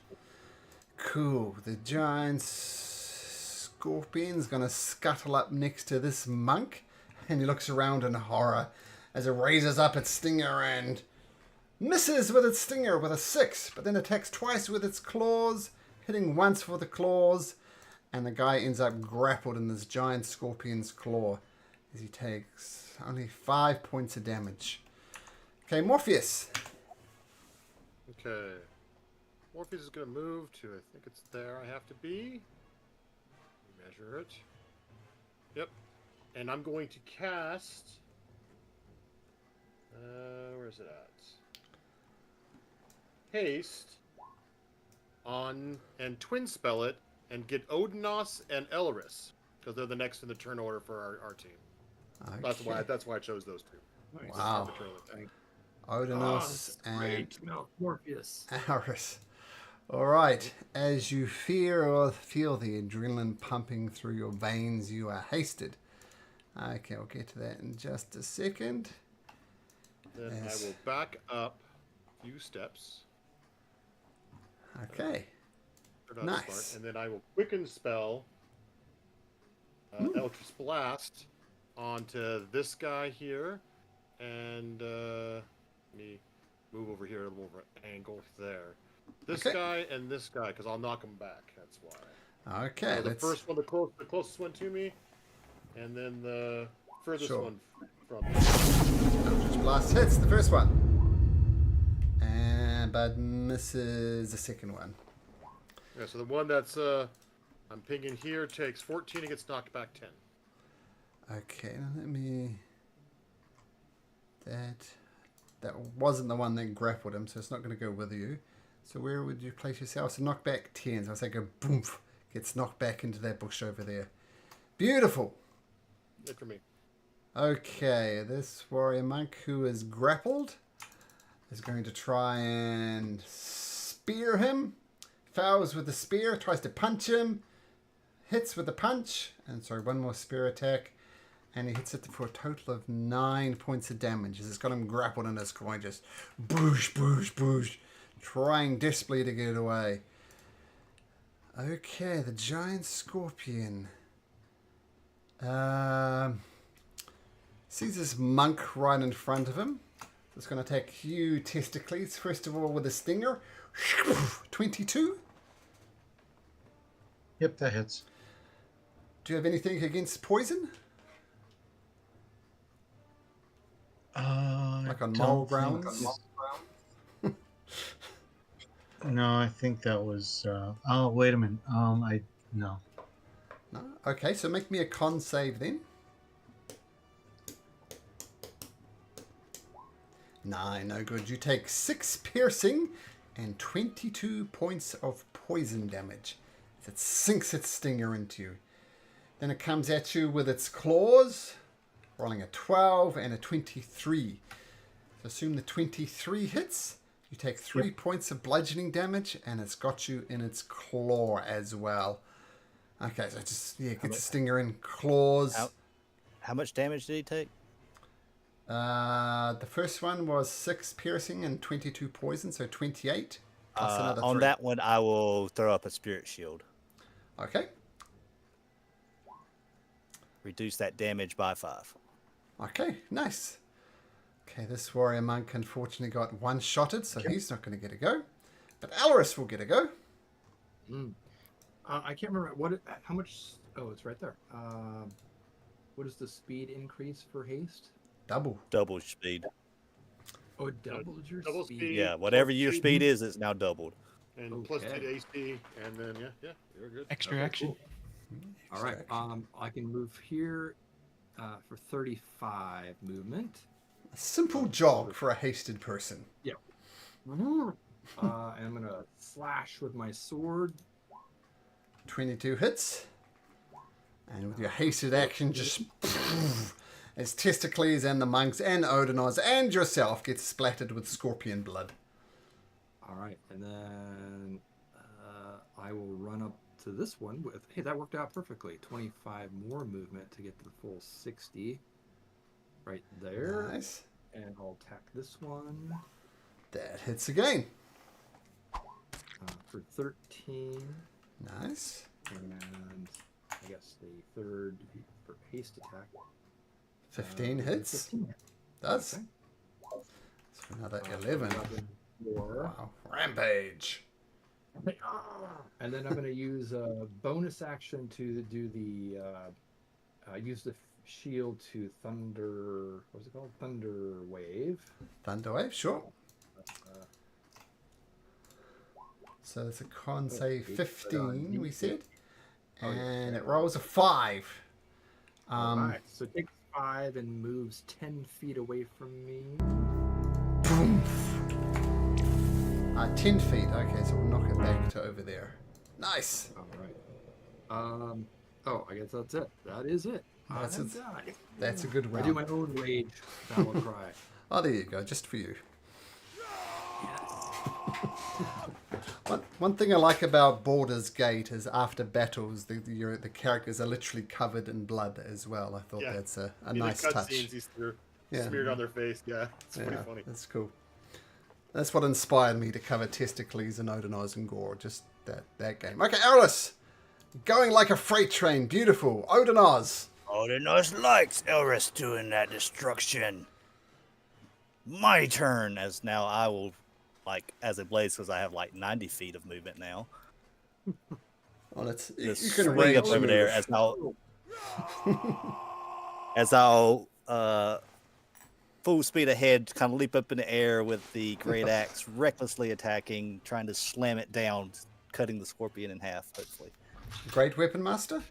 Cool. The giant scorpion's gonna scuttle up next to this monk, and he looks around in horror as it raises up its stinger and misses with its stinger with a 6, but then attacks twice with its claws, hitting once for the claws, and the guy ends up grappled in this giant scorpion's claw as he takes only 5 points of damage. Okay, Morpheus. Okay. Morpheus is going to move to, I think it's there I have to be. Measure it. Yep. And I'm going to cast... where is it at? Haste on, and twin spell it, and get Odinos and Elris, because they're the next in the turn order for our team. Okay. That's why I chose those two. Nice. Wow. Arbitrarily. Odonos and Great. No, Morpheus. Aris. All right. As you fear or feel the adrenaline pumping through your veins, you are hasted. Okay, I'll get to that in just a second. Then Yes. I will back up a few steps. Okay. Or not Nice. start, and then I will quicken spell Eldritch Blast onto this guy here. And let me move over here a little more angle there. this Okay. guy and this guy, because I'll knock them back. That's why. Okay, So the let's. first one, the closest one to me, and then the furthest Sure. one from me. Eldritch Blast hits the first one. And Bud misses the second one. Yeah, so the one that's I'm pinging here takes 14 and gets knocked back 10. Okay, now let me. That wasn't the one that grappled him, so it's not going to go with you. So where would you place yourself? So knock back 10. So I say go boom, gets knocked back into that bush over there. Beautiful. Good for me. Okay, this warrior monk who is grappled is going to try and spear him. Fouls with the spear, tries to punch him, hits with the punch, and sorry, one more spear attack, and he hits it for a total of 9 points of damage. As it's got him grappled in his groin, just boosh, boosh, boosh, trying desperately to get away. Okay, the giant scorpion. Sees this monk right in front of him. It's going to attack you, Testicles. First of all, with a stinger. 22. Yep, that hits. Do you have anything against poison? Like on I moral don't think- grounds? No, I think that was. Oh, wait a minute. No. No? Okay, so make me a con save then. 9, no good. You take 6 piercing and 22 points of poison damage. It sinks its stinger into you. Then it comes at you with its claws, rolling a 12 and a 23. So assume the 23 hits. You take 3 points of bludgeoning damage, and it's got you in its claw as well. Okay, so just gets a stinger in claws. How much damage did he take? The first one was 6 piercing and 22 poison, so 28. Plus another 3. On that one, I will throw up a spirit shield. Okay. Reduce that damage by 5. Okay, nice. Okay, this warrior monk unfortunately got one-shotted, so he's not going to get a go. But Alaris will get a go. I can't remember how much. Oh, it's right there. What is the speed increase for haste? Double. Double speed. Oh, it doubles your Double speed. speed. Yeah, whatever your speed is, it's now doubled. And plus Okay. 10 AC, and then yeah, you're good. Extra Okay, action. cool. All right. I can move here for 35 movement. A simple jog for a hasted person. And I'm gonna slash with my sword. 22 hits. And with your hasted action, just as Testicles and the monks and Odinoz and yourself get splattered with scorpion blood. All right, and then I will run up to this one with. Hey, that worked out perfectly. 25 more movement to get to the full 60. Right there. Nice. And I'll attack this one That hits again. for 13. Nice. And I guess the third for haste attack. 15 hits. 15. Does. Okay. So another 11. More. Wow. Rampage. And then I'm going to use a bonus action to do the use the shield to thunder. What's it called? Thunder wave. Thunderwave, sure. So it's a con save 15, we said. And it rolls a 5. Alright, so it takes 5 and moves 10 feet away from me. Boom. 10 feet. Okay, so we'll knock it back to over there. Nice. Alright. Oh, I guess that's it. That is it. That's I'm it. done. That's a good I do round. my own rage battle cry. Oh, there you go, just for you. One thing I like about Baldur's Gate is after battles, the characters are literally covered in blood as well. I thought Yeah. that's a In nice the touch. cutscenes, he's Yeah. smeared on their face. Yeah, it's pretty Yeah, funny. that's cool. That's what inspired me to cover Testicles and Odinoz and Gore, just that game. Okay, Aralis, going like a freight train, beautiful. Odinoz. Odinus likes Elris doing that destruction. My turn, as now I will like as a blaze because I have like 90 feet of movement now. Well, it's Just you can swing rage up over there move. as I'll full speed ahead, kind of leap up in the air with the great axe, recklessly attacking, trying to slam it down, cutting the scorpion in half. Hopefully, Great weapon master.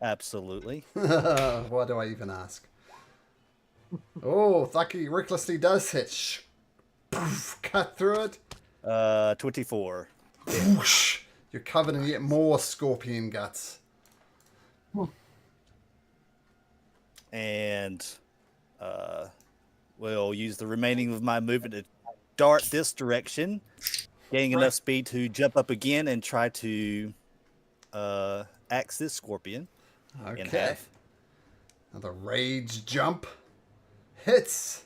absolutely. Why do I even ask? Oh, Thucky recklessly does hit. Poof, cut through it. 24. Whoosh. You're covered in yet more scorpion guts. And we'll use the remaining of my movement to dart this direction, gaining enough speed to jump up again and try to axe this scorpion in Okay. half. Another rage jump. Hits.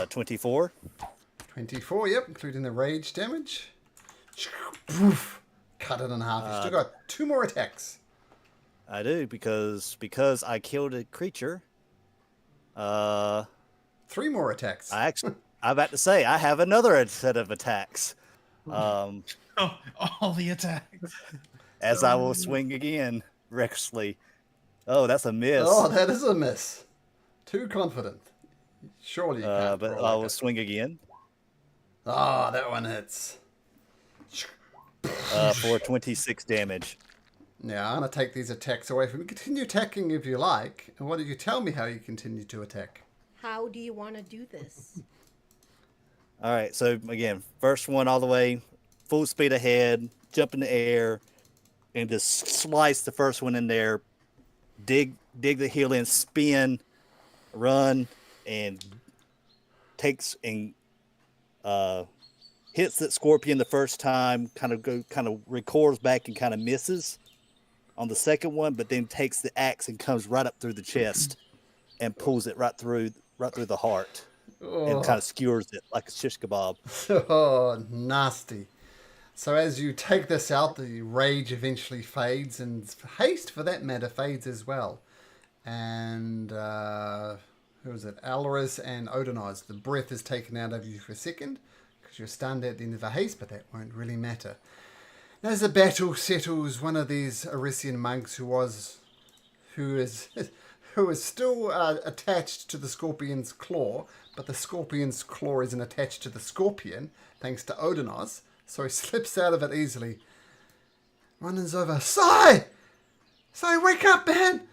24. 24, yep, including the rage damage. Poof. Cut it in half. You've still got 2 more attacks. I do because I killed a creature. 3 more attacks. I'm about to say I have another set of attacks. Oh, all the attacks. As I will swing again recklessly. Oh, that's a miss. Oh, that is a miss. Too confident. Surely you can't. But roll I like will that. swing again Ah, that one hits. for 26 damage. Now, I'm going to take these attacks away from you. Continue attacking if you like. And why don't you tell me how you continue to attack? How do you want to do this? All right, so again, first one all the way, full speed ahead, jump in the air, and just slice the first one in there. Dig the heel in, spin, run, and takes and hits that scorpion the first time. Kind of recoils back and kind of misses on the second one, but then takes the axe and comes right up through the chest and pulls it right through the heart. And kind of skewers it like a shish kebab. Oh, nasty. So as you take this out, the rage eventually fades, and haste, for that matter, fades as well. And, who is it? Alaris and Odonoz. The breath is taken out of you for a second, because you're stunned at the end of the haste, but that won't really matter. As the battle settles, one of these Arisian monks who is still attached to the scorpion's claw, but the scorpion's claw isn't attached to the scorpion, thanks to Odonos, so he slips out of it easily. Runs over. Sai, wake up, man!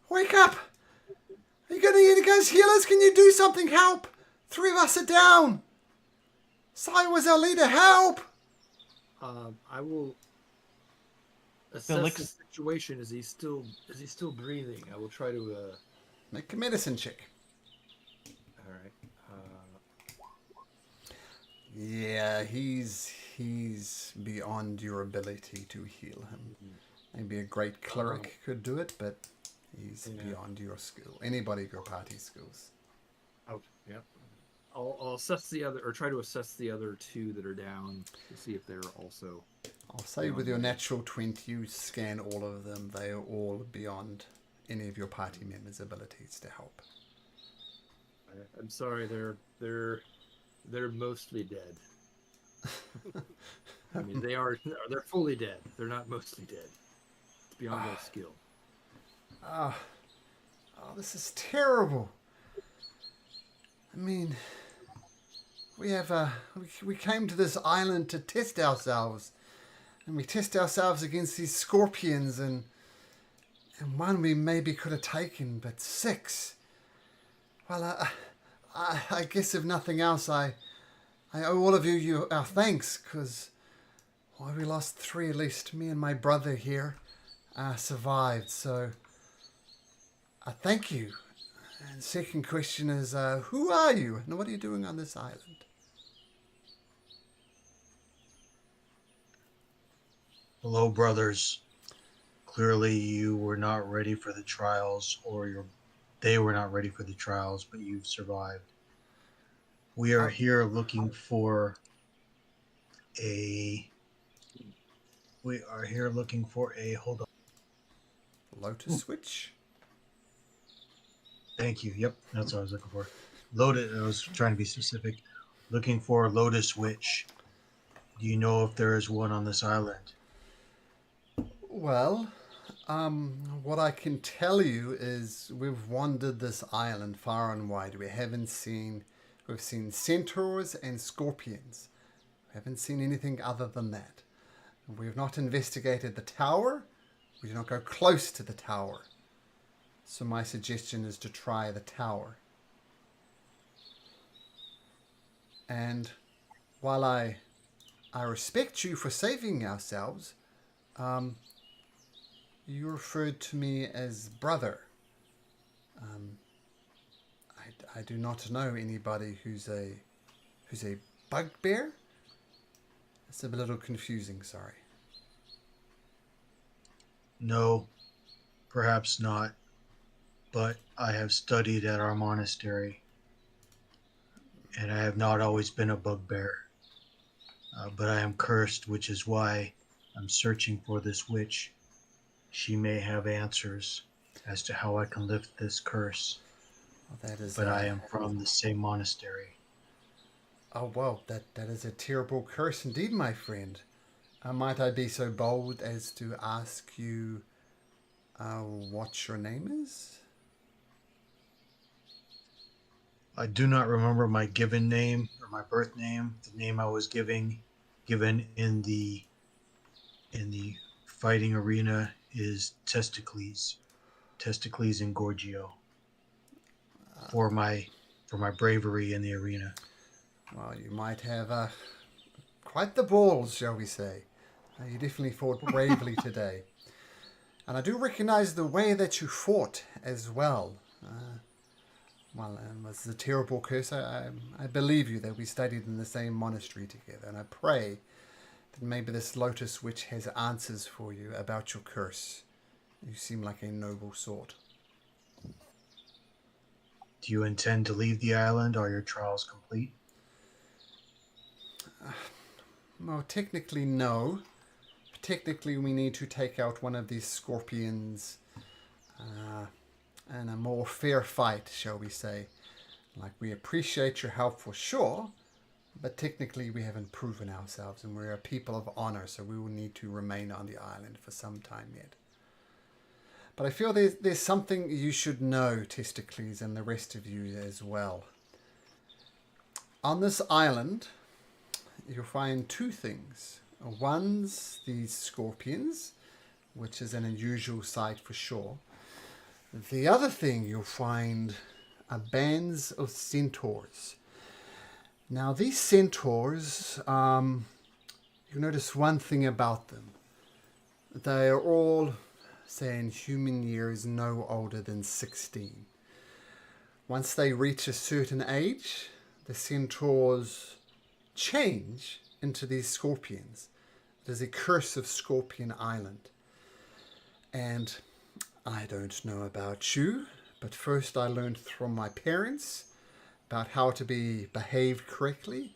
Wake up! Are you gonna need to go heal us? Can you do something? Help! 3 of us are down! Sai was our leader, help! I will assess the situation. Is he still breathing? I will try to. Make a medicine check. All right. Yeah, he's beyond your ability to heal him. Maybe a great cleric could do it, but he's beyond your skill. Anybody of your party skills. Out. Yep. I'll assess the other, or try to assess the other 2 that are down to see if they're also. I'll say with your natural 20, you scan all of them. They are all beyond any of your party members' abilities to help. I'm sorry, they're mostly dead. I mean, they're fully dead. They're not mostly dead. It's beyond their skill. Oh, this is terrible. I mean, we came to this island to test ourselves, and we test ourselves against these scorpions, and one we maybe could have taken, but 6. Well, I guess if nothing else, I owe all of you our thanks, because we lost 3, at least me and my brother here survived, so I thank you. And second question is, who are you, and what are you doing on this island? Hello, brothers. Clearly, you were not ready for the trials, they were not ready for the trials, but you've survived. We are here looking for a. Hold on. Lotus switch? Thank you. Yep, that's what I was looking for. Lotus. I was trying to be specific. Looking for Lotus Witch. Do you know if there is one on this island? Well, what I can tell you is we've wandered this island far and wide. We've seen centaurs and scorpions. We haven't seen anything other than that. We have not investigated the tower. We do not go close to the tower. So my suggestion is to try the tower. And while I respect you for saving ourselves, you referred to me as brother. I do not know anybody who's a bugbear. It's a little confusing, sorry. No, perhaps not. But I have studied at our monastery, and I have not always been a bugbear. But I am cursed, which is why I'm searching for this witch. She may have answers as to how I can lift this curse. Well, that is. But I am from the same monastery. Oh well, that is a terrible curse indeed, my friend. Might I be so bold as to ask you what your name is? I do not remember my given name or my birth name. The name I was given in the fighting arena is Testicles. Testicles in Gorgio. For my bravery in the arena. Well, you might have quite the balls, shall we say. You definitely fought bravely today. And I do recognize the way that you fought as well. Well, it was a terrible curse. I believe you that we studied in the same monastery together. And I pray that maybe this Lotus Witch has answers for you about your curse. You seem like a noble sort. Do you intend to leave the island? Are your trials complete? Well, technically, no. Technically, we need to take out one of these scorpions in a more fair fight, shall we say. Like, we appreciate your help for sure, but technically we haven't proven ourselves, and we're a people of honor, so we will need to remain on the island for some time yet. But I feel there's something you should know, Testicles, and the rest of you as well. On this island, you'll find two things. One's these scorpions, which is an unusual sight for sure. The other thing you'll find are bands of centaurs. Now, these centaurs, you'll notice one thing about them. They are all, say, in human years, no older than 16. Once they reach a certain age, the centaurs change into these scorpions. There's a curse of Scorpion Island. And I don't know about you, but first I learned from my parents about how to be behaved correctly,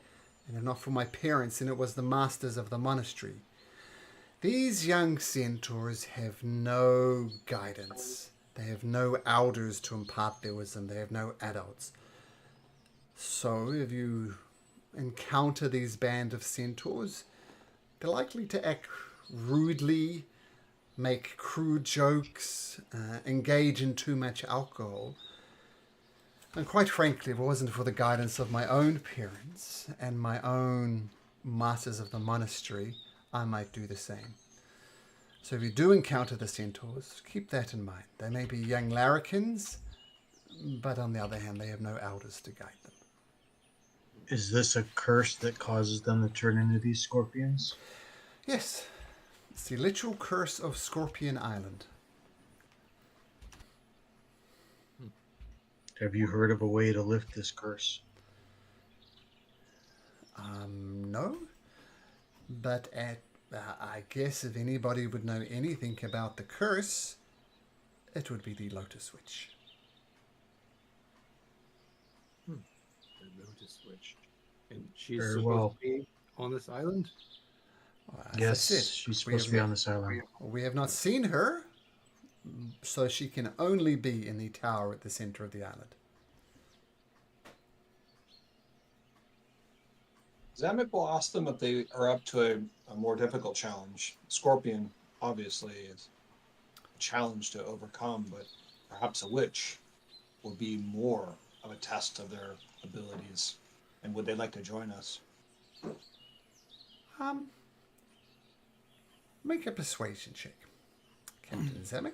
and if not from my parents, then it was the masters of the monastery. These young centaurs have no guidance. They have no elders to impart their wisdom. They have no adults. So if you encounter these band of centaurs, they're likely to act rudely, make crude jokes, engage in too much alcohol. And quite frankly, if it wasn't for the guidance of my own parents and my own masters of the monastery, I might do the same. So if you do encounter the centaurs, keep that in mind. They may be young larrikins, but on the other hand, they have no elders to guide them. Is this a curse that causes them to turn into these scorpions? Yes, it's the literal curse of Scorpion Island. Have you heard of a way to lift this curse? No. But I guess if anybody would know anything about the curse, it would be the Lotus Witch. The Lotus Witch. And she's Very supposed well. to be on this island? Well, as I Yes, said, she's supposed to be on this island. We have not seen her, so she can only be in the tower at the center of the island. Zamek will ask them if they are up to a more difficult challenge. Scorpion, obviously, is a challenge to overcome, but perhaps a witch will be more of a test of their abilities. And would they like to join us? Make a persuasion check, Captain Zamek.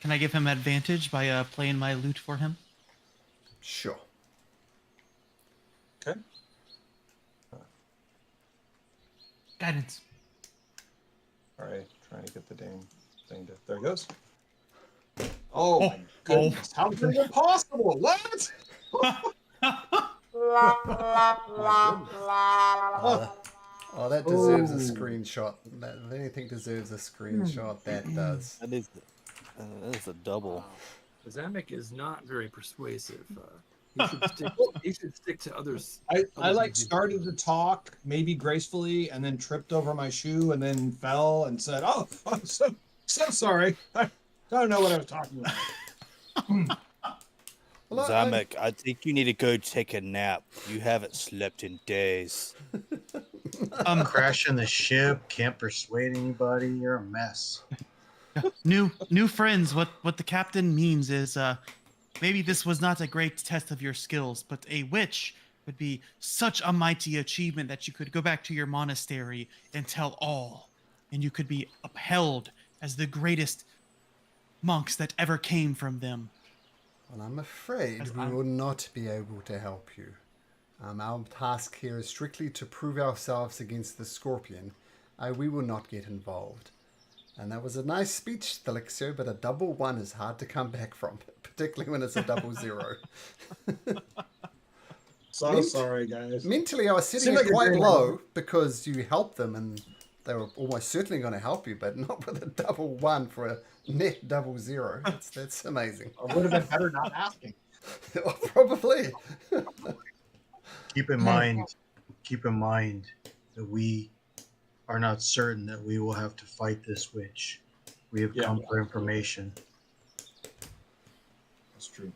Can I give him advantage by playing my lute for him? Sure. Okay. Guidance. All right, trying to get the dang thing to. There it goes. Oh my goodness! How is it possible? What? Oh, that deserves a Oh. screenshot. That, if anything deserves a screenshot, that does. That is a double. Zamek is not very persuasive. He should stick to others. I other like things he- started to talk maybe gracefully and then tripped over my shoe and then fell and said, "Oh, I'm so sorry. I don't know what I was talking about." Well, Zamek, I think you need to go take a nap. You haven't slept in days. Crashing the ship, can't persuade anybody. You're a mess. New friends. What the captain means is maybe this was not a great test of your skills, but a witch would be such a mighty achievement that you could go back to your monastery and tell all, and you could be upheld as the greatest monks that ever came from them. Well, I'm afraid As we I- will not be able to help you. Our task here is strictly to prove ourselves against the Scorpion. We will not get involved. And that was a nice speech, Thelixio, but a double one is hard to come back from, particularly when it's a double zero. So Mint- sorry, guys. Mentally, I was setting Seemed it like a quite great low because you helped them and they were almost certainly going to help you, but not with a double one for a net double zero. That's amazing. I would have been better not asking. Probably. Keep in mind that we are not certain that we will have to fight this witch. We have Yeah. come for information. That's true.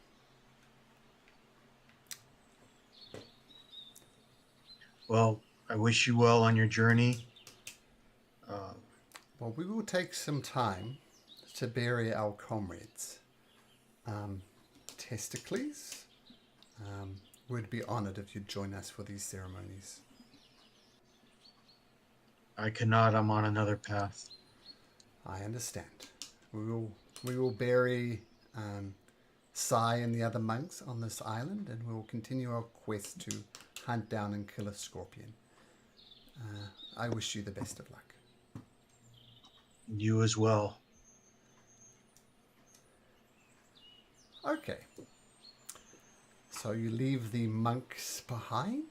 Well, I wish you well on your journey. Well, we will take some time to bury our comrades. Testicles would be honored if you'd join us for these ceremonies. I cannot. I'm on another path. I understand. We will bury Sai and the other monks on this island, and we will continue our quest to hunt down and kill a scorpion. I wish you the best of luck. You as well. Okay. So you leave the monks behind.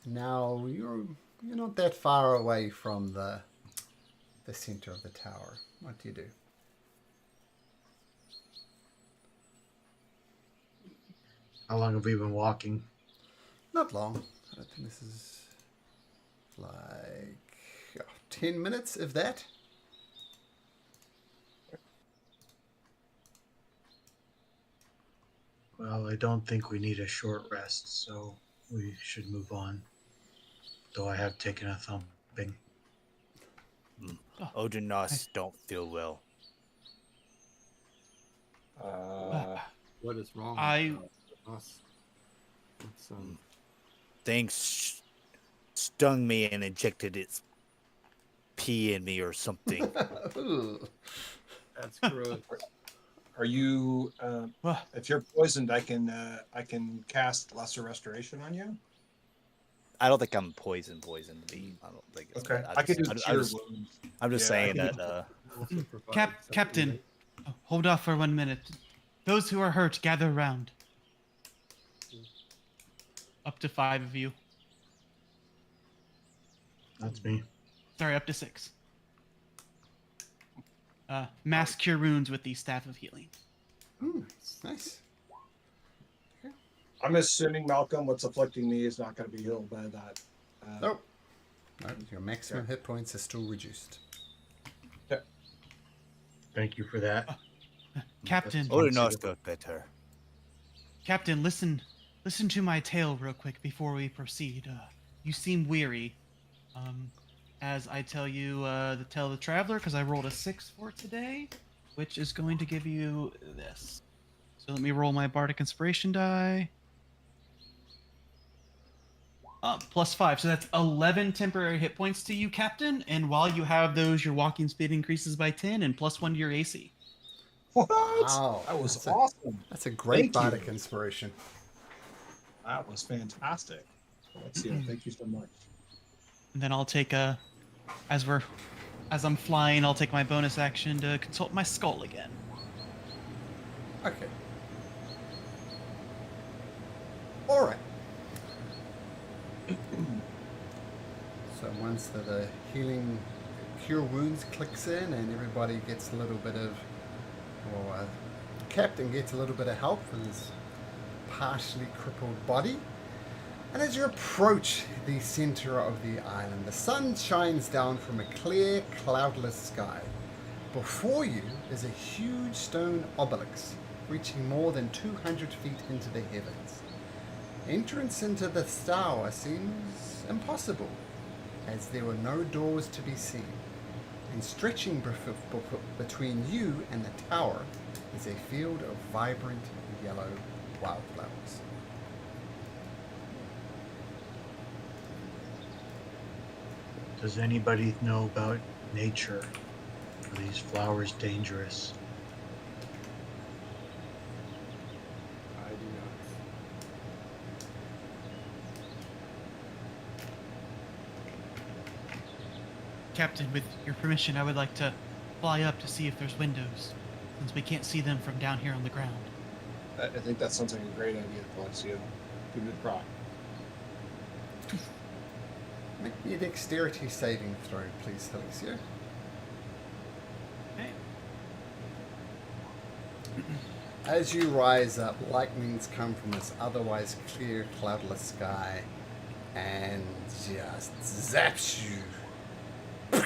Now you're not that far away from the center of the tower. What do you do? How long have we been walking? Not long. I don't think this is like 10 minutes, if that. Well, I don't think we need a short rest, so we should move on. Though I have taken a thumping. Odenos don't feel well. What is wrong? With us? It's, Things stung me and injected its pee in me or something. Ooh. that's gross. Are you? Well, If you're poisoned, I can cast Lesser Restoration on you. I don't think I'm poisoned to me. I don't think it's Okay, bad. I could do I'm Cure just, Wounds. I'm just Yeah, I saying can that Also provides Captain, something, hold off for 1 minute. Those who are hurt, gather round. Up to 5 of you. That's me. Sorry, up to 6. Mass cure wounds with the staff of healing. Nice. I'm assuming Malcolm, what's afflicting me is not going to be healed by that. Nope. No, your maximum hit points are still reduced. Thank you for that. Captain, Odenos got better. Captain, listen to my tale real quick before we proceed. you seem weary. As I tell you the tale of the traveler, because I rolled a 6 for today, which is going to give you this. So let me roll my bardic inspiration die. +5, so that's 11 temporary hit points to you, Captain. And while you have those, your walking speed increases by 10 and +1 to your AC. What? Wow, That was that's awesome. That's a great Thank you. bardic inspiration. That was fantastic. Let's see. Thank you so much. And then I'll take as I'm flying, I'll take my bonus action to consult my skull again. Okay. All right. So once the healing cure wounds clicks in and everybody gets a little bit of, well, Captain gets a little bit of help with his partially crippled body. And as you approach the center of the island, the sun shines down from a clear, cloudless sky. Before you is a huge stone obelisk reaching more than 200 feet into the heavens. Entrance into the tower seems impossible, as there were no doors to be seen, and stretching between you and the tower is a field of vibrant yellow wildflowers. Does anybody know about nature? Are these flowers dangerous? I do not. Captain, with your permission, I would like to fly up to see if there's windows, since we can't see them from down here on the ground. I think that sounds like a great idea, Alexia. Give it a try. Make me a dexterity saving throw, please, Alexia. Okay. As you rise up, lightnings come from this otherwise clear, cloudless sky and just zaps you. You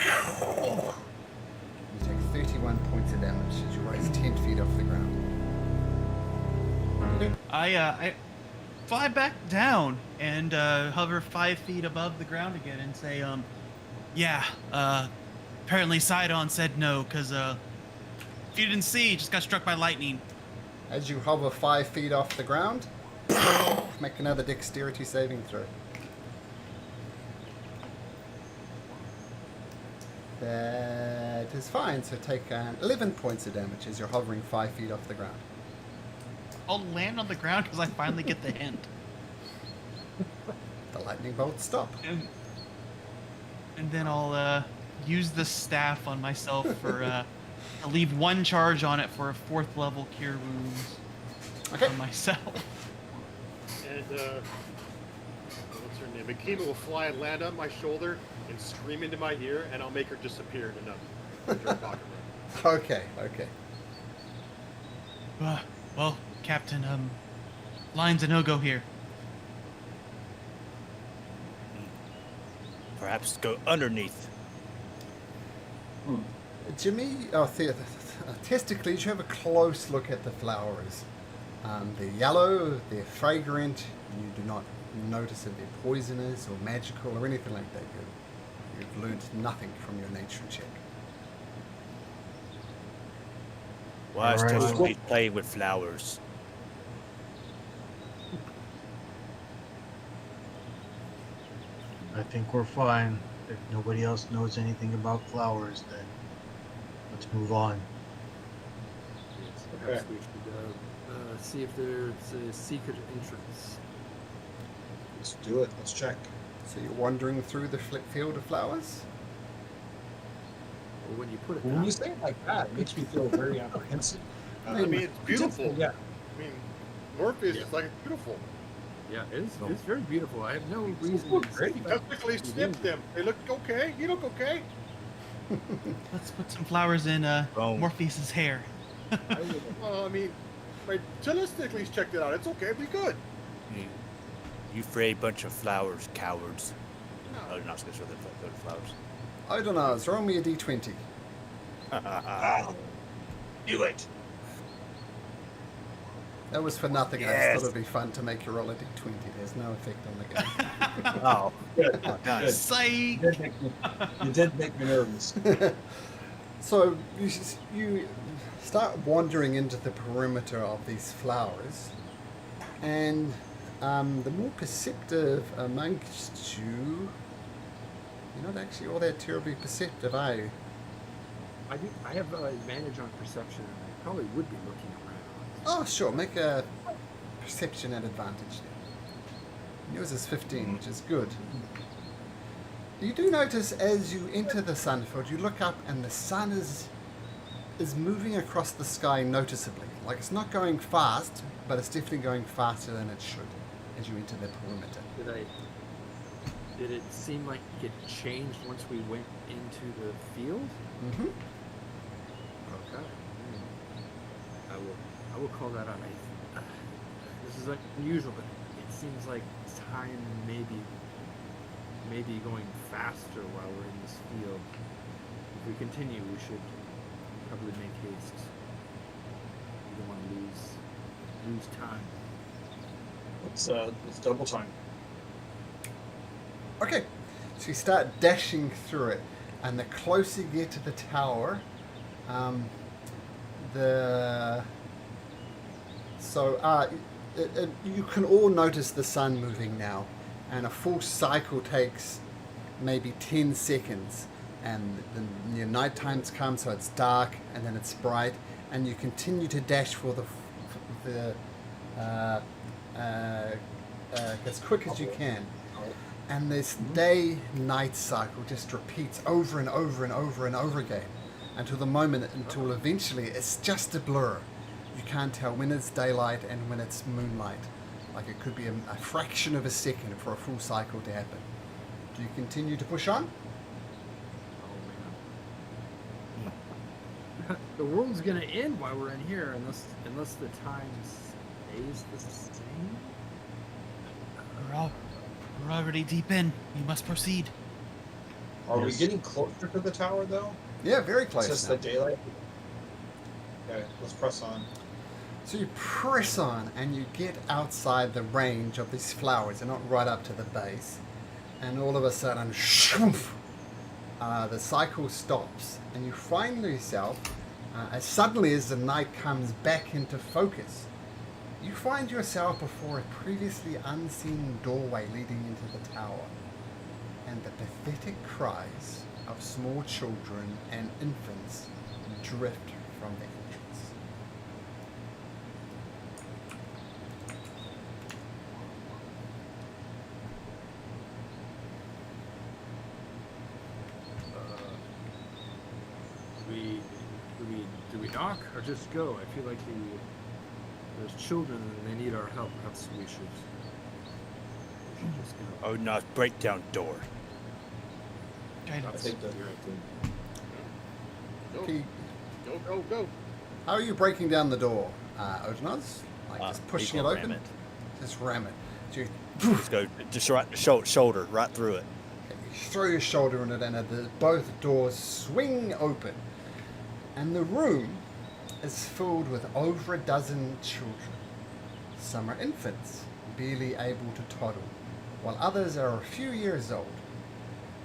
take 31 points of damage as you rise 10 feet off the ground. I fly back down and hover 5 feet above the ground again and say, apparently Sidon said no, because if you didn't see, you just got struck by lightning. As you hover 5 feet off the ground, make another dexterity saving throw. That is fine, so take 11 points of damage as you're hovering 5 feet off the ground. I'll land on the ground because I finally get the hint. The lightning bolts stop. And then I'll use the staff on myself for I'll leave 1 charge on it for a 4th level cure wounds on myself. And what's her name? Akima will fly and land on my shoulder and scream into my ear, and I'll make her disappear in another pocket room. Okay. Well, Captain, line's a no-go here. Perhaps go underneath. Jimmy, Testicles, you have a close look at the flowers. They're yellow, they're fragrant, you do not notice if they're poisonous or magical or anything like that. You've learned nothing from your nature check. Why is Alright. Toasty playing with flowers? I think we're fine. If nobody else knows anything about flowers, then let's move on. Yes, perhaps we should see if there's a secret entrance. Let's do it. Let's check. So you're wandering through the field of flowers? Or when you put it When down. you say it like that, it makes me feel very apprehensive. I mean, it's beautiful. Yeah. I mean, Morpheus Yeah. is like beautiful. Yeah, it's very beautiful. I have no reason look to great. see Technically snipped them. They look okay. You look okay. Let's put some flowers in Wrong. Morpheus's hair. Well, I mean, my Telesticles checked it out. It's okay. We good. You afraid bunch of flowers, cowards. Oh, you're not supposed to show the flowers. I don't know. Throw me a d20. Do it. That was for nothing. I just Yes. thought it'd be fun to make you roll a d20. There's no effect on the game. Oh, Good. oh, nice. Psych! You did make me nervous. So you start wandering into the perimeter of these flowers, and the more perceptive amongst you, you're not actually all that terribly perceptive, are you? I have advantage on perception, and I probably would be looking around. Oh, sure. Make a perception at advantage then. Yours is 15, which is good. You do notice as you enter the sunfield, you look up and the sun is moving across the sky noticeably. Like it's not going fast, but it's definitely going faster than it should as you enter the perimeter. Did it seem like it changed once we went into the field? Mm-hmm. Okay. I will call that out. This is unusual, but it seems like time may be going faster while we're in this field. If we continue, we should probably make haste. We don't want to lose time. It's double time. Okay, so you start dashing through it, and the closer you get to the tower, you can all notice the sun moving now, and a full cycle takes maybe 10 seconds, and your night times come, so it's dark, and then it's bright, and you continue to dash for as quick as you can. And this day-night cycle just repeats over and over and over and over again until eventually it's just a blur. You can't tell when it's daylight and when it's moonlight. Like it could be a fraction of a second for a full cycle to happen. Do you continue to push on? Oh man. The world's gonna end while we're in here unless the time stays the same. We're already deep in. We must proceed. Are we getting closer to the tower, though? Yeah, very It's close just now. the daylight. Okay, let's press on. So you press on and you get outside the range of these flowers. They're not right up to the base. And all of a sudden, shoof, the cycle stops. And you find yourself, as suddenly as the night comes back into focus, you find yourself before a previously unseen doorway leading into the tower. And the pathetic cries of small children and infants drift from the entrance. Do we knock or just go? I feel like there's children and they need our help. Perhaps we should just go. Oh, not break down door. I Guidance. think that Go, Okay, go. how are you breaking down the door, Odinaz? Like just pushing it equal open? ram it. Just ram it. So you, Just go, just right, shoulder, right through it. you throw your shoulder in it, and both doors swing open. And the room is filled with over a dozen children. Some are infants, barely able to toddle, while others are a few years old.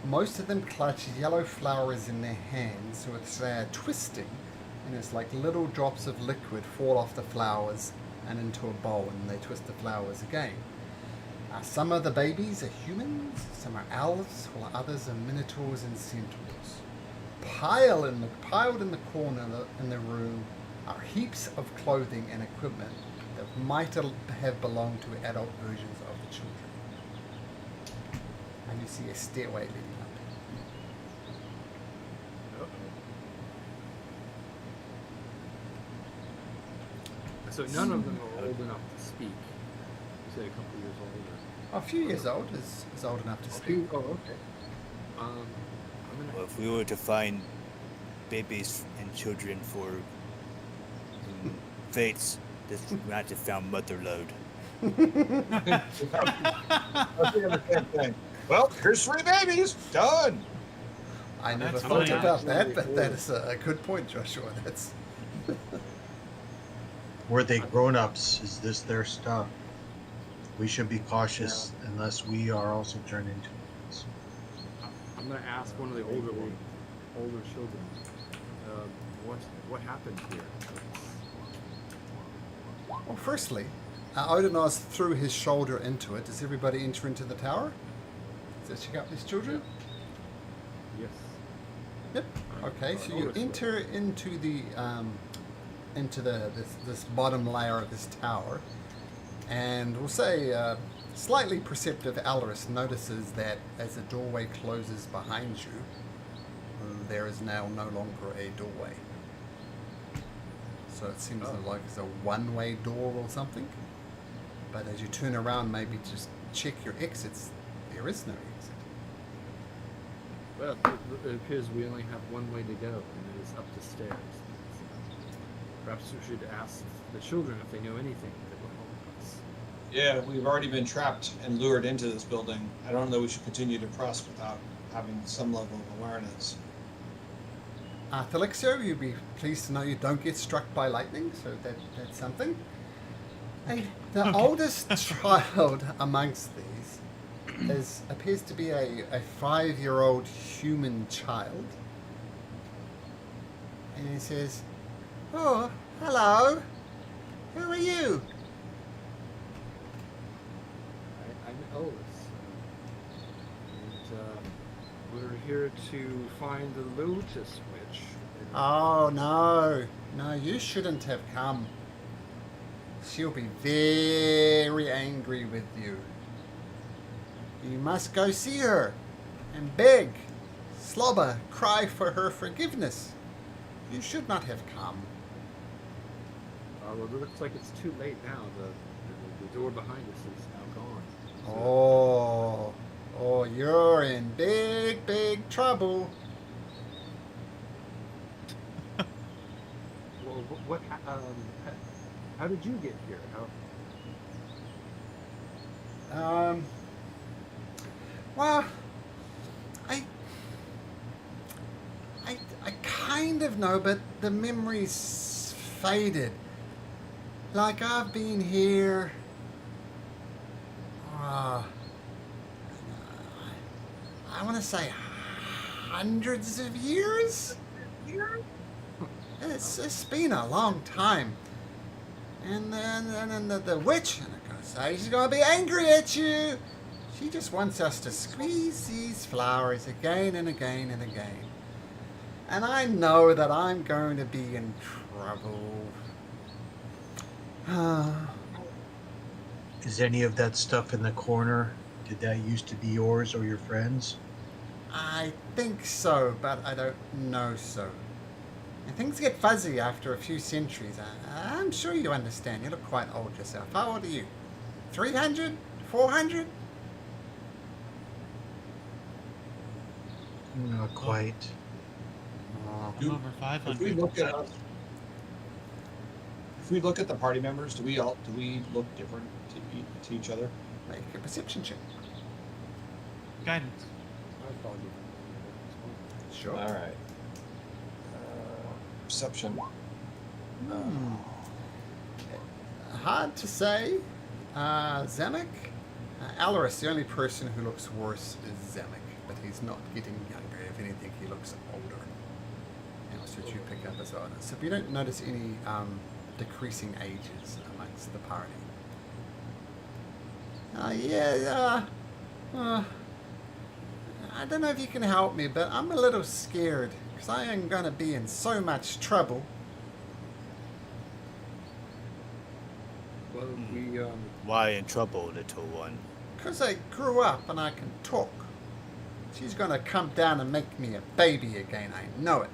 Most of them clutch yellow flowers in their hands, which they are twisting, and it's like little drops of liquid fall off the flowers and into a bowl, and they twist the flowers again. Some of the babies are humans, some are elves, while others are minotaurs and centaurs. Piled in the corner in the room are heaps of clothing and equipment that might have belonged to adult versions of the children. And you see a stairway leading up. So none of them are old enough to speak. You said a couple years older. A few years old is old enough to speak. Oh, okay. I'm gonna. Well, if we were to find babies and children for fates, this we might have found Motherlode. I was thinking the same thing. Well, here's 3 babies. Done. I never That's thought funny. about that, but that is a good point, Joshua. That's Were they grown-ups? Is this their stuff? We should be cautious unless we are also turned into ones. I'm gonna ask one of the older children, what happened here? Well, firstly, Odenos threw his shoulder into it. Does everybody enter into the tower? Does that check out these children? Yes. Yep. Okay, so you Notice enter into the this bottom layer of this tower, and we'll say slightly perceptive Alaris notices that as the doorway closes behind you, there is now no longer a doorway. So it seems like it's a one-way door or something. But as you turn around, maybe just check your exits. There is no exit. Well, it appears we only have one way to go, and it is up the stairs. Perhaps we should ask the children if they know anything that will help us. Yeah, we've already been trapped and lured into this building. I don't know we should continue to press without having some level of awareness. Felixio, you'd be pleased to know you don't get struck by lightning, so that's something. Hey, the oldest child amongst these appears to be a 5-year-old human child. And he says, "Oh, hello. Who are you?" I'm Elvis, and we're here to find the Lotus Witch. Oh, no, you shouldn't have come. She'll be very angry with you. You must go see her and beg, slobber, cry for her forgiveness. You should not have come. Well, it looks like it's too late now. The door behind us is now gone. Oh, you're in big, big trouble. Well, how did you get here? Well, I kind of know, but the memory's faded. Like I've been here. I want to say hundreds of years. It's been a long time. And then the witch, and I'm gonna say she's gonna be angry at you. She just wants us to squeeze these flowers again and again and again. And I know that I'm going to be in trouble. Is any of that stuff in the corner? Did that used to be yours or your friends? I think so, but I don't know so. And things get fuzzy after a few centuries. I'm sure you understand. You look quite old yourself. How old are you? 300? 400? Not quite. I'm over 500. If we look at us, if we look at the party members, do we look different to each other? Make a perception check. Guidance. I thought you. Sure. All right. Perception. Hard to say. Zemek? Alaris, the only person who looks worse is Zemek, but he's not getting younger. If anything, he looks older. And that's what you pick up as well. So you don't notice any decreasing ages amongst the party. I don't know if you can help me, but I'm a little scared, because I am going to be in so much trouble. Well, Why in trouble, little one? Because I grew up and I can talk. She's going to come down and make me a baby again, I know it.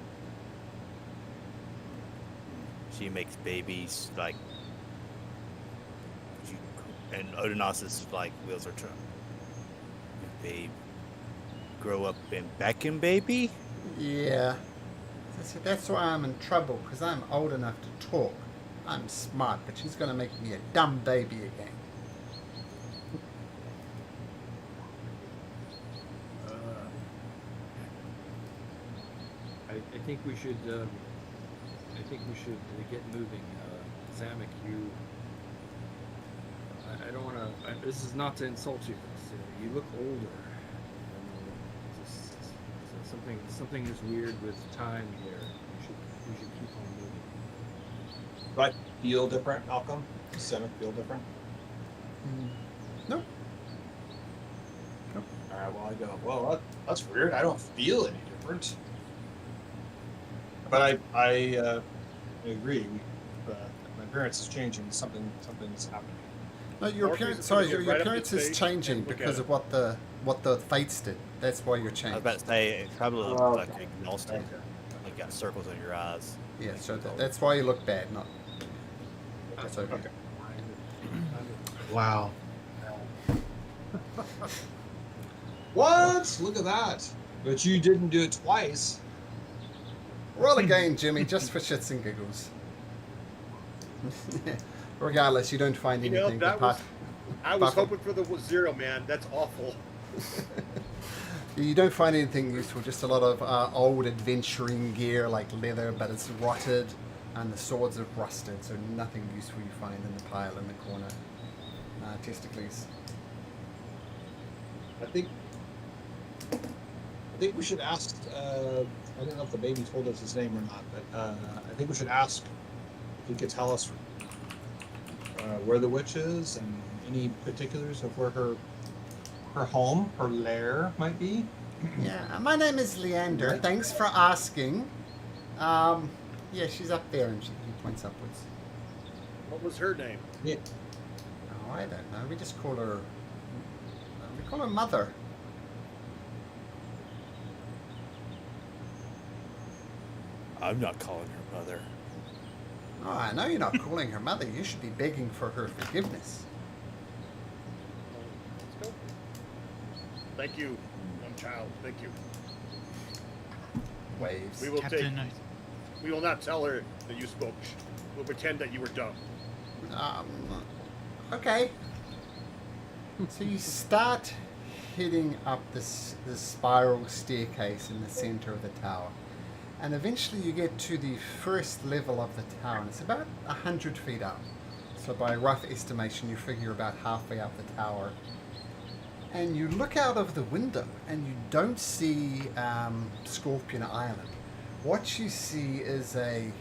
She makes babies like. And Odenos' like wheels are turned. Babe, grow up and back in baby? Yeah. I said, that's why I'm in trouble, because I'm old enough to talk. I'm smart, but she's going to make me a dumb baby again. I think we should. I think we should get moving. Zamek, I don't want to. This is not to insult you. You look older. Something is weird with time here. We should keep on moving. Do I feel different, Malcolm? Does Zamek feel different? No. All right, well, I go, well, that's weird. I don't feel any different. But I agree. My appearance is changing. Something's happening. No, your Morpheus appearance. is Sorry, gonna your get right up appearance his is face changing and look because at of what the fates did. That's why you're I was changing. about to say, it probably looks Oh, like okay. you're exhausted. Okay. Like you got circles in your eyes. Yeah, so that's why you look bad. Not. That's okay. Okay. Wow. What? Look at that. But you didn't do it twice. Roll again, Jimmy, just for shits and giggles. Regardless, you don't find You know, anything that apart. was. I was apart hoping for the 0, man. That's awful. You don't find anything useful. Just a lot of old adventuring gear like leather, but it's rotted, and the swords are rusted. So nothing useful you find in the pile in the corner. Testicles. I think we should ask. I don't know if the baby told us his name or not, but I think we should ask if he could tell us where the witch is and any particulars of where her home, her lair, might be. Yeah, my name is Leander. Thanks for asking. Yeah, she's up there, and he points upwards. What was her name? Yeah. Oh, I don't know. We just call her. We call her Mother. I'm not calling her mother. Oh, I know you're not calling her mother. You should be begging for her forgiveness. Let's go. Thank you, young child. Thank you. Waves. We will Captain, We will not tell her that you spoke. We'll pretend that you were dumb. Okay. So you start heading up this spiral staircase in the center of the tower. And eventually you get to the first level of the tower, and it's about 100 feet up. So by rough estimation, you figure about halfway up the tower. And you look out of the window, and you don't see Scorpion Island. What you see is a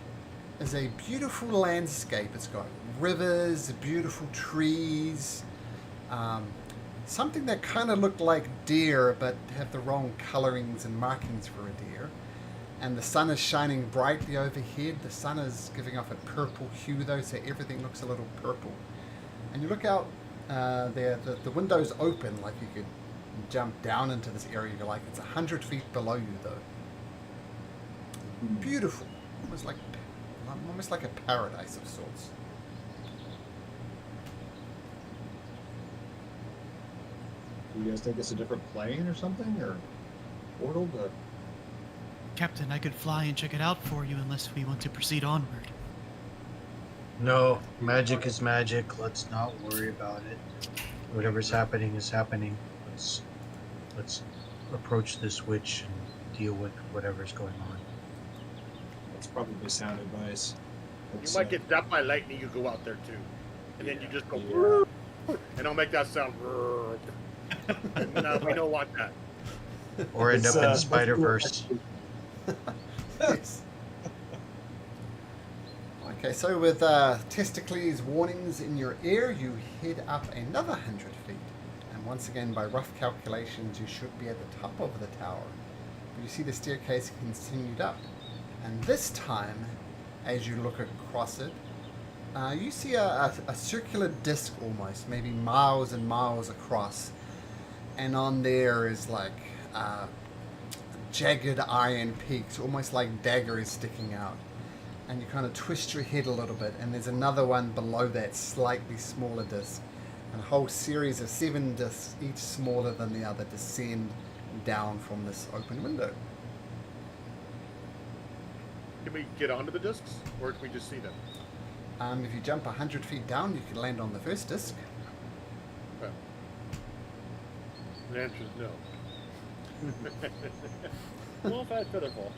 beautiful landscape. It's got rivers, beautiful trees, something that kind of looked like deer, but have the wrong colorings and markings for a deer. And the sun is shining brightly overhead. The sun is giving off a purple hue, though, so everything looks a little purple. And you look out there, the window's open, like you could jump down into this area. You're like, it's 100 feet below you, though. Beautiful, almost like a paradise of sorts. Do you guys think it's a different plane or something, or portal? Captain, I could fly and check it out for you unless we want to proceed onward. No, magic is magic. Let's not worry about it. Whatever's happening is happening. Let's approach this witch and deal with whatever's going on. That's probably sound advice. You might get zapped by lightning. You go out there too, and then you just go, and I'll make that sound. No, we don't want that. Or end up in the Spider-Verse. Yes. Okay, so with Testicles warnings in your ear, you head up another 100 feet. And once again, by rough calculations, you should be at the top of the tower. But you see the staircase continued up. And this time, as you look across it, you see a circular disc almost, maybe miles and miles across. And on there is like jagged iron peaks, almost like daggers sticking out. And you kind of twist your head a little bit, and there's another one below that, slightly smaller disc. And a whole series of 7 discs, each smaller than the other, descend down from this open window. Can we get onto the discs, or can we just see them? If you jump 100 feet down, you can land on the first disc. The answer is no. Well, fast pitiful.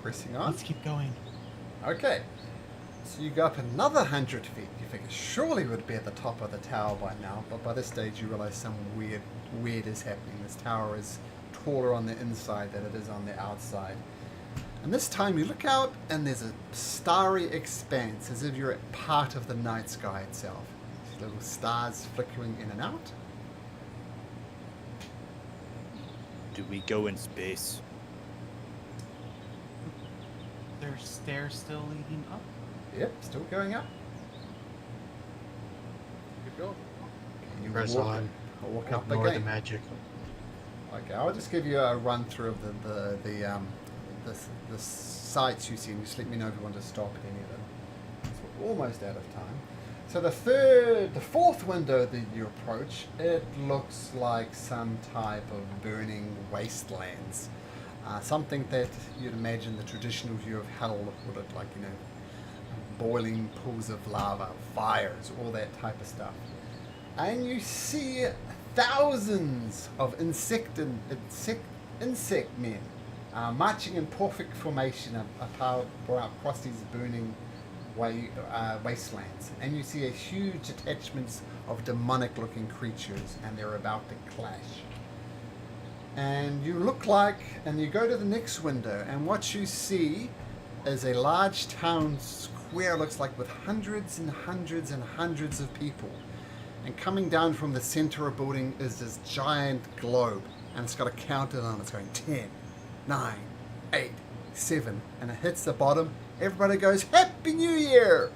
Pressing on. Let's keep going. Okay. So you go up another 100 feet. You figure surely we'd be at the top of the tower by now, but by this stage you realize some weird is happening. This tower is taller on the inside than it is on the outside. And this time you look out and there's a starry expanse, as if you're at part of the night sky itself. See little stars flickering in and out. Do we go in space? There's stairs still leading up. Yep, still going up. Keep going. Okay, you Press walk, on. walk up Ignore the again. magic. Okay, I'll just give you a run through of the sites you see, and just let me know if you want to stop at any of them. So we're almost out of time. So the fourth window that you approach, it looks like some type of burning wastelands. Something that you'd imagine the traditional view of hell would look like, you know, boiling pools of lava, fires, all that type of stuff. And you see thousands of insect men marching in perfect formation across these burning wastelands. And you see a huge attachments of demonic-looking creatures, and they're about to clash. And you look like, and you go to the next window, and what you see is a large town square, looks like, with hundreds and hundreds and hundreds of people. And coming down from the center of the building is this giant globe, and it's got a counter on it. It's going 10, 9, 8, 7, and it hits the bottom. Everybody goes, Happy New Year!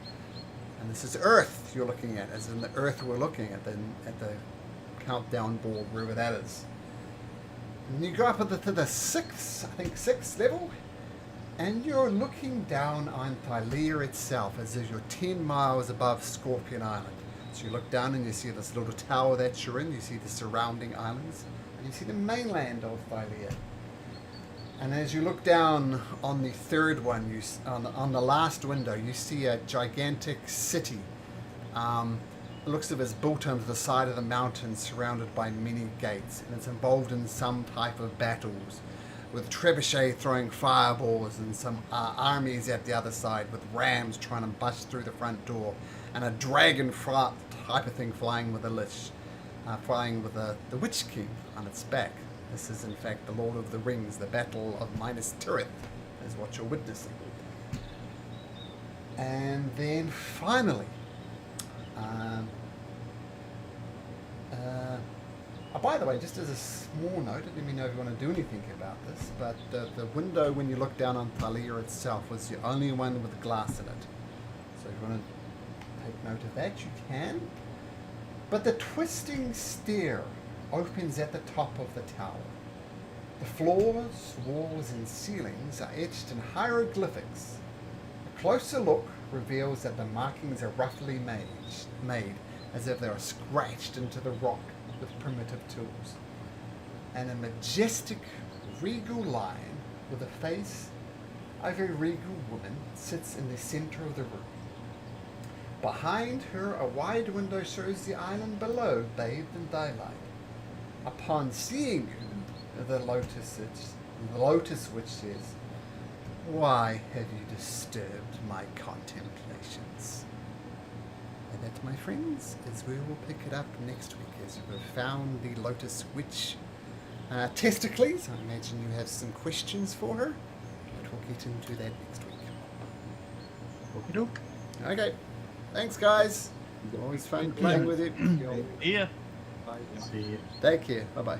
And this is Earth you're looking at, as in the Earth we're looking at the countdown board, wherever that is. And you go up to the sixth level, and you're looking down on Thylea itself, as if you're 10 miles above Scorpion Island. So you look down and you see this little tower that you're in, you see the surrounding islands, and you see the mainland of Thylea. And as you look down on the third one, on the last window, you see a gigantic city. It looks as if it's built onto the side of the mountain, surrounded by many gates, and it's involved in some type of battles, with trebuchet throwing fireballs and some armies at the other side, with rams trying to bust through the front door, and a dragon type of thing flying with the Witch King on its back. This is in fact the Lord of the Rings, the Battle of Minas Tirith, is what you're witnessing. And then finally, by the way, just as a small note, let me know if you want to do anything about this, but the window when you look down on Thylea itself was the only one with glass in it. So if you want to take note of that, you can. But the twisting stair opens at the top of the tower. The floors, walls, and ceilings are etched in hieroglyphics. A closer look reveals that the markings are roughly made as if they are scratched into the rock with primitive tools. And a majestic, regal lion with a face of a regal woman sits in the center of the room. Behind her, a wide window shows the island below, bathed in daylight. Upon seeing you, the Lotus Witch says, "Why have you disturbed my contemplations?" And that, my friends, is where we'll pick it up next week, as we've found the Lotus Witch testicles. I imagine you have some questions for her, but we'll get into that next week. Okie doke. Okay, thanks guys. Always fun playing with you. Yeah. Bye. See you. Take care. Bye bye.